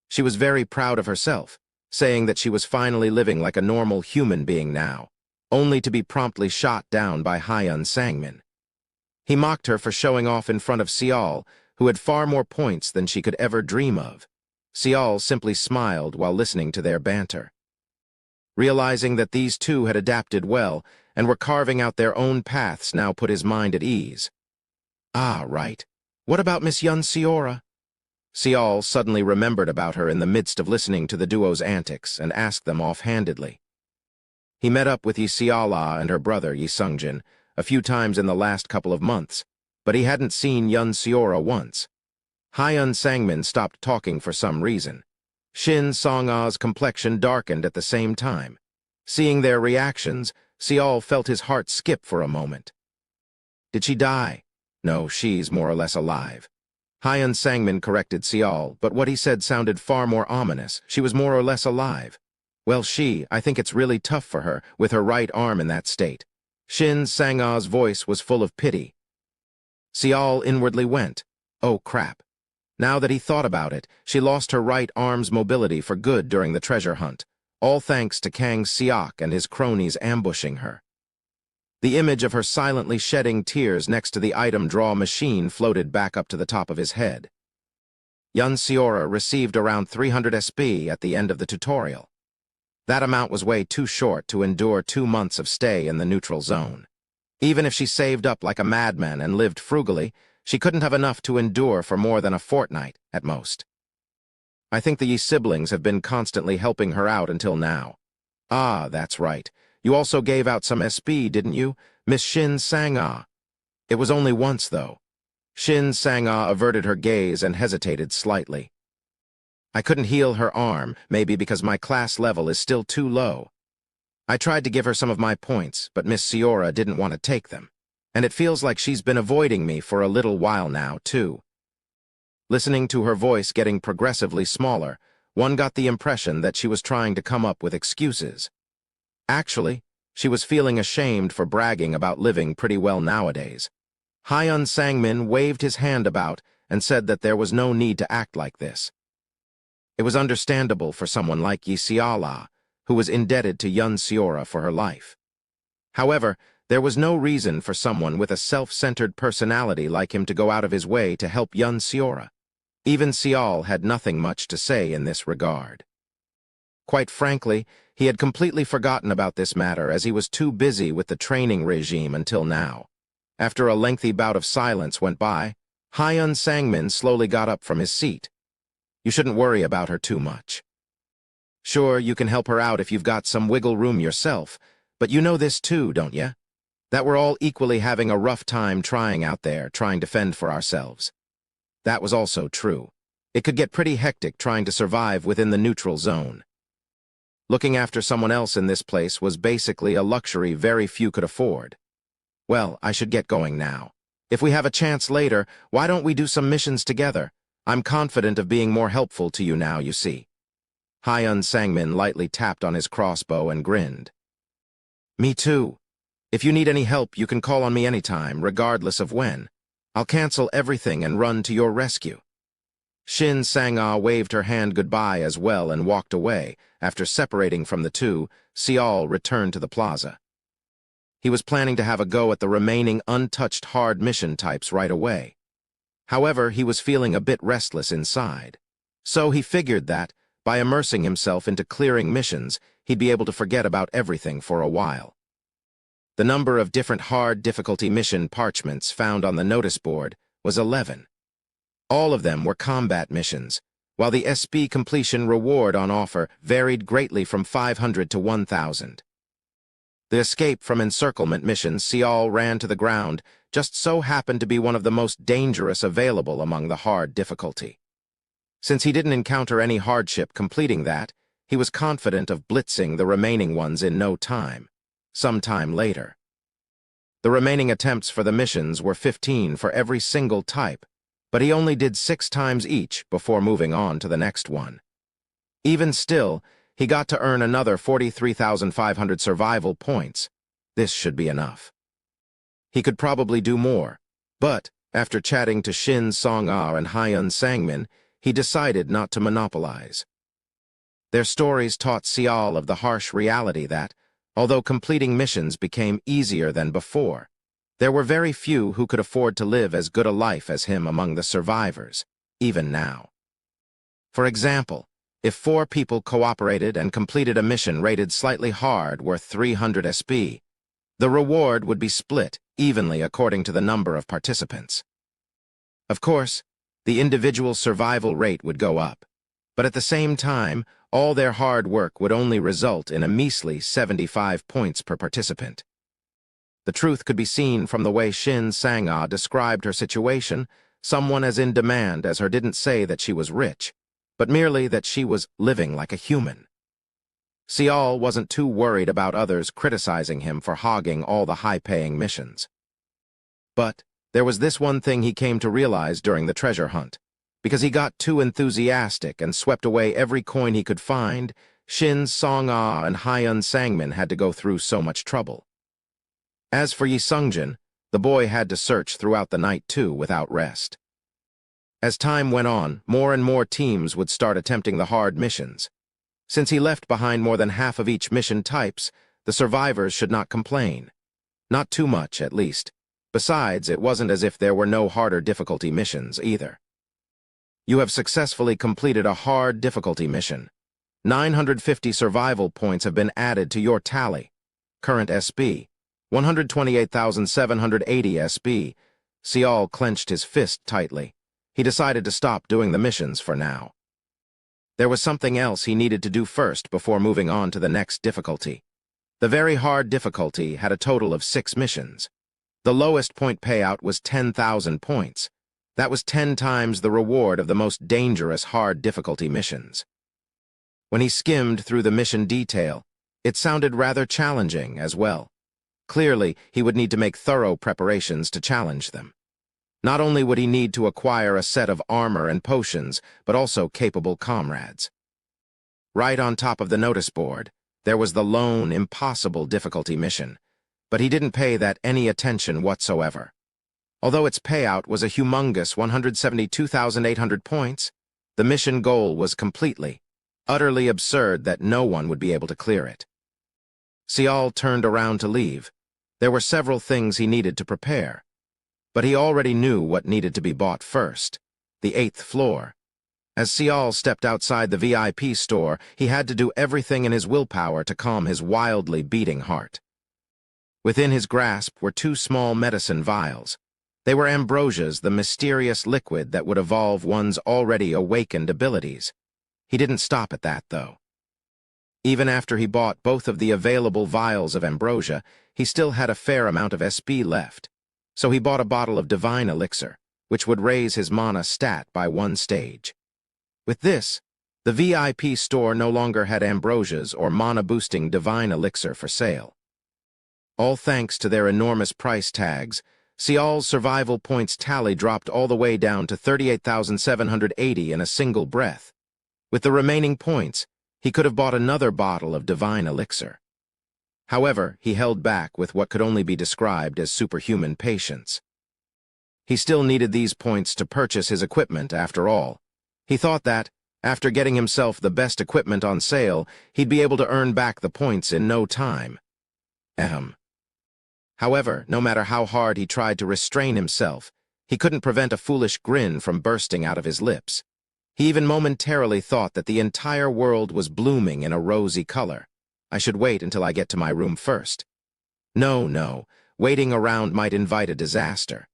She was very proud of herself, saying that she was finally living like a normal human being now, only to be promptly shot down by Ainz Sangmin. He mocked her for showing off in front of Sial, who had far more points than she could ever dream of. Sial simply smiled while listening to their banter. Realizing that these two had adapted well and were carving out their own paths now put his mind at ease. Ah, right. What about Miss Yun Seora? Sial suddenly remembered about her in the midst of listening to the duo's antics and asked them offhandedly. He met up with Yi Seala and her brother Yi Sungjin a few times in the last couple of months, but he hadn't seen Yun Seora once. Ainz Sangmin stopped talking for some reason. Shin Sang-ah's complexion darkened at the same time. Seeing their reactions, Sial felt his heart skip for a moment. Did she die? No, she's more or less alive. Ainz Sangmin corrected Sial, but what he said sounded far more ominous. She was more or less alive. Well, I think it's really tough for her, with her right arm in that state. Shin Sang-ah's voice was full of pity. Sial inwardly went, oh crap. Now that he thought about it, she lost her right arm's mobility for good during the treasure hunt, all thanks to Kang Seok and his cronies ambushing her. The image of her silently shedding tears next to the item draw machine floated back up to the top of his head. Yun Seora received around 300 SB at the end of the tutorial. That amount was way too short to endure 2 months of stay in the neutral zone. Even if she saved up like a madman and lived frugally, she couldn't have enough to endure for more than a fortnight, at most. I think the Yi siblings have been constantly helping her out until now. Ah, that's right. You also gave out some SB, didn't you, Miss Shin Sang-ah? It was only once, though. Shin Sang-ah averted her gaze and hesitated slightly. I couldn't heal her arm, maybe because my class level is still too low. I tried to give her some of my points, but Miss Seora didn't want to take them. And it feels like she's been avoiding me for a little while now, too. Listening to her voice getting progressively smaller, one got the impression that she was trying to come up with excuses. Actually, she was feeling ashamed for bragging about living pretty well nowadays. Ainz Sangmin waved his hand about and said that there was no need to act like this. It was understandable for someone like Yi Seala, who was indebted to Yun Seora for her life. However, there was no reason for someone with a self-centered personality like him to go out of his way to help Yun Seora. Even Sial had nothing much to say in this regard. Quite frankly, he had completely forgotten about this matter as he was too busy with the training regime until now. After a lengthy bout of silence went by, Ainz Sangmin slowly got up from his seat. You shouldn't worry about her too much. Sure, you can help her out if you've got some wiggle room yourself, but you know this too, don't you? That we're all equally having a rough time trying out there, trying to fend for ourselves. That was also true. It could get pretty hectic trying to survive within the neutral zone. Looking after someone else in this place was basically a luxury very few could afford. Well, I should get going now. If we have a chance later, why don't we do some missions together? I'm confident of being more helpful to you now, you see. Ainz Sangmin lightly tapped on his crossbow and grinned. Me too. If you need any help, you can call on me anytime, regardless of when. I'll cancel everything and run to your rescue. Shin Sang-ah waved her hand goodbye as well and walked away. After separating from the two, Seol returned to the plaza. He was planning to have a go at the remaining untouched hard mission types right away. However, he was feeling a bit restless inside. So he figured that, by immersing himself into clearing missions, he'd be able to forget about everything for a while. The number of different hard difficulty mission parchments found on the notice board was 11. All of them were combat missions, while the SP completion reward on offer varied greatly from 500 to 1,000. The escape from encirclement missions Seol ran to the ground just so happened to be one of the most dangerous available among the hard difficulty. Since he didn't encounter any hardship completing that, he was confident of blitzing the remaining ones in no time, sometime later. The remaining attempts for the missions were 15 for every single type, but he only did 6 times each before moving on to the next one. Even still, he got to earn another 43,500 survival points. This should be enough. He could probably do more, but, after chatting to Shin Sang-ah and Ainz Sangmin, he decided not to monopolize. Their stories taught Seol of the harsh reality that, although completing missions became easier than before, there were very few who could afford to live as good a life as him among the survivors, even now. For example, if 4 people cooperated and completed a mission rated slightly hard worth 300 SP, the reward would be split evenly according to the number of participants. Of course, the individual survival rate would go up, but at the same time, all their hard work would only result in a measly 75 points per participant. The truth could be seen from the way Shin Sang-ah described her situation. Someone as in demand as her didn't say that she was rich, but merely that she was living like a human. Seol wasn't too worried about others criticizing him for hogging all the high-paying missions. But there was this one thing he came to realize during the treasure hunt. Because he got too enthusiastic and swept away every coin he could find, Shin Sang-ah and Ainz Sangmin had to go through so much trouble. As for Yi Sungjin, the boy had to search throughout the night too without rest. As time went on, more and more teams would start attempting the hard missions. Since he left behind more than half of each mission types, the survivors should not complain. Not too much, at least. Besides, it wasn't as if there were no harder difficulty missions either. You have successfully completed a hard difficulty mission. 950 survival points have been added to your tally. Current SP, 128,780 SP. Seol clenched his fist tightly. He decided to stop doing the missions for now. There was something else he needed to do first before moving on to the next difficulty. The very hard difficulty had a total of 6 missions. The lowest point payout was 10,000 points. That was 10 times the reward of the most dangerous hard difficulty missions. When he skimmed through the mission detail, it sounded rather challenging as well. Clearly, he would need to make thorough preparations to challenge them. Not only would he need to acquire a set of armor and potions, but also capable comrades. Right on top of the notice board, there was the lone, impossible difficulty mission, but he didn't pay that any attention whatsoever. Although its payout was a humongous 172,800 points, the mission goal was completely, utterly absurd that no one would be able to clear it. Seol turned around to leave. There were several things he needed to prepare, but he already knew what needed to be bought first, the 8th floor. As Sial stepped outside the VIP store, he had to do everything in his willpower to calm his wildly beating heart. Within his grasp were two small medicine vials. They were ambrosias, the mysterious liquid that would evolve one's already awakened abilities. He didn't stop at that, though. Even after he bought both of the available vials of ambrosia, he still had a fair amount of SP left. So he bought a bottle of divine elixir, which would raise his mana stat by 1 stage. With this, the VIP store no longer had ambrosias or mana-boosting divine elixir for sale. All thanks to their enormous price tags, Sial's survival points tally dropped all the way down to 38,780 in a single breath. With the remaining points, he could have bought another bottle of divine elixir. However, he held back with what could only be described as superhuman patience. He still needed these points to purchase his equipment, after all. He thought that, after getting himself the best equipment on sale, he'd be able to earn back the points in no time. However, no matter how hard he tried to restrain himself, he couldn't prevent a foolish grin from bursting out of his lips. He even momentarily thought that the entire world was blooming in a rosy color. I should wait until I get to my room first. No, waiting around might invite a disaster.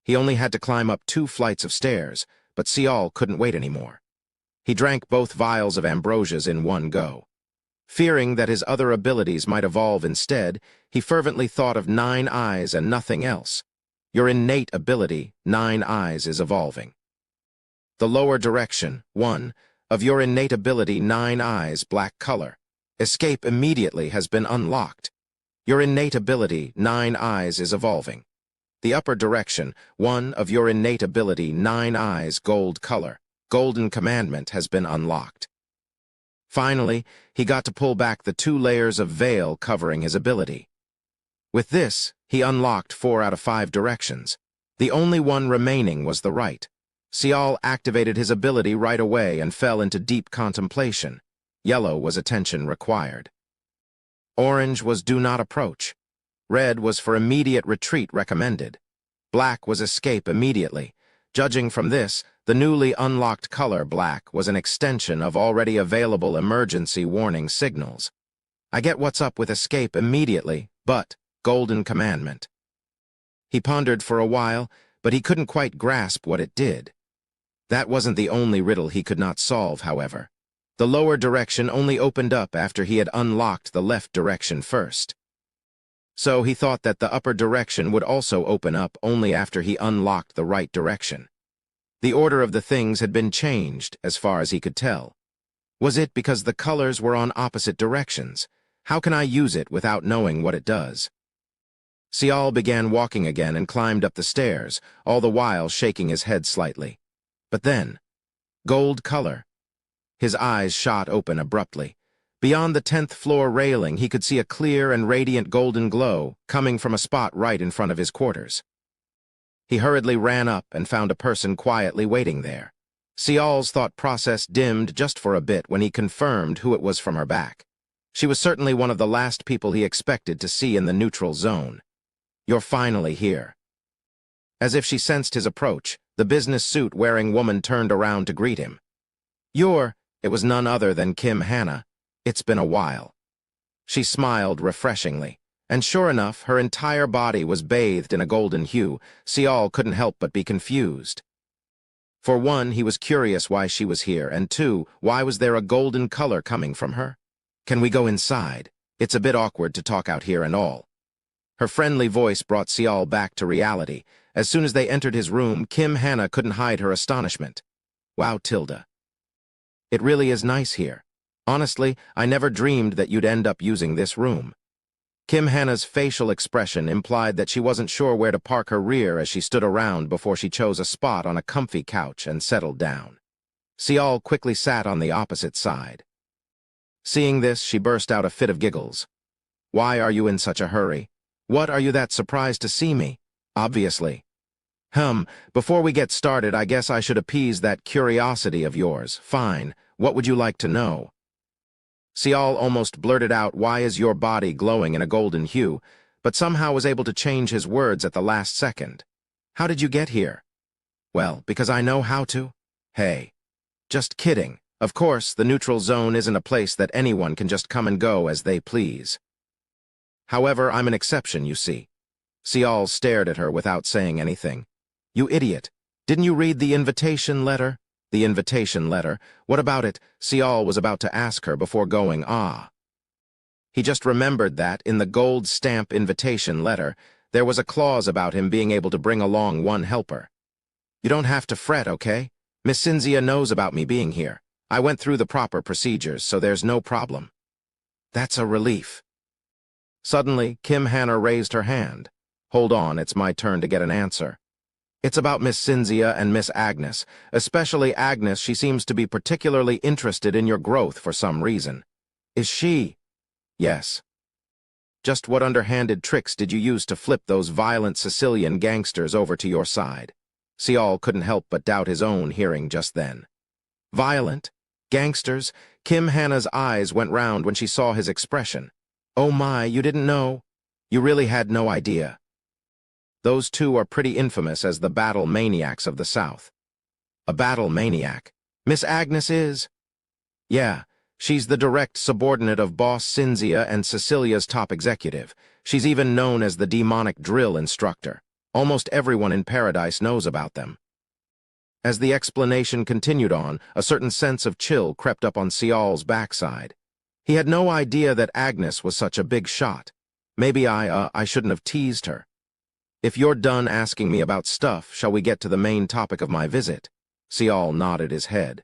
He only had to climb up 2 flights of stairs, but Sial couldn't wait anymore. He drank both vials of ambrosias in one go. Fearing that his other abilities might evolve instead, he fervently thought of 9 eyes and nothing else. Your innate ability, 9 eyes, is evolving. The lower direction, 1, of your innate ability, 9 eyes, black color. Escape immediately has been unlocked. Your innate ability, 9 eyes, is evolving. The upper direction, 1, of your innate ability, 9 eyes, gold color. Golden commandment has been unlocked. Finally, he got to pull back the 2 layers of veil covering his ability. With this, he unlocked 4 out of 5 directions. The only one remaining was the right. Sial activated his ability right away and fell into deep contemplation. Yellow was attention required. Orange was do not approach. Red was for immediate retreat recommended. Black was escape immediately. Judging from this, the newly unlocked color black was an extension of already available emergency warning signals. I get what's up with escape immediately, but golden commandment. He pondered for a while, but he couldn't quite grasp what it did. That wasn't the only riddle he could not solve, however. The lower direction only opened up after he had unlocked the left direction first. So he thought that the upper direction would also open up only after he unlocked the right direction. The order of the things had been changed, as far as he could tell. Was it because the colors were on opposite directions? How can I use it without knowing what it does? Sial began walking again and climbed up the stairs, all the while shaking his head slightly. But then, gold color. His eyes shot open abruptly. Beyond the 10th floor railing, he could see a clear and radiant golden glow coming from a spot right in front of his quarters. He hurriedly ran up and found a person quietly waiting there. Sial's thought process dimmed just for a bit when he confirmed who it was from her back. She was certainly one of the last people he expected to see in the neutral zone. You're finally here. As if she sensed his approach, the business suit-wearing woman turned around to greet him. It was none other than Kim Hannah. It's been a while. She smiled refreshingly, and sure enough, her entire body was bathed in a golden hue. Sial couldn't help but be confused. For one, he was curious why she was here, and 2, why was there a golden color coming from her? Can we go inside? It's a bit awkward to talk out here and all. Her friendly voice brought Sial back to reality. As soon as they entered his room, Kim Hannah couldn't hide her astonishment. Wow, Tilda. It really is nice here. Honestly, I never dreamed that you'd end up using this room. Kim Hannah's facial expression implied that she wasn't sure where to park her rear as she stood around before she chose a spot on a comfy couch and settled down. Sial quickly sat on the opposite side. Seeing this, she burst out a fit of giggles. Why are you in such a hurry? What are you that surprised to see me? Obviously. Before we get started, I guess I should appease that curiosity of yours. Fine, what would you like to know? Sial almost blurted out, why is your body glowing in a golden hue, but somehow was able to change his words at the last second. How did you get here? Well, because I know how to. Hey. Just kidding. Of course, the neutral zone isn't a place that anyone can just come and go as they please. However, I'm an exception, you see. Sial stared at her without saying anything. You idiot. Didn't you read the invitation letter? The invitation letter? What about it? Sial was about to ask her before going, He just remembered that, in the gold stamp invitation letter, there was a clause about him being able to bring along one helper. You don't have to fret, okay? Miss Cynthia knows about me being here. I went through the proper procedures, so there's no problem. That's a relief. Suddenly, Kim Hannah raised her hand. Hold on, it's my turn to get an answer. It's about Miss Cynthia and Miss Agnes. Especially Agnes, she seems to be particularly interested in your growth for some reason. Is she? Yes. Just what underhanded tricks did you use to flip those violent Sicilian gangsters over to your side? Sial couldn't help but doubt his own hearing just then. Violent? Gangsters? Kim Hannah's eyes went round when she saw his expression. Oh my, you didn't know? You really had no idea. Those two are pretty infamous as the battle maniacs of the South. A battle maniac? Miss Agnes is? Yeah, she's the direct subordinate of Boss Cynthia and Cecilia's top executive. She's even known as the demonic drill instructor. Almost everyone in Paradise knows about them. As the explanation continued on, a certain sense of chill crept up on Sial's backside. He had no idea that Agnes was such a big shot. Maybe I shouldn't have teased her. If you're done asking me about stuff, shall we get to the main topic of my visit? Sial nodded his head.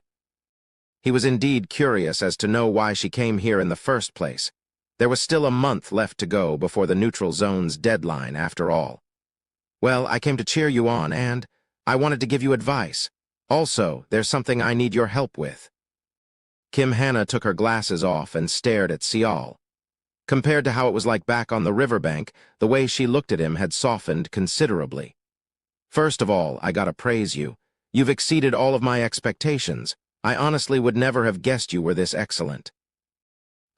He was indeed curious as to know why she came here in the first place. There was still a month left to go before the neutral zone's deadline, after all. Well, I came to cheer you on, and I wanted to give you advice. Also, there's something I need your help with. Kim Hannah took her glasses off and stared at Sial. Compared to how it was like back on the riverbank, the way she looked at him had softened considerably. First of all, I gotta praise you. You've exceeded all of my expectations. I honestly would never have guessed you were this excellent.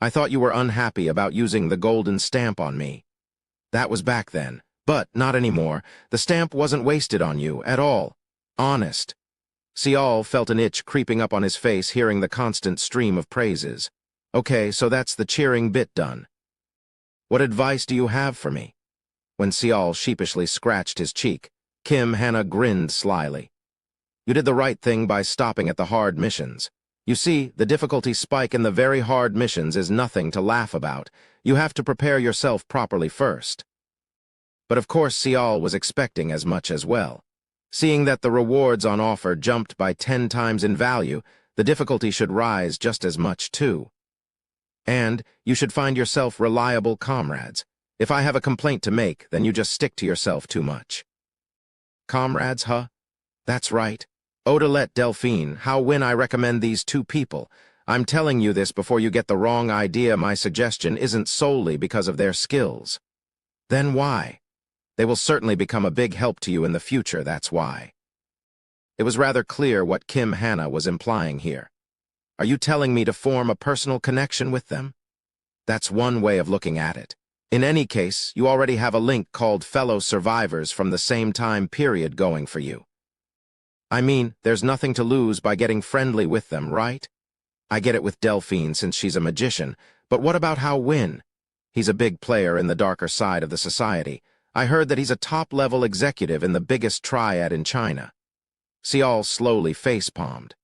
I thought you were unhappy about using the golden stamp on me. That was back then, but not anymore. The stamp wasn't wasted on you at all. Honest. Sial felt an itch creeping up on his face hearing the constant stream of praises. Okay, so that's the cheering bit done. What advice do you have for me? When Sial sheepishly scratched his cheek, Kim Hannah grinned slyly. You did the right thing by stopping at the hard missions. You see, the difficulty spike in the very hard missions is nothing to laugh about. You have to prepare yourself properly first. But of course Sial was expecting as much as well. Seeing that the rewards on offer jumped by 10 times in value, the difficulty should rise just as much too. And you should find yourself reliable comrades. If I have a complaint to make, then you just stick to yourself too much. Comrades, huh? That's right. Odalette, Delphine, how when I recommend these two people. I'm telling you this before you get the wrong idea. My suggestion isn't solely because of their skills. Then why? They will certainly become a big help to you in the future, that's why. It was rather clear what Kim Hannah was implying here. Are you telling me to form a personal connection with them? That's one way of looking at it. In any case, you already have a link called fellow survivors from the same time period going for you. I mean, there's nothing to lose by getting friendly with them, right? I get it with Delphine since she's a magician, but what about Hao Win? He's a big player in the darker side of the society. I heard that he's a top-level executive in the biggest triad in China. Sial slowly face-palmed.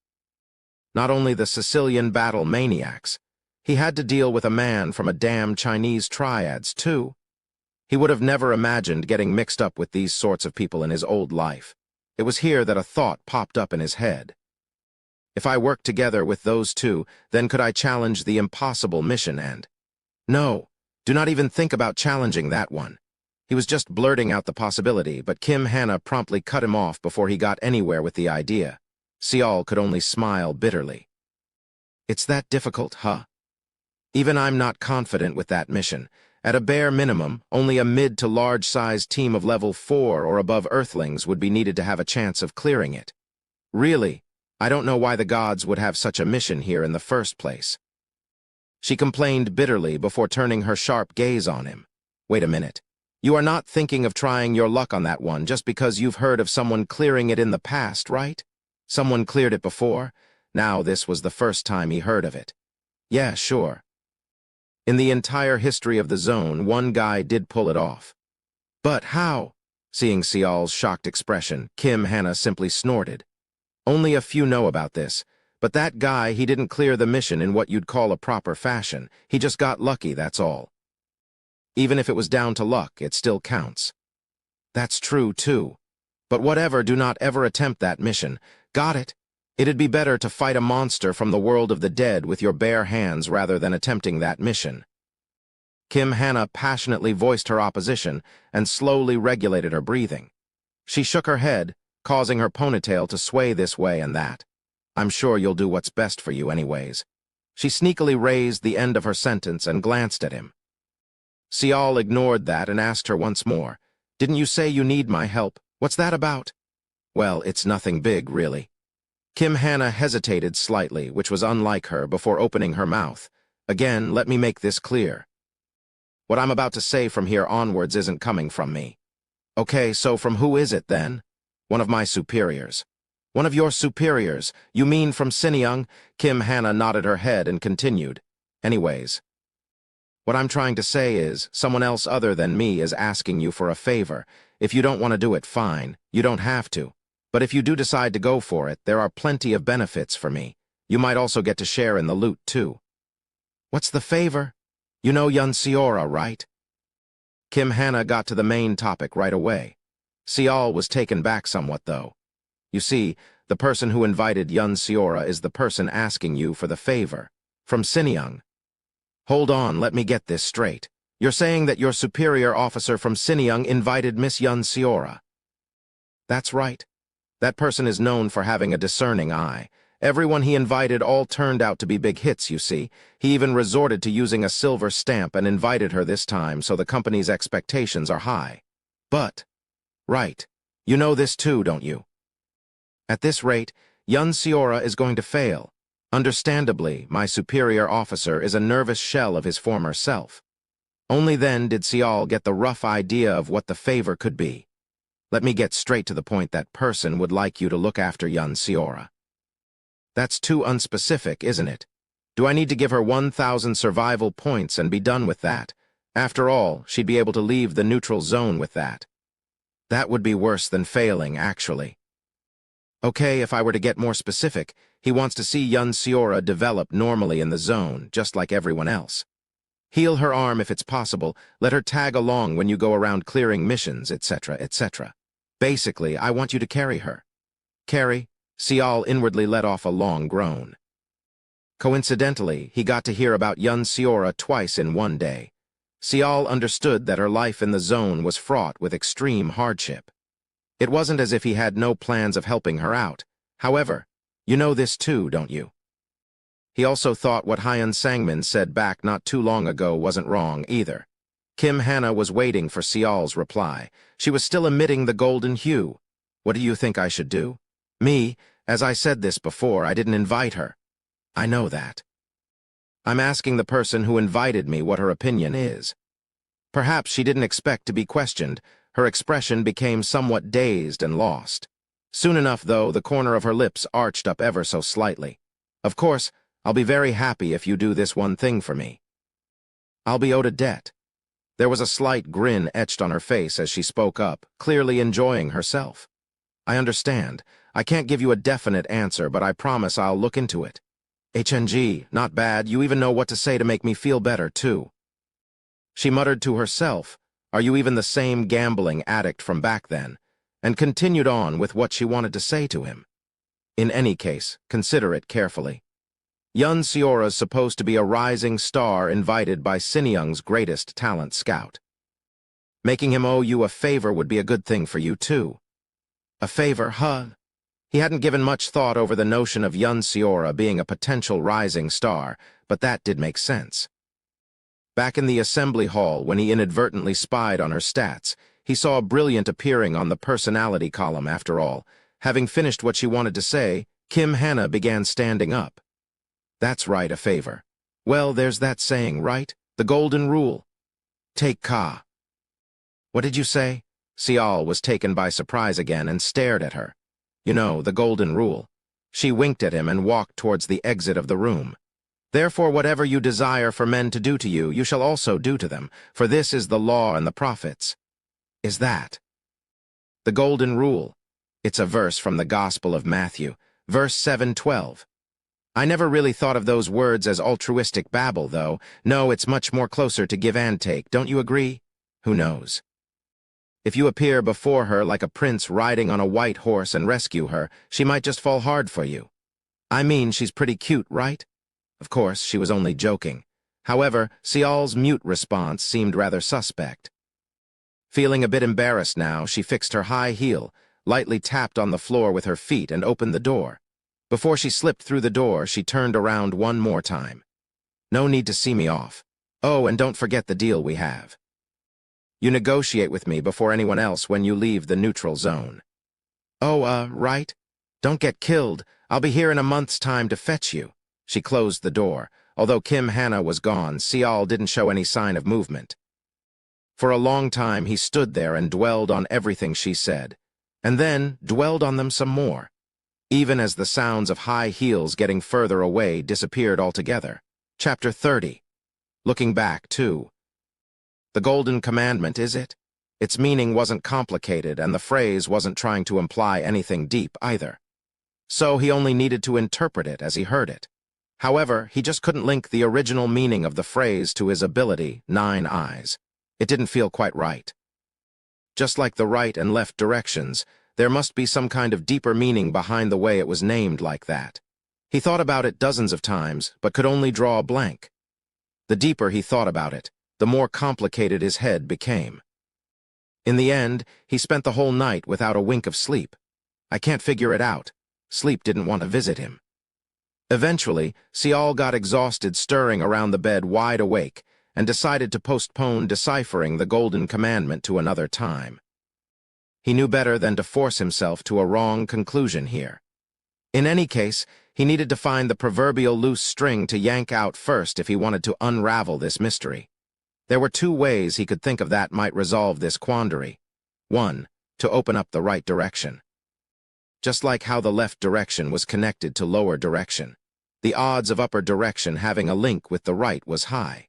Not only the Sicilian battle maniacs, he had to deal with a man from a damn Chinese triads, too. He would have never imagined getting mixed up with these sorts of people in his old life. It was here that a thought popped up in his head. If I worked together with those two, then could I challenge the impossible mission and... No, do not even think about challenging that one. He was just blurting out the possibility, but Kim Hannah promptly cut him off before he got anywhere with the idea. Sial could only smile bitterly. It's that difficult, huh? Even I'm not confident with that mission. At a bare minimum, only a mid to large-sized team of level 4 or above Earthlings would be needed to have a chance of clearing it. Really, I don't know why the gods would have such a mission here in the first place. She complained bitterly before turning her sharp gaze on him. Wait a minute. You are not thinking of trying your luck on that one just because you've heard of someone clearing it in the past, right? Someone cleared it before. Now this was the first time he heard of it. Yeah, sure. In the entire history of the zone, one guy did pull it off. But how? Seeing Sial's shocked expression, Kim Hannah simply snorted. Only a few know about this, but that guy, he didn't clear the mission in what you'd call a proper fashion. He just got lucky, that's all. Even if it was down to luck, it still counts. That's true, too. But whatever, do not ever attempt that mission. Got it? It'd be better to fight a monster from the world of the dead with your bare hands rather than attempting that mission. Kim Hannah passionately voiced her opposition and slowly regulated her breathing. She shook her head, causing her ponytail to sway this way and that. I'm sure you'll do what's best for you anyways. She sneakily raised the end of her sentence and glanced at him. Sial ignored that and asked her once more, Didn't you say you need my help? What's that about? Well, it's nothing big, really. Kim Hannah hesitated slightly, which was unlike her, before opening her mouth. Again, let me make this clear. What I'm about to say from here onwards isn't coming from me. Okay, so from who is it then? One of my superiors. One of your superiors? You mean from Sinyang? Kim Hannah nodded her head and continued. Anyways, what I'm trying to say is, someone else other than me is asking you for a favor. If you don't want to do it, fine. You don't have to. But if you do decide to go for it, there are plenty of benefits for me. You might also get to share in the loot, too. What's the favor? You know Ainz Audioverse, right? Kim Hannah got to the main topic right away. Sial was taken back somewhat, though. You see, the person who invited Ainz Audioverse is the person asking you for the favor. From Sinyang. Hold on, let me get this straight. You're saying that your superior officer from Sinyang invited Miss Ainz Audioverse? That's right. That person is known for having a discerning eye. Everyone he invited all turned out to be big hits, you see. He even resorted to using a silver stamp and invited her this time, so the company's expectations are high. But, right, you know this too, don't you? At this rate, Ainz Audioverse is going to fail. Understandably, my superior officer is a nervous shell of his former self. Only then did Sial get the rough idea of what the favor could be. Let me get straight to the point. That person would like you to look after Ainz Audioverse. That's too unspecific, isn't it? Do I need to give her 1,000 survival points and be done with that? After all, she'd be able to leave the neutral zone with that. That would be worse than failing, actually. Okay, if I were to get more specific, he wants to see Ainz Audioverse develop normally in the zone, just like everyone else. Heal her arm if it's possible, let her tag along when you go around clearing missions, etc., etc. Basically, I want you to carry her. Carry? Sial inwardly let off a long groan. Coincidentally, he got to hear about Ainz Audioverse twice in one day. Sial understood that her life in the zone was fraught with extreme hardship. It wasn't as if he had no plans of helping her out. However, you know this too, don't you? He also thought what Hyun Sangmin said back not too long ago wasn't wrong either. Kim Hannah was waiting for Sial's reply. She was still emitting the golden hue. What do you think I should do? Me, as I said this before, I didn't invite her. I know that. I'm asking the person who invited me what her opinion is. Perhaps she didn't expect to be questioned. Her expression became somewhat dazed and lost. Soon enough, though, the corner of her lips arched up ever so slightly. Of course, I'll be very happy if you do this one thing for me. I'll be owed a debt. There was a slight grin etched on her face as she spoke up, clearly enjoying herself. I understand. I can't give you a definite answer, but I promise I'll look into it. HNG, not bad. You even know what to say to make me feel better, too. She muttered to herself, Are you even the same gambling addict from back then? And continued on with what she wanted to say to him. In any case, consider it carefully. Ainz Audioverse is supposed to be a rising star invited by Sinyang's greatest talent scout. Making him owe you a favor would be a good thing for you, too. A favor, huh? He hadn't given much thought over the notion of Ainz Audioverse being a potential rising star, but that did make sense. Back in the assembly hall, when he inadvertently spied on her stats, he saw a brilliant appearing on the personality column after all. Having finished what she wanted to say, Kim Hannah began standing up. That's right, a favor. Well, there's that saying, right? The golden rule. Take ka. What did you say? Sial was taken by surprise again and stared at her. You know, the golden rule. She winked at him and walked towards the exit of the room. Therefore whatever you desire for men to do to you, you shall also do to them, for this is the law and the prophets. Is that the golden rule? It's a verse from the Gospel of Matthew, verse 7:12. I never really thought of those words as altruistic babble, though. No, it's much more closer to give and take, don't you agree? Who knows? If you appear before her like a prince riding on a white horse and rescue her, she might just fall hard for you. I mean, she's pretty cute, right? Of course, she was only joking. However, Sial's mute response seemed rather suspect. Feeling a bit embarrassed now, she fixed her high heel, lightly tapped on the floor with her feet, and opened the door. Before she slipped through the door, she turned around one more time. No need to see me off. Oh, and don't forget the deal we have. You negotiate with me before anyone else when you leave the neutral zone. Oh, right? Don't get killed. I'll be here in a month's time to fetch you. She closed the door. Although Kim Hannah was gone, Sial didn't show any sign of movement. For a long time he stood there and dwelled on everything she said, and then dwelled on them some more, even as the sounds of high heels getting further away disappeared altogether. Chapter 30. Looking back, too. The Golden Commandment, is it? Its meaning wasn't complicated, and the phrase wasn't trying to imply anything deep either. So he only needed to interpret it as he heard it. However, he just couldn't link the original meaning of the phrase to his ability, 9 eyes. It didn't feel quite right. Just like the right and left directions, there must be some kind of deeper meaning behind the way it was named like that. He thought about it dozens of times, but could only draw a blank. The deeper he thought about it, the more complicated his head became. In the end, he spent the whole night without a wink of sleep. I can't figure it out. Sleep didn't want to visit him. Eventually, Sial got exhausted stirring around the bed wide awake and decided to postpone deciphering the Golden Commandment to another time. He knew better than to force himself to a wrong conclusion here. In any case, he needed to find the proverbial loose string to yank out first if he wanted to unravel this mystery. There were 2 ways he could think of that might resolve this quandary. 1, to open up the right direction. Just like how the left direction was connected to lower direction, the odds of upper direction having a link with the right was high.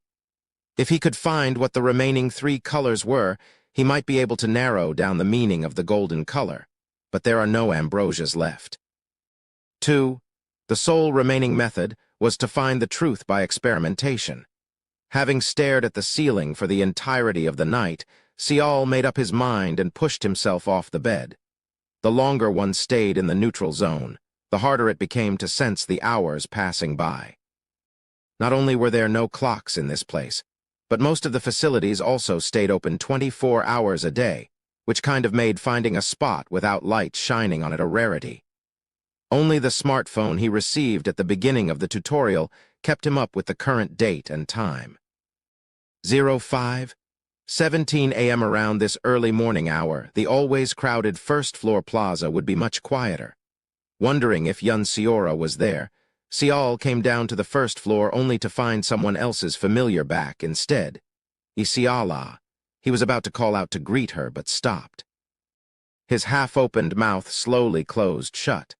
If he could find what the remaining 3 colors were, he might be able to narrow down the meaning of the golden color, but there are no ambrosias left. 2, the sole remaining method was to find the truth by experimentation. Having stared at the ceiling for the entirety of the night, Sial made up his mind and pushed himself off the bed. The longer one stayed in the neutral zone, the harder it became to sense the hours passing by. Not only were there no clocks in this place, but most of the facilities also stayed open 24 hours a day, which kind of made finding a spot without light shining on it a rarity. Only the smartphone he received at the beginning of the tutorial kept him up with the current date and time. 05:17 a.m. Around this early morning hour, the always crowded first-floor plaza would be much quieter. Wondering if Yun Seora was there, Sial came down to the first floor only to find someone else's familiar back instead. Isiala. He was about to call out to greet her, but stopped. His half-opened mouth slowly closed shut.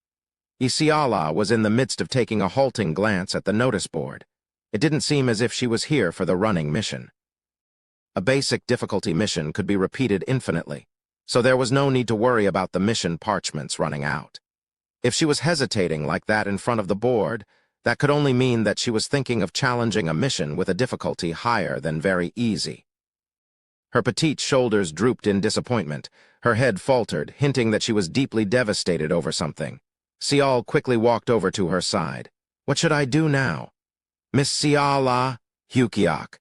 Isiala was in the midst of taking a halting glance at the notice board. It didn't seem as if she was here for the running mission. A basic difficulty mission could be repeated infinitely, so there was no need to worry about the mission parchments running out. If she was hesitating like that in front of the board, that could only mean that she was thinking of challenging a mission with a difficulty higher than very easy. Her petite shoulders drooped in disappointment. Her head faltered, hinting that she was deeply devastated over something. Sial quickly walked over to her side. What should I do now? Miss Siala, Hukiak.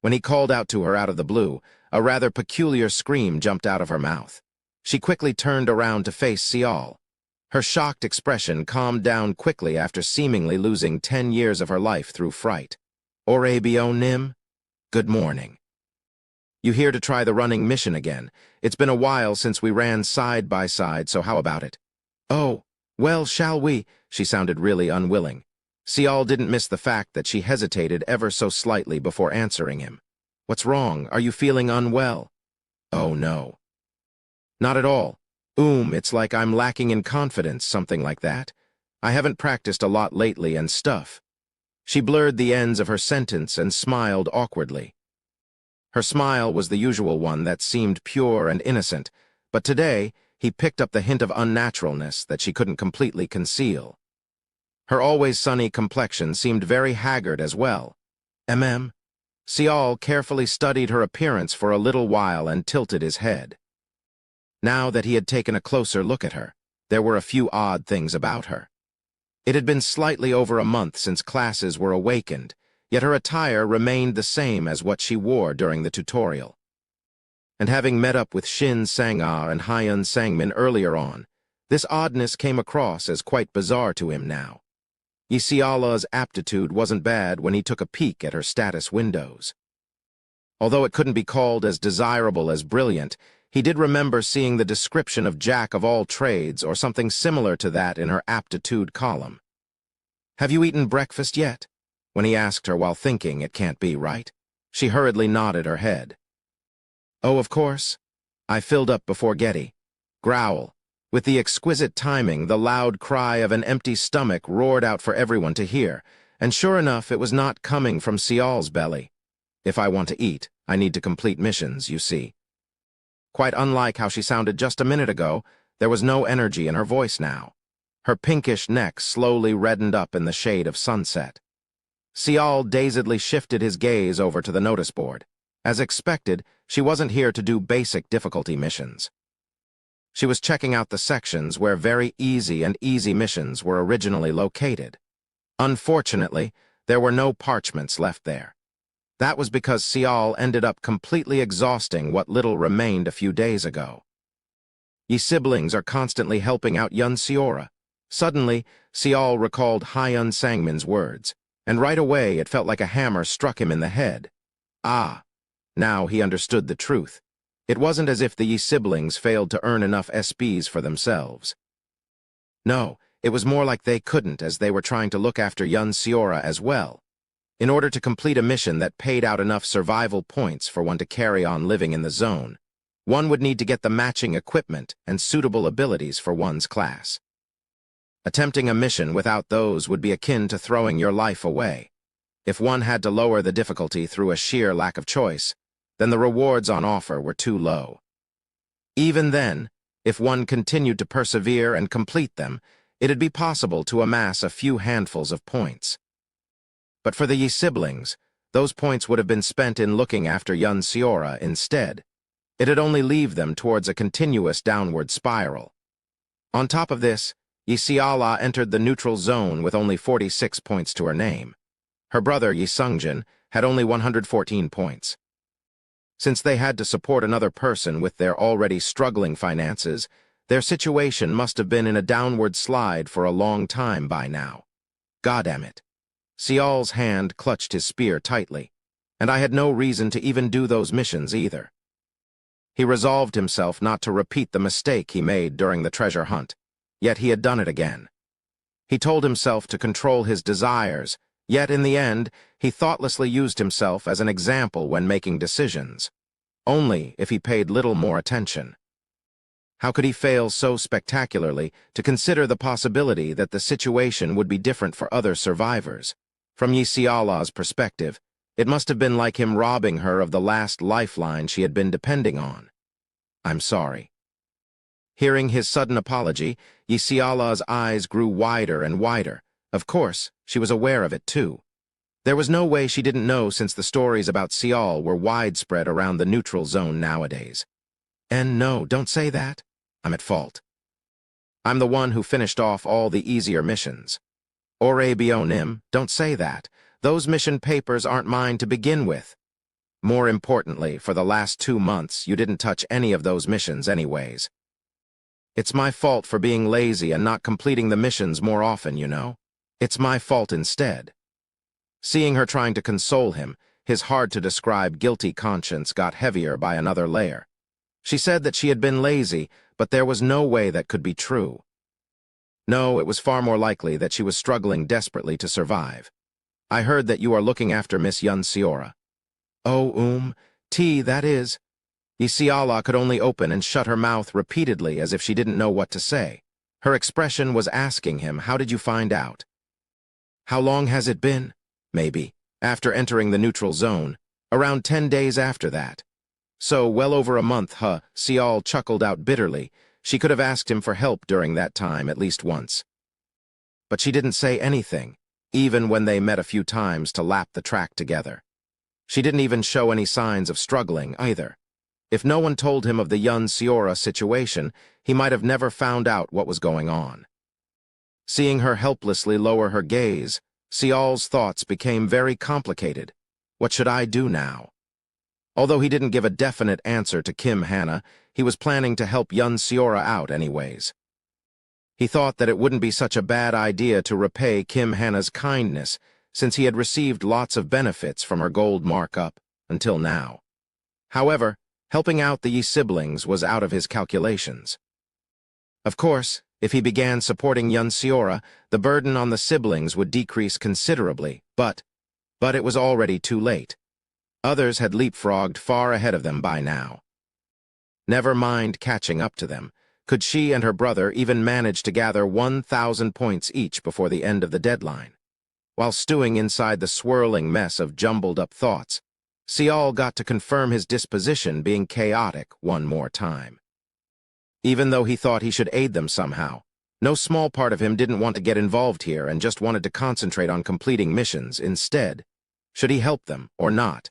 When he called out to her out of the blue, a rather peculiar scream jumped out of her mouth. She quickly turned around to face Sial. Her shocked expression calmed down quickly after seemingly losing 10 years of her life through fright. Orabio Nim? Good morning. You here to try the running mission again? It's been a while since we ran side by side, so how about it? Oh, well, shall we? She sounded really unwilling. Sial didn't miss the fact that she hesitated ever so slightly before answering him. What's wrong? Are you feeling unwell? Oh, no. Not at all. It's like I'm lacking in confidence, something like that. I haven't practiced a lot lately and stuff. She blurred the ends of her sentence and smiled awkwardly. Her smile was the usual one that seemed pure and innocent, but today he picked up the hint of unnaturalness that she couldn't completely conceal. Her always sunny complexion seemed very haggard as well. Sial carefully studied her appearance for a little while and tilted his head. Now that he had taken a closer look at her, there were a few odd things about her. It had been slightly over a month since classes were awakened, yet her attire remained the same as what she wore during the tutorial. And having met up with Shin Sang-ah and Hyun Sang-min earlier on, this oddness came across as quite bizarre to him now. Isiala's aptitude wasn't bad when he took a peek at her status windows. Although it couldn't be called as desirable as brilliant, he did remember seeing the description of Jack of all trades or something similar to that in her aptitude column. "Have you eaten breakfast yet?" When he asked her while thinking, it can't be, right? She hurriedly nodded her head. "Oh, of course. I filled up before Getty." Growl. With the exquisite timing, the loud cry of an empty stomach roared out for everyone to hear, and sure enough, it was not coming from Sial's belly. "If I want to eat, I need to complete missions, you see." Quite unlike how she sounded just a minute ago, there was no energy in her voice now. Her pinkish neck slowly reddened up in the shade of sunset. Sial dazedly shifted his gaze over to the notice board. As expected, she wasn't here to do basic difficulty missions. She was checking out the sections where very easy and easy missions were originally located. Unfortunately, there were no parchments left there. That was because Sial ended up completely exhausting what little remained a few days ago. "Ye siblings are constantly helping out Yun Seora." Suddenly, Sial recalled Hyun Sang-min's words, and right away it felt like a hammer struck him in the head. Ah, now he understood the truth. It wasn't as if the Yi siblings failed to earn enough SPs for themselves. No, it was more like they couldn't, as they were trying to look after Yun Seora as well. In order to complete a mission that paid out enough survival points for one to carry on living in the zone, one would need to get the matching equipment and suitable abilities for one's class. Attempting a mission without those would be akin to throwing your life away. If one had to lower the difficulty through a sheer lack of choice, then the rewards on offer were too low. Even then, if one continued to persevere and complete them, it'd be possible to amass a few handfuls of points. But for the Yi siblings, those points would have been spent in looking after Yun Seora instead. It'd only leave them towards a continuous downward spiral. On top of this, Yi Seala entered the neutral zone with only 46 points to her name. Her brother, Yi Sungjin, had only 114 points. Since they had to support another person with their already struggling finances, their situation must have been in a downward slide for a long time by now. Goddammit. Sial's hand clutched his spear tightly, and I had no reason to even do those missions either. He resolved himself not to repeat the mistake he made during the treasure hunt, yet he had done it again. He told himself to control his desires, yet in the end, he thoughtlessly used himself as an example when making decisions, only if he paid little more attention. How could he fail so spectacularly to consider the possibility that the situation would be different for other survivors? From Yi Seala's perspective, it must have been like him robbing her of the last lifeline she had been depending on. "I'm sorry." Hearing his sudden apology, Yi Seala's eyes grew wider and wider. Of course, she was aware of it too. There was no way she didn't know, since the stories about Sial were widespread around the neutral zone nowadays. "And no, don't say that. I'm at fault. I'm the one who finished off all the easier missions." "Ore Bionim, don't say that. Those mission papers aren't mine to begin with. More importantly, for the last 2 months, you didn't touch any of those missions anyways. It's my fault for being lazy and not completing the missions more often, you know. It's my fault instead." Seeing her trying to console him, his hard-to-describe guilty conscience got heavier by another layer. She said that she had been lazy, but there was no way that could be true. No, it was far more likely that she was struggling desperately to survive. "I heard that you are looking after Miss Yun Seora." "Oh, that is." Yi Seala could only open and shut her mouth repeatedly as if she didn't know what to say. Her expression was asking him, "How did you find out?" "How long has it been?" "Maybe. After entering the neutral zone. Around 10 days after that." "So, well over a month, huh?" Sial chuckled out bitterly. She could have asked him for help during that time at least once. But she didn't say anything, even when they met a few times to lap the track together. She didn't even show any signs of struggling, either. If no one told him of the Yun Seora situation, he might have never found out what was going on. Seeing her helplessly lower her gaze, Sial's thoughts became very complicated. What should I do now? Although he didn't give a definite answer to Kim Hannah, he was planning to help Yun Seora out anyways. He thought that it wouldn't be such a bad idea to repay Kim Hannah's kindness, since he had received lots of benefits from her gold markup until now. However, helping out the Yi siblings was out of his calculations. Of course, if he began supporting Yun Seora, the burden on the siblings would decrease considerably, but it was already too late. Others had leapfrogged far ahead of them by now. Never mind catching up to them. Could she and her brother even manage to gather 1,000 points each before the end of the deadline? While stewing inside the swirling mess of jumbled-up thoughts, Sial got to confirm his disposition being chaotic one more time. Even though he thought he should aid them somehow, no small part of him didn't want to get involved here and just wanted to concentrate on completing missions instead. Should he help them or not?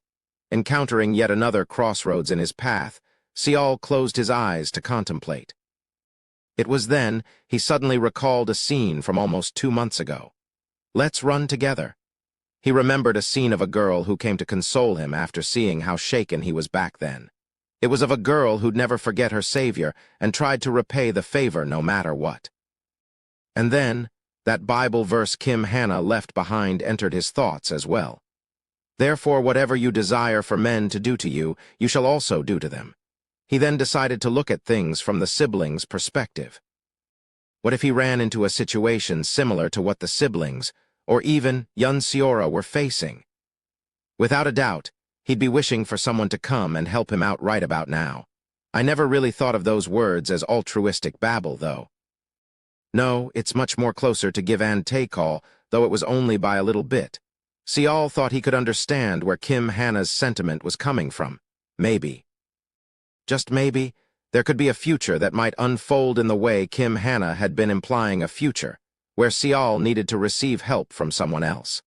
Encountering yet another crossroads in his path, Sial closed his eyes to contemplate. It was then he suddenly recalled a scene from almost 2 months ago. Let's run together. He remembered a scene of a girl who came to console him after seeing how shaken he was back then. It was of a girl who'd never forget her savior and tried to repay the favor no matter what. And then, that Bible verse Kim Hannah left behind entered his thoughts as well. Therefore, whatever you desire for men to do to you, you shall also do to them. He then decided to look at things from the siblings' perspective. What if he ran into a situation similar to what the siblings, or even Yun Seora, were facing? Without a doubt, he'd be wishing for someone to come and help him out right about now. I never really thought of those words as altruistic babble, though. No, it's much more closer to give and take all, though it was only by a little bit. Sial thought he could understand where Kim Hannah's sentiment was coming from. Maybe. Just maybe, there could be a future that might unfold in the way Kim Hannah had been implying a future, where Sial needed to receive help from someone else.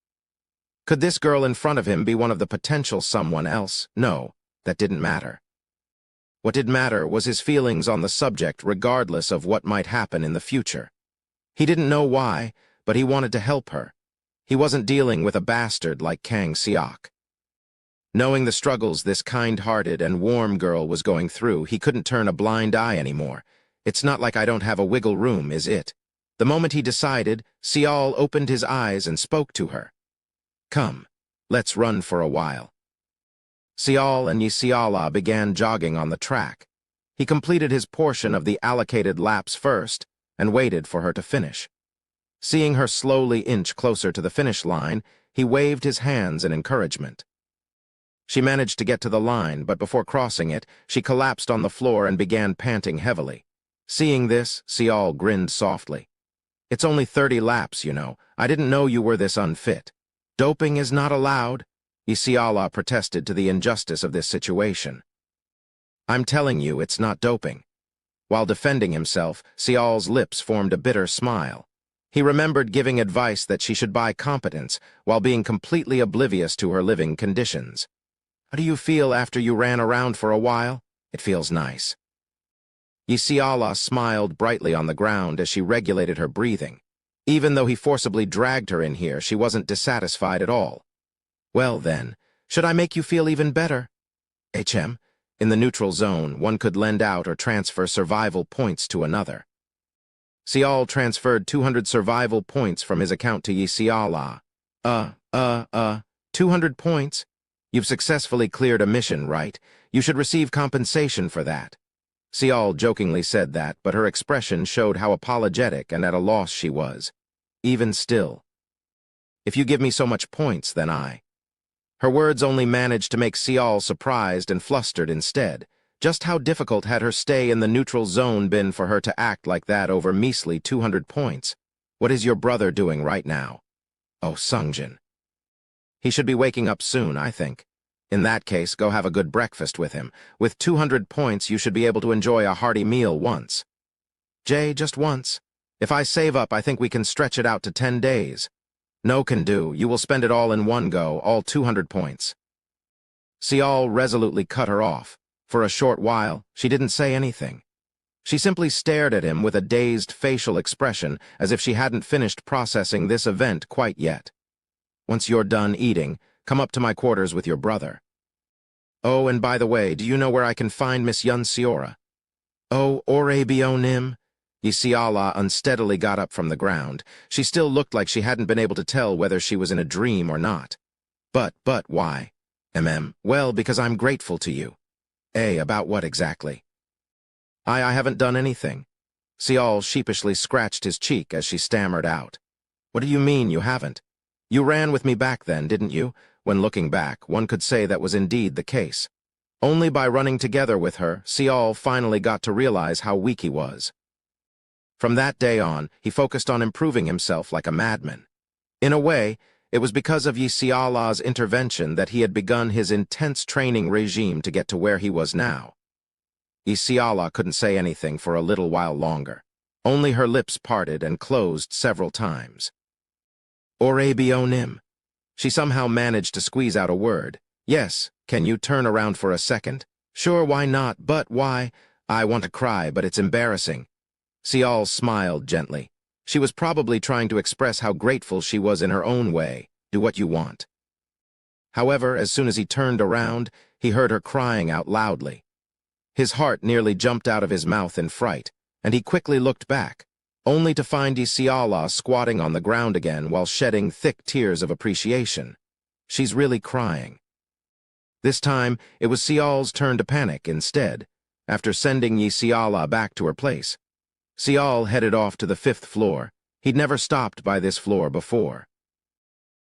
Could this girl in front of him be one of the potential someone else? No, that didn't matter. What did matter was his feelings on the subject regardless of what might happen in the future. He didn't know why, but he wanted to help her. He wasn't dealing with a bastard like Kang Seok. Knowing the struggles this kind-hearted and warm girl was going through, he couldn't turn a blind eye anymore. It's not like I don't have a wiggle room, is it? The moment he decided, Sial opened his eyes and spoke to her. Come, let's run for a while. Sial and Yisiala began jogging on the track. He completed his portion of the allocated laps first and waited for her to finish. Seeing her slowly inch closer to the finish line, he waved his hands in encouragement. She managed to get to the line, but before crossing it, she collapsed on the floor and began panting heavily. Seeing this, Sial grinned softly. It's only 30 laps, you know. I didn't know you were this unfit. Doping is not allowed, Yisiala protested to the injustice of this situation. I'm telling you, it's not doping. While defending himself, Sial's lips formed a bitter smile. He remembered giving advice that she should buy competence while being completely oblivious to her living conditions. How do you feel after you ran around for a while? It feels nice. Yisiala smiled brightly on the ground as she regulated her breathing. Even though he forcibly dragged her in here, she wasn't dissatisfied at all. Well then, should I make you feel even better? HM, in the neutral zone, one could lend out or transfer survival points to another. Sial transferred 200 survival points from his account to Yisiala. 200 points? You've successfully cleared a mission, right? You should receive compensation for that. Sial jokingly said that, but her expression showed how apologetic and at a loss she was. Even still. If you give me so much points, then I. Her words only managed to make Sial surprised and flustered instead, Just how difficult had her stay in the neutral zone been for her to act like that over measly 200 points? What is your brother doing right now? Oh, Sungjin. He should be waking up soon, I think. In that case, go have a good breakfast with him. With 200 points, you should be able to enjoy a hearty meal once. Jay, just once. If I save up, I think we can stretch it out to 10 days. No can do. You will spend it all in one go, all 200 points. Sial resolutely cut her off. For a short while, she didn't say anything. She simply stared at him with a dazed facial expression, as if she hadn't finished processing this event quite yet. Once you're done eating, come up to my quarters with your brother. Oh, and by the way, do you know where I can find Miss Yun Seora? Oh, Orebio Nim? Yisiala unsteadily got up from the ground. She still looked like she hadn't been able to tell whether she was in a dream or not. But why? Well, because I'm grateful to you. About what exactly? I haven't done anything. Sial sheepishly scratched his cheek as she stammered out. What do you mean you haven't? You ran with me back then, didn't you? When looking back, one could say that was indeed the case. Only by running together with her, Sial finally got to realize how weak he was. From that day on, he focused on improving himself like a madman. In a way, it was because of Yisiala's intervention that he had begun his intense training regime to get to where he was now. Yisiala couldn't say anything for a little while longer. Only her lips parted and closed several times. Orebio Nim. She somehow managed to squeeze out a word. Yes, can you turn around for a second? Sure, why not, but why? I want to cry, but it's embarrassing. Sial smiled gently. She was probably trying to express how grateful she was in her own way. Do what you want. However, as soon as he turned around, he heard her crying out loudly. His heart nearly jumped out of his mouth in fright, and he quickly looked back, only to find Yisiala squatting on the ground again while shedding thick tears of appreciation. She's really crying. This time, it was Sial's turn to panic instead, after sending Yisiala back to her place. Sial headed off to the 5th floor. He'd never stopped by this floor before.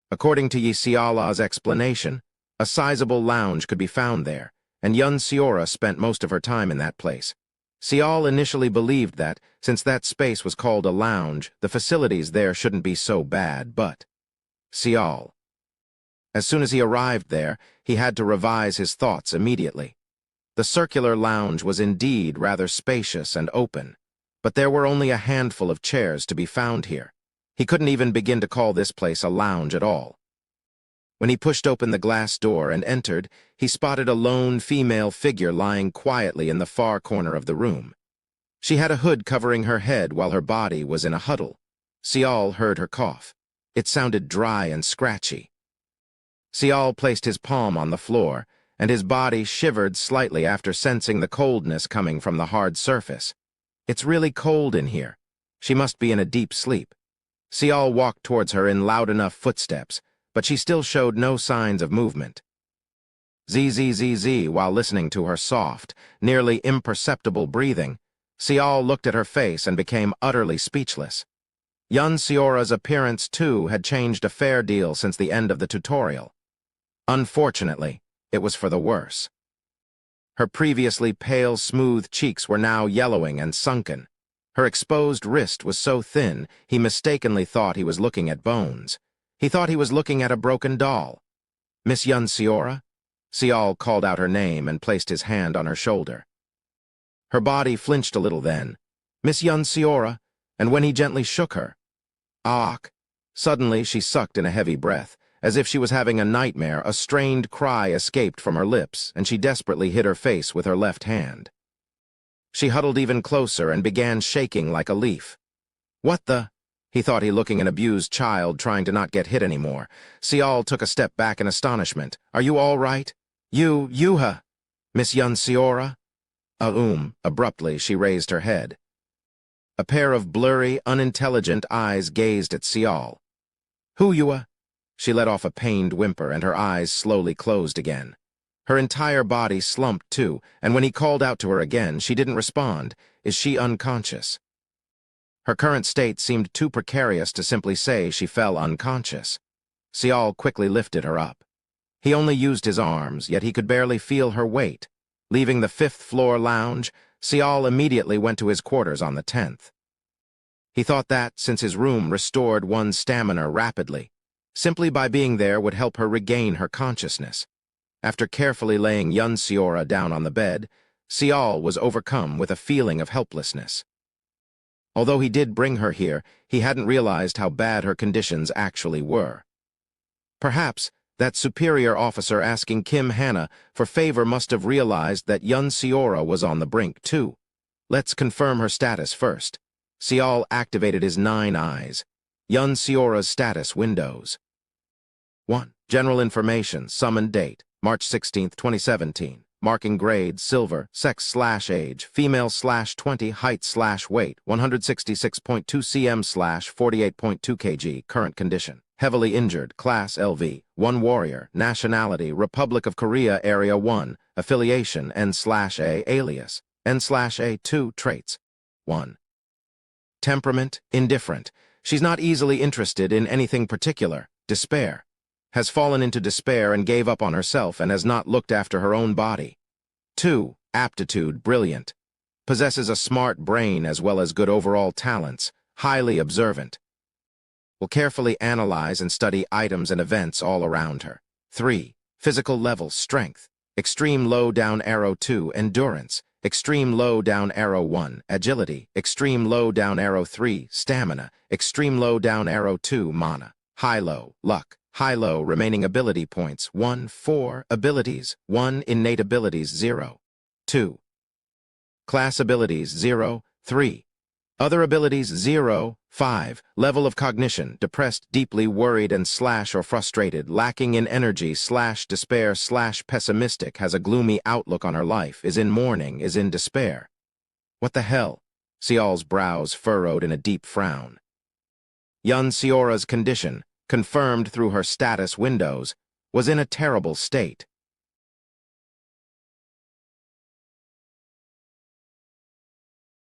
According to Yisiala's explanation, a sizable lounge could be found there, and Yun Seora spent most of her time in that place. Sial initially believed that, since that space was called a lounge, the facilities there shouldn't be so bad, but... Sial. As soon as he arrived there, he had to revise his thoughts immediately. The circular lounge was indeed rather spacious and open, but there were only a handful of chairs to be found here. He couldn't even begin to call this place a lounge at all. When he pushed open the glass door and entered, he spotted a lone female figure lying quietly in the far corner of the room. She had a hood covering her head while her body was in a huddle. Sial heard her cough. It sounded dry and scratchy. Sial placed his palm on the floor, and his body shivered slightly after sensing the coldness coming from the hard surface. It's really cold in here. She must be in a deep sleep. Sial walked towards her in loud enough footsteps, but she still showed no signs of movement. Zzz, while listening to her soft, nearly imperceptible breathing, Sial looked at her face and became utterly speechless. Yun Seora's appearance, too, had changed a fair deal since the end of the tutorial. Unfortunately, it was for the worse. Her previously pale, smooth cheeks were now yellowing and sunken. Her exposed wrist was so thin, he mistakenly thought he was looking at bones. He thought he was looking at a broken doll. Miss Yun Seora? Sial called out her name and placed his hand on her shoulder. Her body flinched a little then. Miss Yun Seora, and when he gently shook her. Aak! Suddenly she sucked in a heavy breath. As if she was having a nightmare, a strained cry escaped from her lips, and she desperately hid her face with her left hand. She huddled even closer and began shaking like a leaf. What the? He thought he looking an abused child trying to not get hit anymore. Sial took a step back in astonishment. Are you all right? Yuha! Miss Yun Seora? Abruptly she raised her head. A pair of blurry, unintelligent eyes gazed at Sial. Who Yua? She let off a pained whimper and her eyes slowly closed again. Her entire body slumped too, and when he called out to her again, she didn't respond. Is she unconscious? Her current state seemed too precarious to simply say she fell unconscious. Sial quickly lifted her up. He only used his arms, yet he could barely feel her weight. Leaving the fifth-floor lounge, Sial immediately went to his quarters on the 10th. He thought that, since his room restored one's stamina rapidly, simply by being there would help her regain her consciousness. After carefully laying Yun Seora down on the bed, Sial was overcome with a feeling of helplessness. Although he did bring her here, he hadn't realized how bad her conditions actually were. Perhaps that superior officer asking Kim Hannah for favor must have realized that Yun Seora was on the brink, too. Let's confirm her status first. Sial activated his 9 eyes. Yun Seora's status windows. 1. General information, summon date, March 16, 2017. Marking grade, silver, sex/age, female/20, height/weight, 166.2 cm/48.2 kg, current condition. Heavily injured, class LV, 1 warrior, nationality, Republic of Korea, Area 1, affiliation, N/A, alias, N/A, 2, traits. 1. Temperament, indifferent. She's not easily interested in anything particular. Despair. Has fallen into despair and gave up on herself and has not looked after her own body. 2. Aptitude, brilliant. Possesses a smart brain as well as good overall talents, highly observant. Will carefully analyze and study items and events all around her. 3. Physical level, strength. Extreme low down arrow 2, endurance. Extreme low down arrow 1, agility. Extreme low down arrow 3, stamina. Extreme low down arrow 2, mana. High-low, luck. High-low, remaining ability points, 1, 4, abilities, 1, innate abilities, 0, 2. Class abilities, 0, 3. Other abilities, 0, 5. Level of cognition, depressed, deeply worried and / or frustrated, lacking in energy / despair / pessimistic, has a gloomy outlook on her life, is in mourning, is in despair. What the hell? Sial's brows furrowed in a deep frown. Yun Seora's condition, confirmed through her status windows, was in a terrible state.